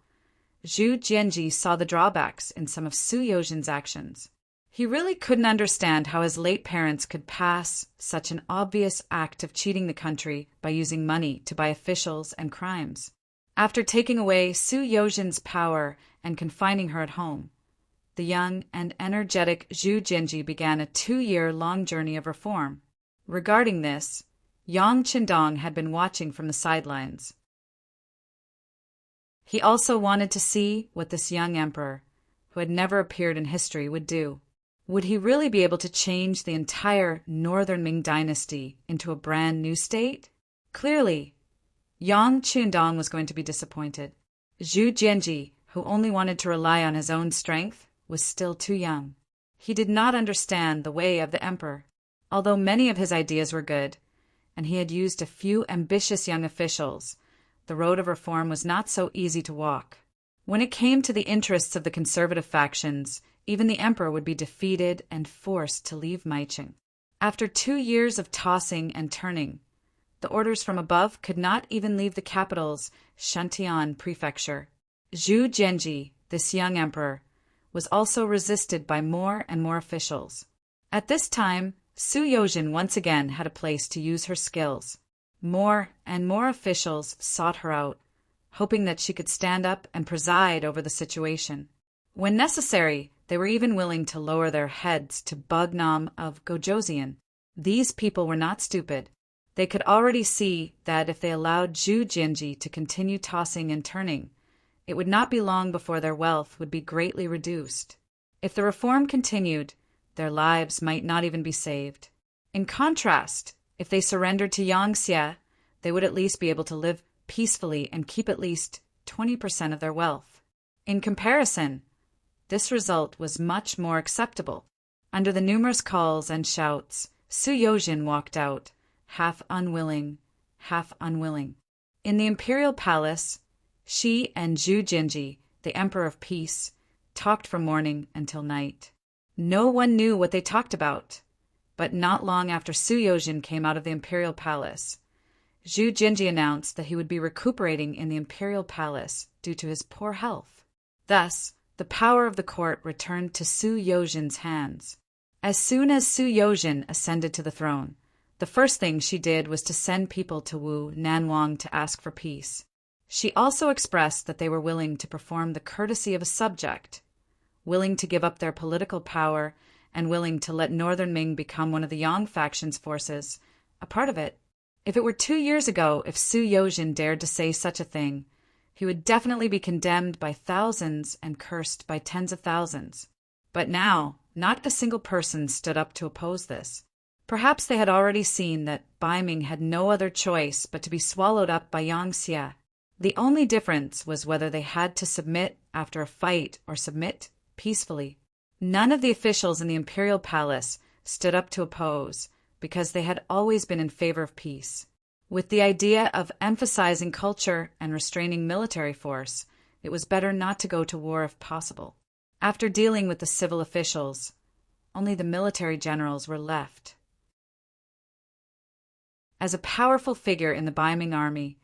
Zhu Jianji saw the drawbacks in some of Su Yozhin's actions. He really couldn't understand how his late parents could pass such an obvious act of cheating the country by using money to buy officials and crimes. After taking away Su Yozhin's power and confining her at home, the young and energetic Zhu Jinji began a 2-year-long journey of reform. Regarding this, Yang Qindong had been watching from the sidelines. He also wanted to see what this young emperor, who had never appeared in history, would do. Would he really be able to change the entire Northern Ming dynasty into a brand new state? Clearly, Yang Qindong was going to be disappointed. Zhu Jianji, who only wanted to rely on his own strength, was still too young. He did not understand the way of the emperor. Although many of his ideas were good, and he had used a few ambitious young officials, the road of reform was not so easy to walk. When it came to the interests of the conservative factions, even the emperor would be defeated and forced to leave Maiqing. After 2 years of tossing and turning, the orders from above could not even leave the capital's Shantian prefecture. Zhu Jianji, this young emperor, was also resisted by more and more officials. At this time, Su Yozhin once again had a place to use her skills. More and more officials sought her out, hoping that she could stand up and preside over the situation. When necessary, they were even willing to lower their heads to Bugnam of Gojoseon. These people were not stupid. They could already see that if they allowed Zhu Jianji to continue tossing and turning, it would not be long before their wealth would be greatly reduced. If the reform continued, their lives might not even be saved. In contrast, if they surrendered to Yang Xie, they would at least be able to live peacefully and keep at least 20% of their wealth. In comparison, this result was much more acceptable. Under the numerous calls and shouts, Su Yozhin walked out, half unwilling. In the imperial palace, she and Zhu Jinji, the Emperor of Peace, talked from morning until night. No one knew what they talked about, but not long after Su Yozhin came out of the imperial palace, Zhu Jinji announced that he would be recuperating in the imperial palace due to his poor health. Thus, the power of the court returned to Su Yozhin's hands. As soon as Su Yozhin ascended to the throne, the first thing she did was to send people to Wu Nanwang to ask for peace. She also expressed that they were willing to perform the courtesy of a subject, willing to give up their political power, and willing to let Northern Ming become one of the Yang faction's forces, a part of it. If it were 2 years ago, if Su Yozhin dared to say such a thing, he would definitely be condemned by thousands and cursed by tens of thousands. But now, not a single person stood up to oppose this. Perhaps they had already seen that Bai Ming had no other choice but to be swallowed up by Yang Xie. The only difference was whether they had to submit after a fight or submit peacefully. None of the officials in the imperial palace stood up to oppose, because they had always been in favor of peace. With the idea of emphasizing culture and restraining military force, it was better not to go to war if possible. After dealing with the civil officials, only the military generals were left. As a powerful figure in the Baiming army,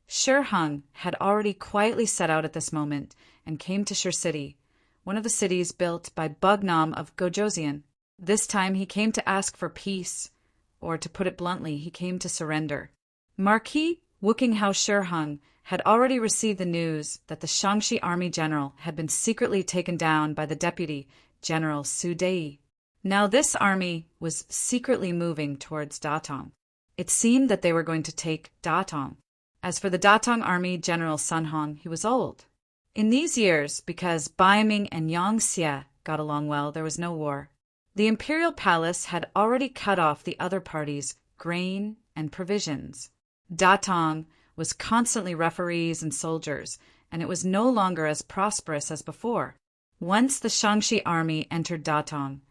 Shi Hung had already quietly set out at this moment and came to Shi City, one of the cities built by Bugnam of Gojoseon. This time he came to ask for peace, or to put it bluntly, he came to surrender. Marquis Wukinghao Shi Hung had already received the news that the Shaanxi army general had been secretly taken down by the deputy General Su Dei. Now this army was secretly moving towards Datong. It seemed that they were going to take Datong. As for the Datong army general Sun Hong, he was old. In these years, because Baiming and Yangxie got along well, there was no war. The imperial palace had already cut off the other parties' grain and provisions. Datong was constantly referees and soldiers, and it was no longer as prosperous as before. Once the Shaanxi army entered Datong,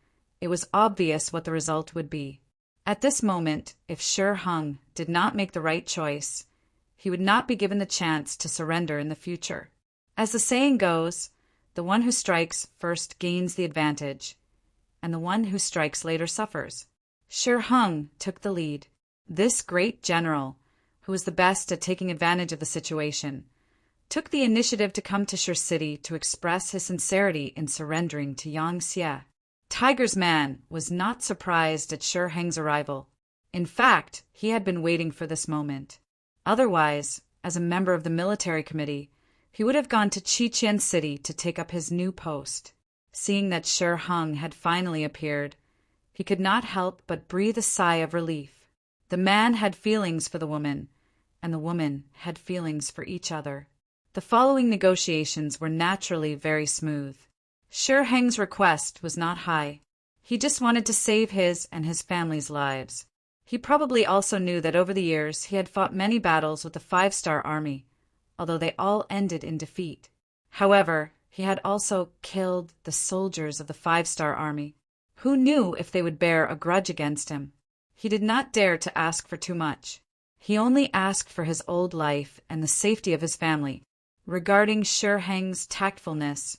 it was obvious what the result would be. At this moment, if Shi Hung did not make the right choice, he would not be given the chance to surrender in the future. As the saying goes, the one who strikes first gains the advantage, and the one who strikes later suffers. Shi Hung took the lead. This great general, who was the best at taking advantage of the situation, took the initiative to come to Shi City to express his sincerity in surrendering to Yangxie. Tiger's man was not surprised at Shi Hung's arrival. In fact, he had been waiting for this moment. Otherwise, as a member of the military committee, he would have gone to Qiqian City to take up his new post. Seeing that Shi Hung had finally appeared, he could not help but breathe a sigh of relief. The man had feelings for the woman, and the woman had feelings for each other. The following negotiations were naturally very smooth. Shi Hung's request was not high. He just wanted to save his and his family's lives. He probably also knew that over the years he had fought many battles with the Five-Star Army, although they all ended in defeat. However, he had also killed the soldiers of the Five-Star Army. Who knew if they would bear a grudge against him? He did not dare to ask for too much. He only asked for his old life and the safety of his family. Regarding Shi Hung's tactfulness,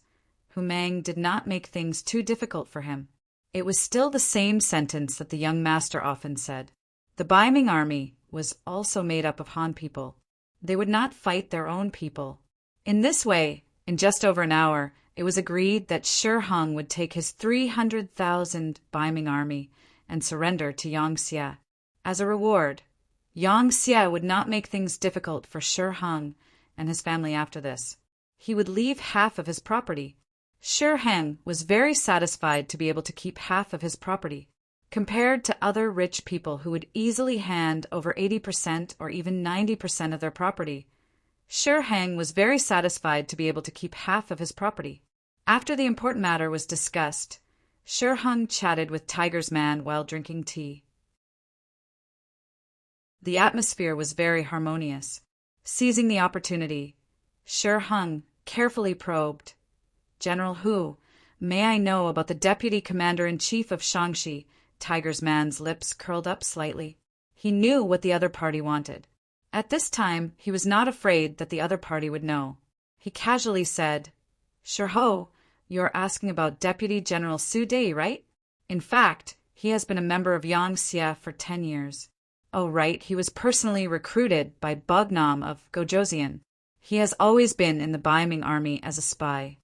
Hu Mang did not make things too difficult for him. It was still the same sentence that the young master often said. The Baiming army was also made up of Han people. They would not fight their own people. In this way, in just over an hour, it was agreed that Shi Hung would take his 300,000 Baiming army and surrender to Yangxie. As a reward, Yangxie would not make things difficult for Shi Hung and his family after this. He would leave half of his property. Shi Hung was very satisfied to be able to keep half of his property. Compared to other rich people who would easily hand over 80% or even 90% of their property, Shi Hung was very satisfied to be able to keep half of his property. After the important matter was discussed, Shi Hung chatted with Tiger's man while drinking tea. The atmosphere was very harmonious. Seizing the opportunity, Shi Hung carefully probed, "General Hu, may I know about the deputy commander-in-chief of Shaanxi?" Tiger's man's lips curled up slightly. He knew what the other party wanted. At this time, he was not afraid that the other party would know. He casually said, "Shi Ho, you're asking about Deputy General Su Dei, right? In fact, he has been a member of Yangxie for 10 years. Oh, right, he was personally recruited by Bugnam of Gojoseon. He has always been in the Baiming army as a spy."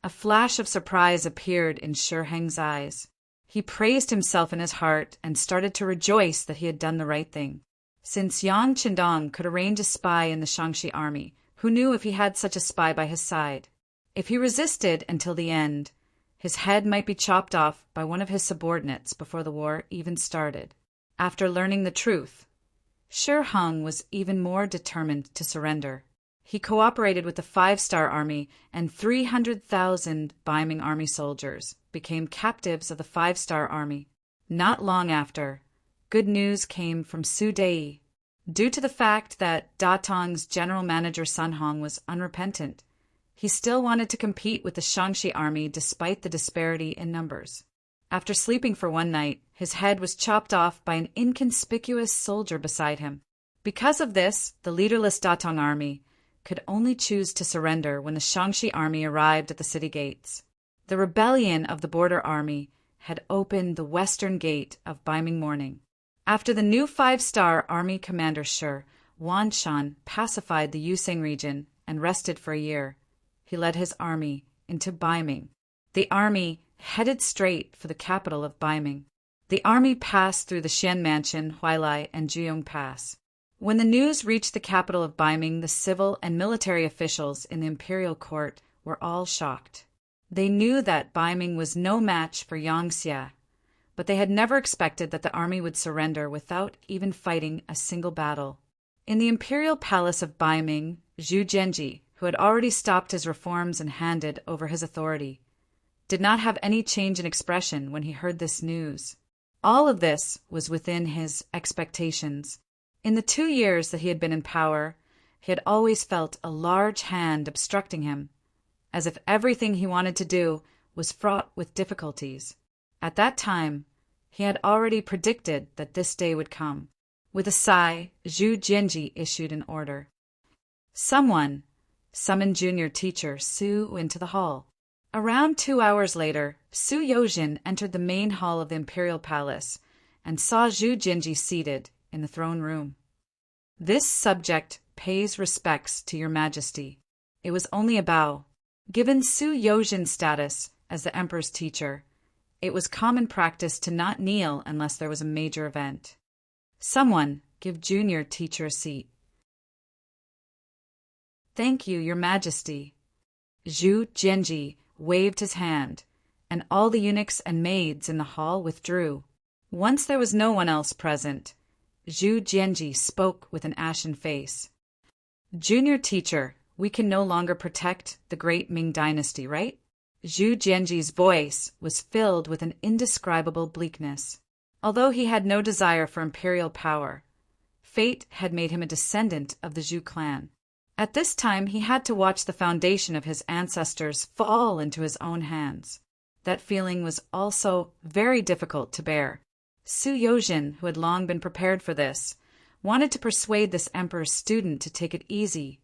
A flash of surprise appeared in Shi Hung's eyes. He praised himself in his heart and started to rejoice that he had done the right thing. Since Yang Qindong could arrange a spy in the Shaanxi army, who knew if he had such a spy by his side? If he resisted until the end, his head might be chopped off by one of his subordinates before the war even started. After learning the truth, Shi Hung was even more determined to surrender. He cooperated with the Five-Star Army, and 300,000 Baiming army soldiers became captives of the Five-Star Army. Not long after, good news came from Su Dei. Due to the fact that Datong's general manager Sun Hong was unrepentant, he still wanted to compete with the Shaanxi army despite the disparity in numbers. After sleeping for one night, his head was chopped off by an inconspicuous soldier beside him. Because of this, the leaderless Datong army could only choose to surrender when the Shangxi army arrived at the city gates. The rebellion of the border army had opened the western gate of Baiming Morning. After the new 5-star army commander Shi Wanshan pacified the Yusing region and rested for a year, he led his army into Baiming. The army headed straight for the capital of Baiming. The army passed through the Xian Mansion, Huailai, and Juyong Pass. When the news reached the capital of Baiming, the civil and military officials in the imperial court were all shocked. They knew that Baiming was no match for Yangxia, but they had never expected that the army would surrender without even fighting a single battle. In the imperial palace of Baiming, Zhu Jianji, who had already stopped his reforms and handed over his authority, did not have any change in expression when he heard this news. All of this was within his expectations. In the 2 years that he had been in power, he had always felt a large hand obstructing him, as if everything he wanted to do was fraught with difficulties. At that time, he had already predicted that this day would come. With a sigh, Zhu Jianji issued an order. Someone summoned junior teacher Su into the hall. Around 2 hours later, Su Yozhin entered the main hall of the imperial palace and saw Zhu Jianji seated in the throne room. This subject pays respects to your majesty. It was only a bow. Given Su Yozhin's status as the emperor's teacher, it was common practice to not kneel unless there was a major event. Someone give junior teacher a seat. Thank you, your majesty. Zhu Jianji waved his hand, and all the eunuchs and maids in the hall withdrew. Once there was no one else present, Zhu Jianji spoke with an ashen face. Junior teacher, we can no longer protect the great Ming dynasty, right? Zhu Jianji's voice was filled with an indescribable bleakness. Although he had no desire for imperial power, fate had made him a descendant of the Zhu clan. At this time, he had to watch the foundation of his ancestors fall into his own hands. That feeling was also very difficult to bear. Su Yozhin, who had long been prepared for this, wanted to persuade this emperor's student to take it easy.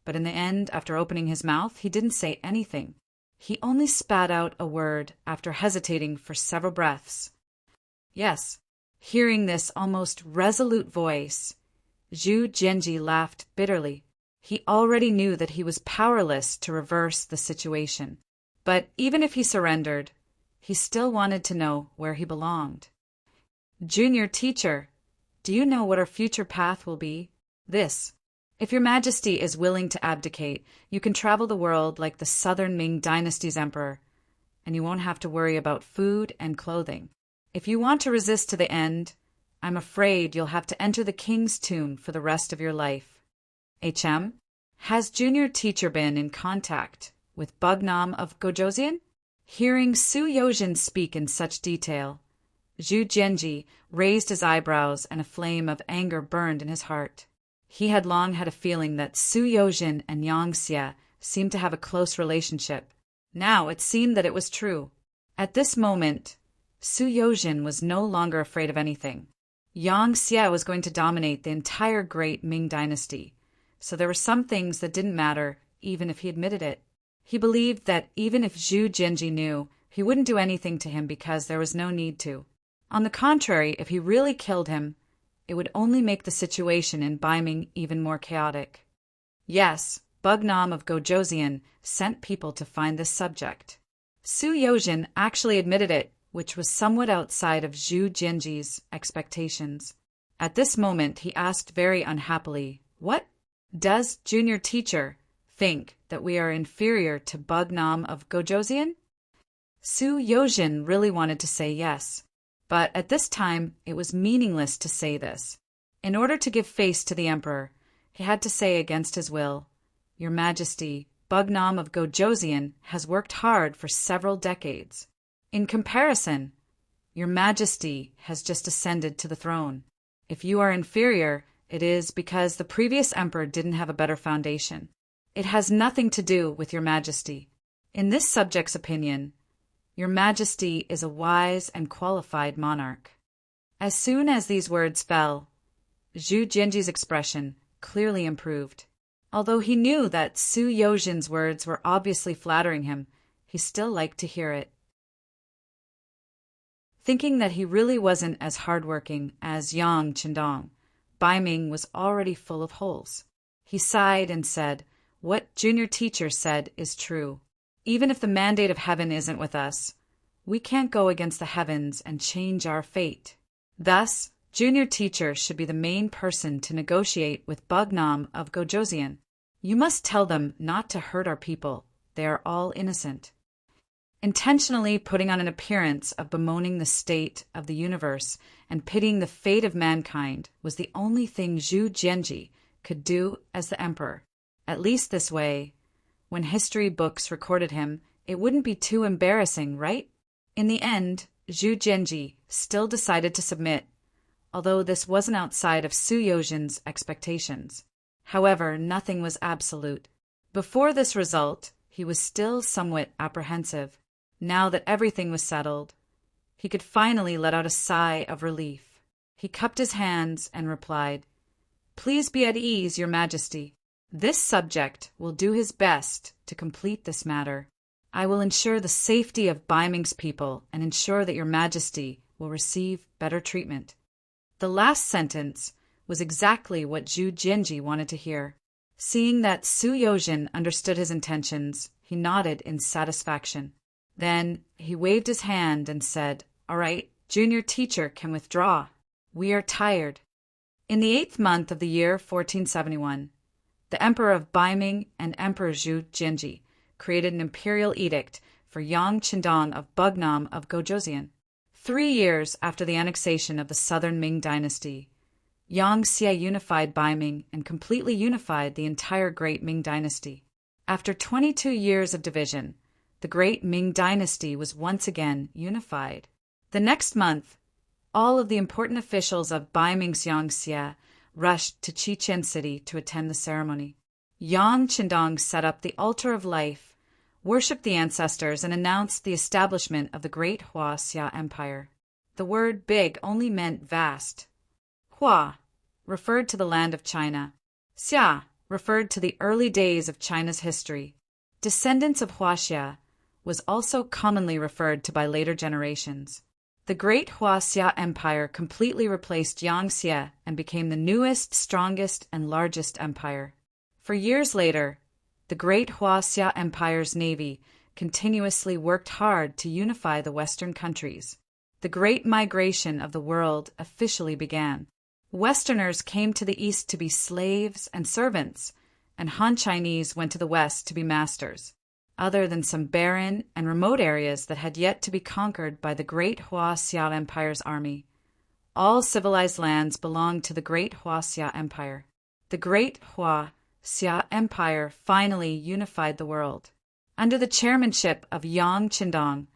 But in the end, after opening his mouth, he didn't say anything. He only spat out a word after hesitating for several breaths. Yes. Hearing this almost resolute voice, Zhu Jianji laughed bitterly. He already knew that he was powerless to reverse the situation. But even if he surrendered, he still wanted to know where he belonged. Junior teacher, do you know what our future path will be? This. If your majesty is willing to abdicate, you can travel the world like the southern Ming dynasty's emperor, and you won't have to worry about food and clothing. If you want to resist to the end, I'm afraid you'll have to enter the king's tomb for the rest of your life. HM, has junior teacher been in contact with Bugnam of Gojoseon? Hearing Su Yozhin speak in such detail, Zhu Jianji raised his eyebrows and a flame of anger burned in his heart. He had long had a feeling that Su Yozhin and Yang Xie seemed to have a close relationship. Now it seemed that it was true. At this moment, Su Yozhin was no longer afraid of anything. Yang Xie was going to dominate the entire great Ming dynasty, so there were some things that didn't matter, even if he admitted it. He believed that even if Zhu Jianji knew, he wouldn't do anything to him because there was no need to. On the contrary, if he really killed him, it would only make the situation in Baiming even more chaotic. Yes, Bugnam of Gojoseon sent people to find this subject. Su Yozhin actually admitted it, which was somewhat outside of Zhu Jianji's expectations. At this moment, he asked very unhappily, "What? Does junior teacher think that we are inferior to Bugnam of Gojoseon?" Su Yozhin really wanted to say yes, but at this time it was meaningless to say this. In order to give face to the emperor, he had to say against his will, "Your Majesty, Bugnam of Gojoseon has worked hard for several decades. In comparison, your Majesty has just ascended to the throne. If you are inferior, it is because the previous emperor didn't have a better foundation. It has nothing to do with your Majesty. In this subject's opinion, your Majesty is a wise and qualified monarch." As soon as these words fell, Zhu Jianji's expression clearly improved. Although he knew that Su Yozhin's words were obviously flattering him, he still liked to hear it. Thinking that he really wasn't as hardworking as Yang Qindong, Bai Ming was already full of holes. He sighed and said, "What junior teacher said is true. Even if the mandate of heaven isn't with us, we can't go against the heavens and change our fate. Thus, junior teacher should be the main person to negotiate with Bugnam of Gojoseon. You must tell them not to hurt our people. They are all innocent." Intentionally putting on an appearance of bemoaning the state of the universe and pitying the fate of mankind was the only thing Zhu Jianji could do as the emperor. At least this way, when history books recorded him, it wouldn't be too embarrassing, right? In the end, Zhu Jianji still decided to submit, although this wasn't outside of Su Yozhin's expectations. However, nothing was absolute. Before this result, he was still somewhat apprehensive. Now that everything was settled, he could finally let out a sigh of relief. He cupped his hands and replied, "Please be at ease, Your Majesty. This subject will do his best to complete this matter. I will ensure the safety of Bai Ming's people and ensure that Your Majesty will receive better treatment." The last sentence was exactly what Zhu Jianji wanted to hear. Seeing that Su Yozhin understood his intentions, he nodded in satisfaction. Then he waved his hand and said, "All right, junior teacher can withdraw. We are tired." In the 8th month of the year 1471, the Emperor of Bai Ming and Emperor Zhu Jianji created an imperial edict for Yang Qindong of Bugnam of Gojoseon. 3 years after the annexation of the southern Ming dynasty, Yang Xie unified Bai Ming and completely unified the entire Great Ming dynasty. After 22 years of division, the Great Ming dynasty was once again unified. The next month, all of the important officials of Bai Ming's Yang Xie rushed to Qiqian City to attend the ceremony. Yang Qindong set up the altar of life, worshipped the ancestors, and announced the establishment of the Great Hua Xia Empire. The word big only meant vast. Hua referred to the land of China. Xia referred to the early days of China's history. Descendants of Hua Xia was also commonly referred to by later generations. The Great Hua Xia Empire completely replaced Yang Xie and became the newest, strongest, and largest empire. For years later, the Great Hua Xia Empire's navy continuously worked hard to unify the Western countries. The Great Migration of the world officially began. Westerners came to the east to be slaves and servants, and Han Chinese went to the west to be masters. Other than some barren and remote areas that had yet to be conquered by the Great Hua Xia Empire's army, all civilized lands belonged to the Great Hua Xia Empire. The Great Hua Xia Empire finally unified the world. Under the chairmanship of Yang Qindong,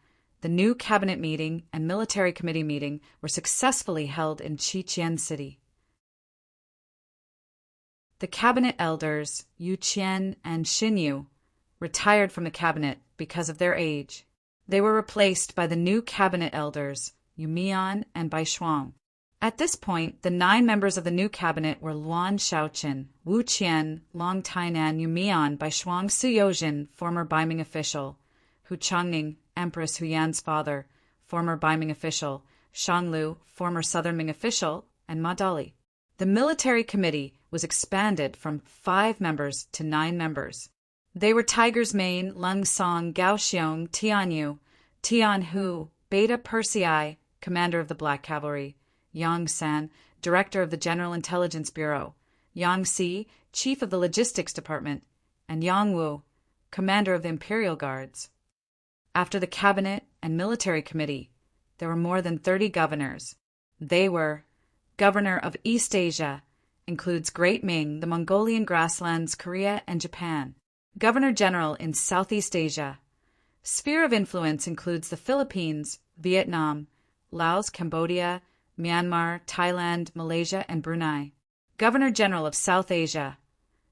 the new cabinet meeting and military committee meeting were successfully held in Qiqian City. The cabinet elders, Yu Qian and Xin Yu, retired from the cabinet because of their age. They were replaced by the new cabinet elders, Yu Mian and Bai Shuang. At this point, the 9 members of the new cabinet were Luan Shaoqin, Wu Qian, Long Tainan, Yu Mian, Bai Shuang, Su Yozhin, former Bai Ming official, Hu Changning, Empress Huyan's father, former Bai Ming official, Shanglu, former Southern Ming official, and Ma Dali. The military committee was expanded from 5 members to 9 members. They were Tiger's Mane, Lung Song, Gao Xiong, Tian Yu, Tian Hu, Beta Persei, commander of the Black Cavalry, Yang San, director of the General Intelligence Bureau, Yang Si, chief of the Logistics Department, and Yang Wu, commander of the Imperial Guards. After the cabinet and military committee, there were more than 30 governors. They were Governor of East Asia, includes Great Ming, the Mongolian grasslands, Korea, and Japan. Governor General in Southeast Asia. Sphere of influence includes the Philippines, Vietnam, Laos, Cambodia, Myanmar, Thailand, Malaysia, and Brunei. Governor General of South Asia.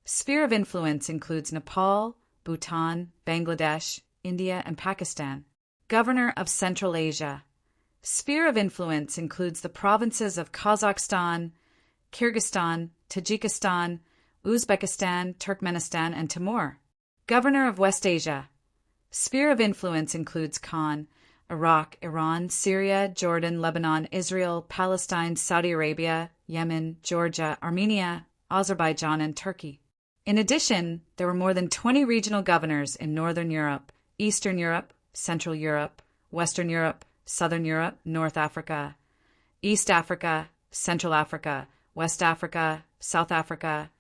Sphere of influence includes Nepal, Bhutan, Bangladesh, India, and Pakistan. Governor of Central Asia. Sphere of influence includes the provinces of Kazakhstan, Kyrgyzstan, Tajikistan, Uzbekistan, Turkmenistan, and Timor. Governor of West Asia. Sphere of influence includes Khan, Iraq, Iran, Syria, Jordan, Lebanon, Israel, Palestine, Saudi Arabia, Yemen, Georgia, Armenia, Azerbaijan, and Turkey. In addition, there were more than 20 regional governors in Northern Europe, Eastern Europe, Central Europe, Western Europe, Southern Europe, North Africa, East Africa, Central Africa, West Africa, South Africa,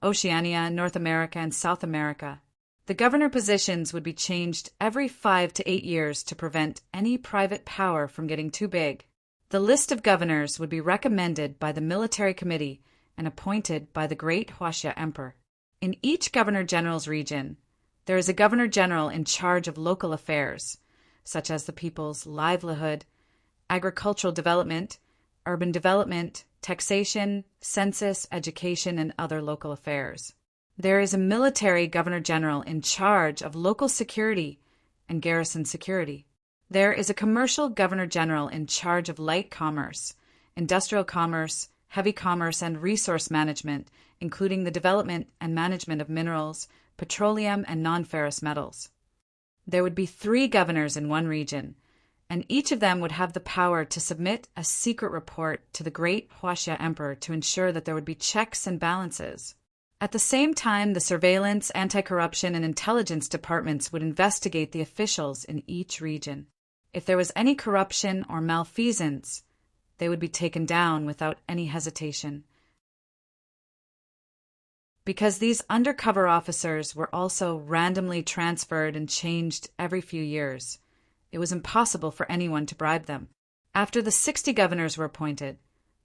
Oceania, North America, and South America. The governor positions would be changed every 5 to 8 years to prevent any private power from getting too big. The list of governors would be recommended by the military committee and appointed by the Great Huaxia Emperor. In each governor-general's region, there is a governor-general in charge of local affairs, such as the people's livelihood, agricultural development, urban development, taxation, census, education, and other local affairs. There is a military governor-general in charge of local security and garrison security. There is a commercial governor-general in charge of light commerce, industrial commerce, heavy commerce, and resource management, including the development and management of minerals, petroleum, and non-ferrous metals. There would be 3 governors in one region, and each of them would have the power to submit a secret report to the Great Huaxia Emperor to ensure that there would be checks and balances. At the same time, the surveillance, anti-corruption, and intelligence departments would investigate the officials in each region. If there was any corruption or malfeasance, they would be taken down without any hesitation. Because these undercover officers were also randomly transferred and changed every few years, it was impossible for anyone to bribe them. After the 60 governors were appointed,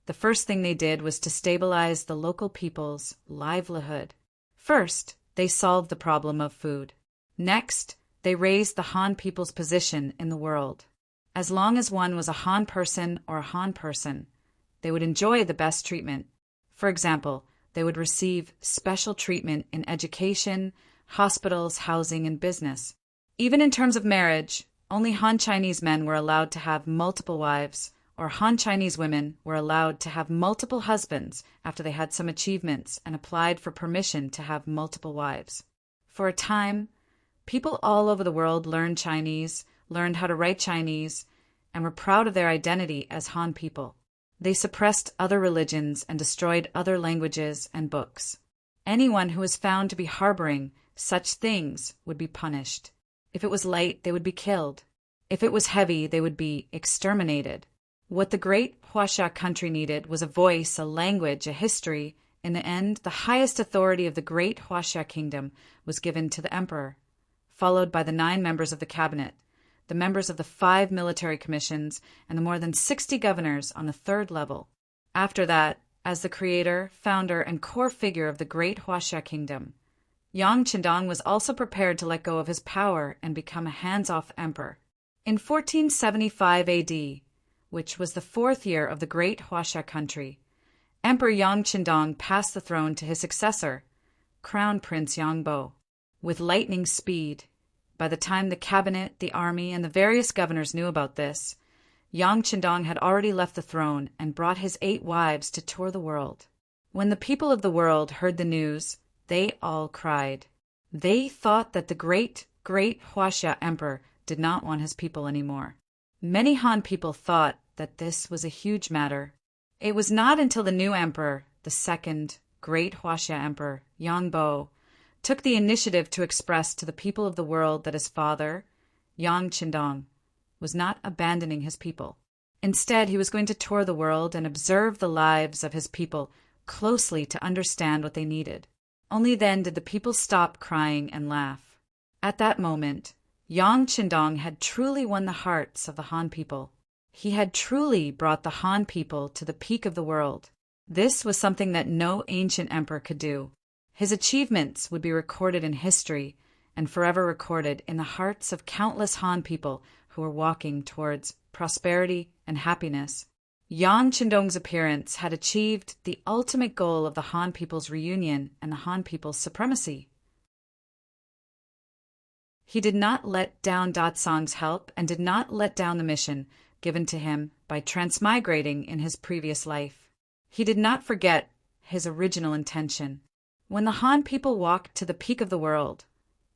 the first thing they did was to stabilize the local people's livelihood. First, they solved the problem of food. Next, they raised the Han people's position in the world. As long as one was a Han person or a Han person, they would enjoy the best treatment. For example, they would receive special treatment in education, hospitals, housing, and business. Even in terms of marriage, only Han Chinese men were allowed to have multiple wives, or Han Chinese women were allowed to have multiple husbands after they had some achievements and applied for permission to have multiple wives. For a time, people all over the world learned Chinese, learned how to write Chinese, and were proud of their identity as Han people. They suppressed other religions and destroyed other languages and books. Anyone who was found to be harboring such things would be punished. If it was light, they would be killed. If it was heavy, they would be exterminated. What the Great Huaxia country needed was a voice, a language, a history. In the end, the highest authority of the Great Huaxia kingdom was given to the emperor, followed by the 9 members of the cabinet, the members of the 5 military commissions, and the more than 60 governors on the 3rd level. After that, as the creator, founder, and core figure of the Great Huaxia kingdom, Yang Qindong was also prepared to let go of his power and become a hands-off emperor. In 1475 AD, which was the 4th year of the Great Huaxia country, Emperor Yang Qindong passed the throne to his successor, Crown Prince Yangbo, with lightning speed. By the time the cabinet, the army, and the various governors knew about this, Yang Qindong had already left the throne and brought his 8 wives to tour the world. When the people of the world heard the news, they all cried. They thought that the Great Huaxia Emperor did not want his people anymore. Many Han people thought that this was a huge matter. It was not until the new emperor, the 2nd Great Huaxia Emperor, Yangbo, took the initiative to express to the people of the world that his father, Yang Qindong, was not abandoning his people. Instead, he was going to tour the world and observe the lives of his people closely to understand what they needed. Only then did the people stop crying and laugh. At that moment, Yang Qindong had truly won the hearts of the Han people. He had truly brought the Han people to the peak of the world. This was something that no ancient emperor could do. His achievements would be recorded in history and forever recorded in the hearts of countless Han people who were walking towards prosperity and happiness. Yang Qindong's appearance had achieved the ultimate goal of the Han people's reunion and the Han people's supremacy. He did not let down Datsong's help and did not let down the mission given to him by transmigrating in his previous life. He did not forget his original intention. When the Han people walked to the peak of the world,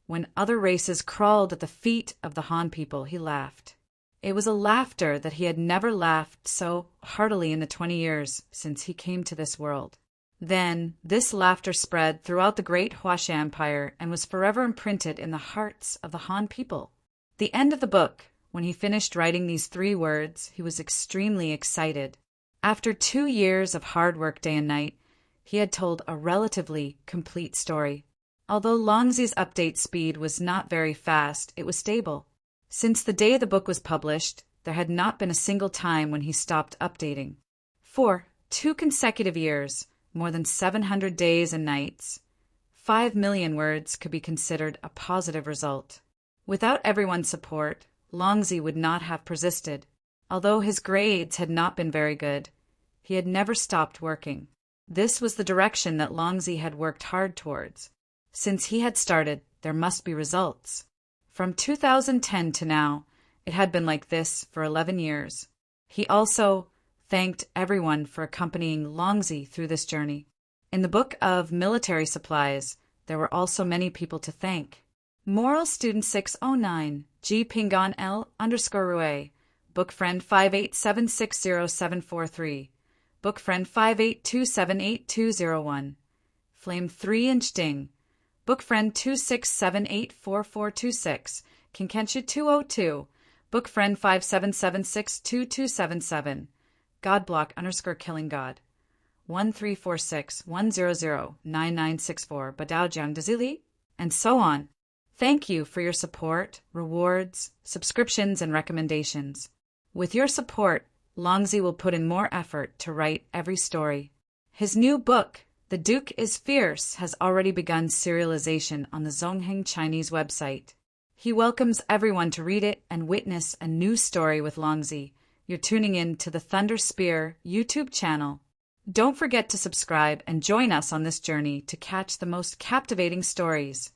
when other races crawled at the feet of the Han people, he laughed. It was a laughter that he had never laughed so heartily in the 20 years since he came to this world. Then this laughter spread throughout the great Huaxia Empire and was forever imprinted in the hearts of the Han people. The end of the book, when he finished writing these 3 words, he was extremely excited. After 2 years of hard work day and night, he had told a relatively complete story. Although Longzi's update speed was not very fast, it was stable. Since the day the book was published, there had not been a single time when he stopped updating. For 2 consecutive years, more than 700 days and nights, 5 million words could be considered a positive result. Without everyone's support, Longzi would not have persisted. Although his grades had not been very good, he had never stopped working. This was the direction that Longzi had worked hard towards. Since he had started, there must be results. From 2010 to now, it had been like this for 11 years. He also thanked everyone for accompanying Longzi through this journey. In the book of military supplies, there were also many people to thank. Moral Student 609, G. Pingon L_Rue, Book Friend 587600743, Book Friend 582782201, Flame 3-inch Ding, Book Friend 26784426, Kinkenshu 202, Book Friend 57762277, Godblock_Killing God, 134610099964, Badaojiang Dazili, and so on. Thank you for your support, rewards, subscriptions, and recommendations. With your support, Longzi will put in more effort to write every story. His new book, The Duke is Fierce, has already begun serialization on the Zongheng Chinese website. He welcomes everyone to read it and witness a new story with Longzi. You're tuning in to the Thunder Spear YouTube channel. Don't forget to subscribe and join us on this journey to catch the most captivating stories.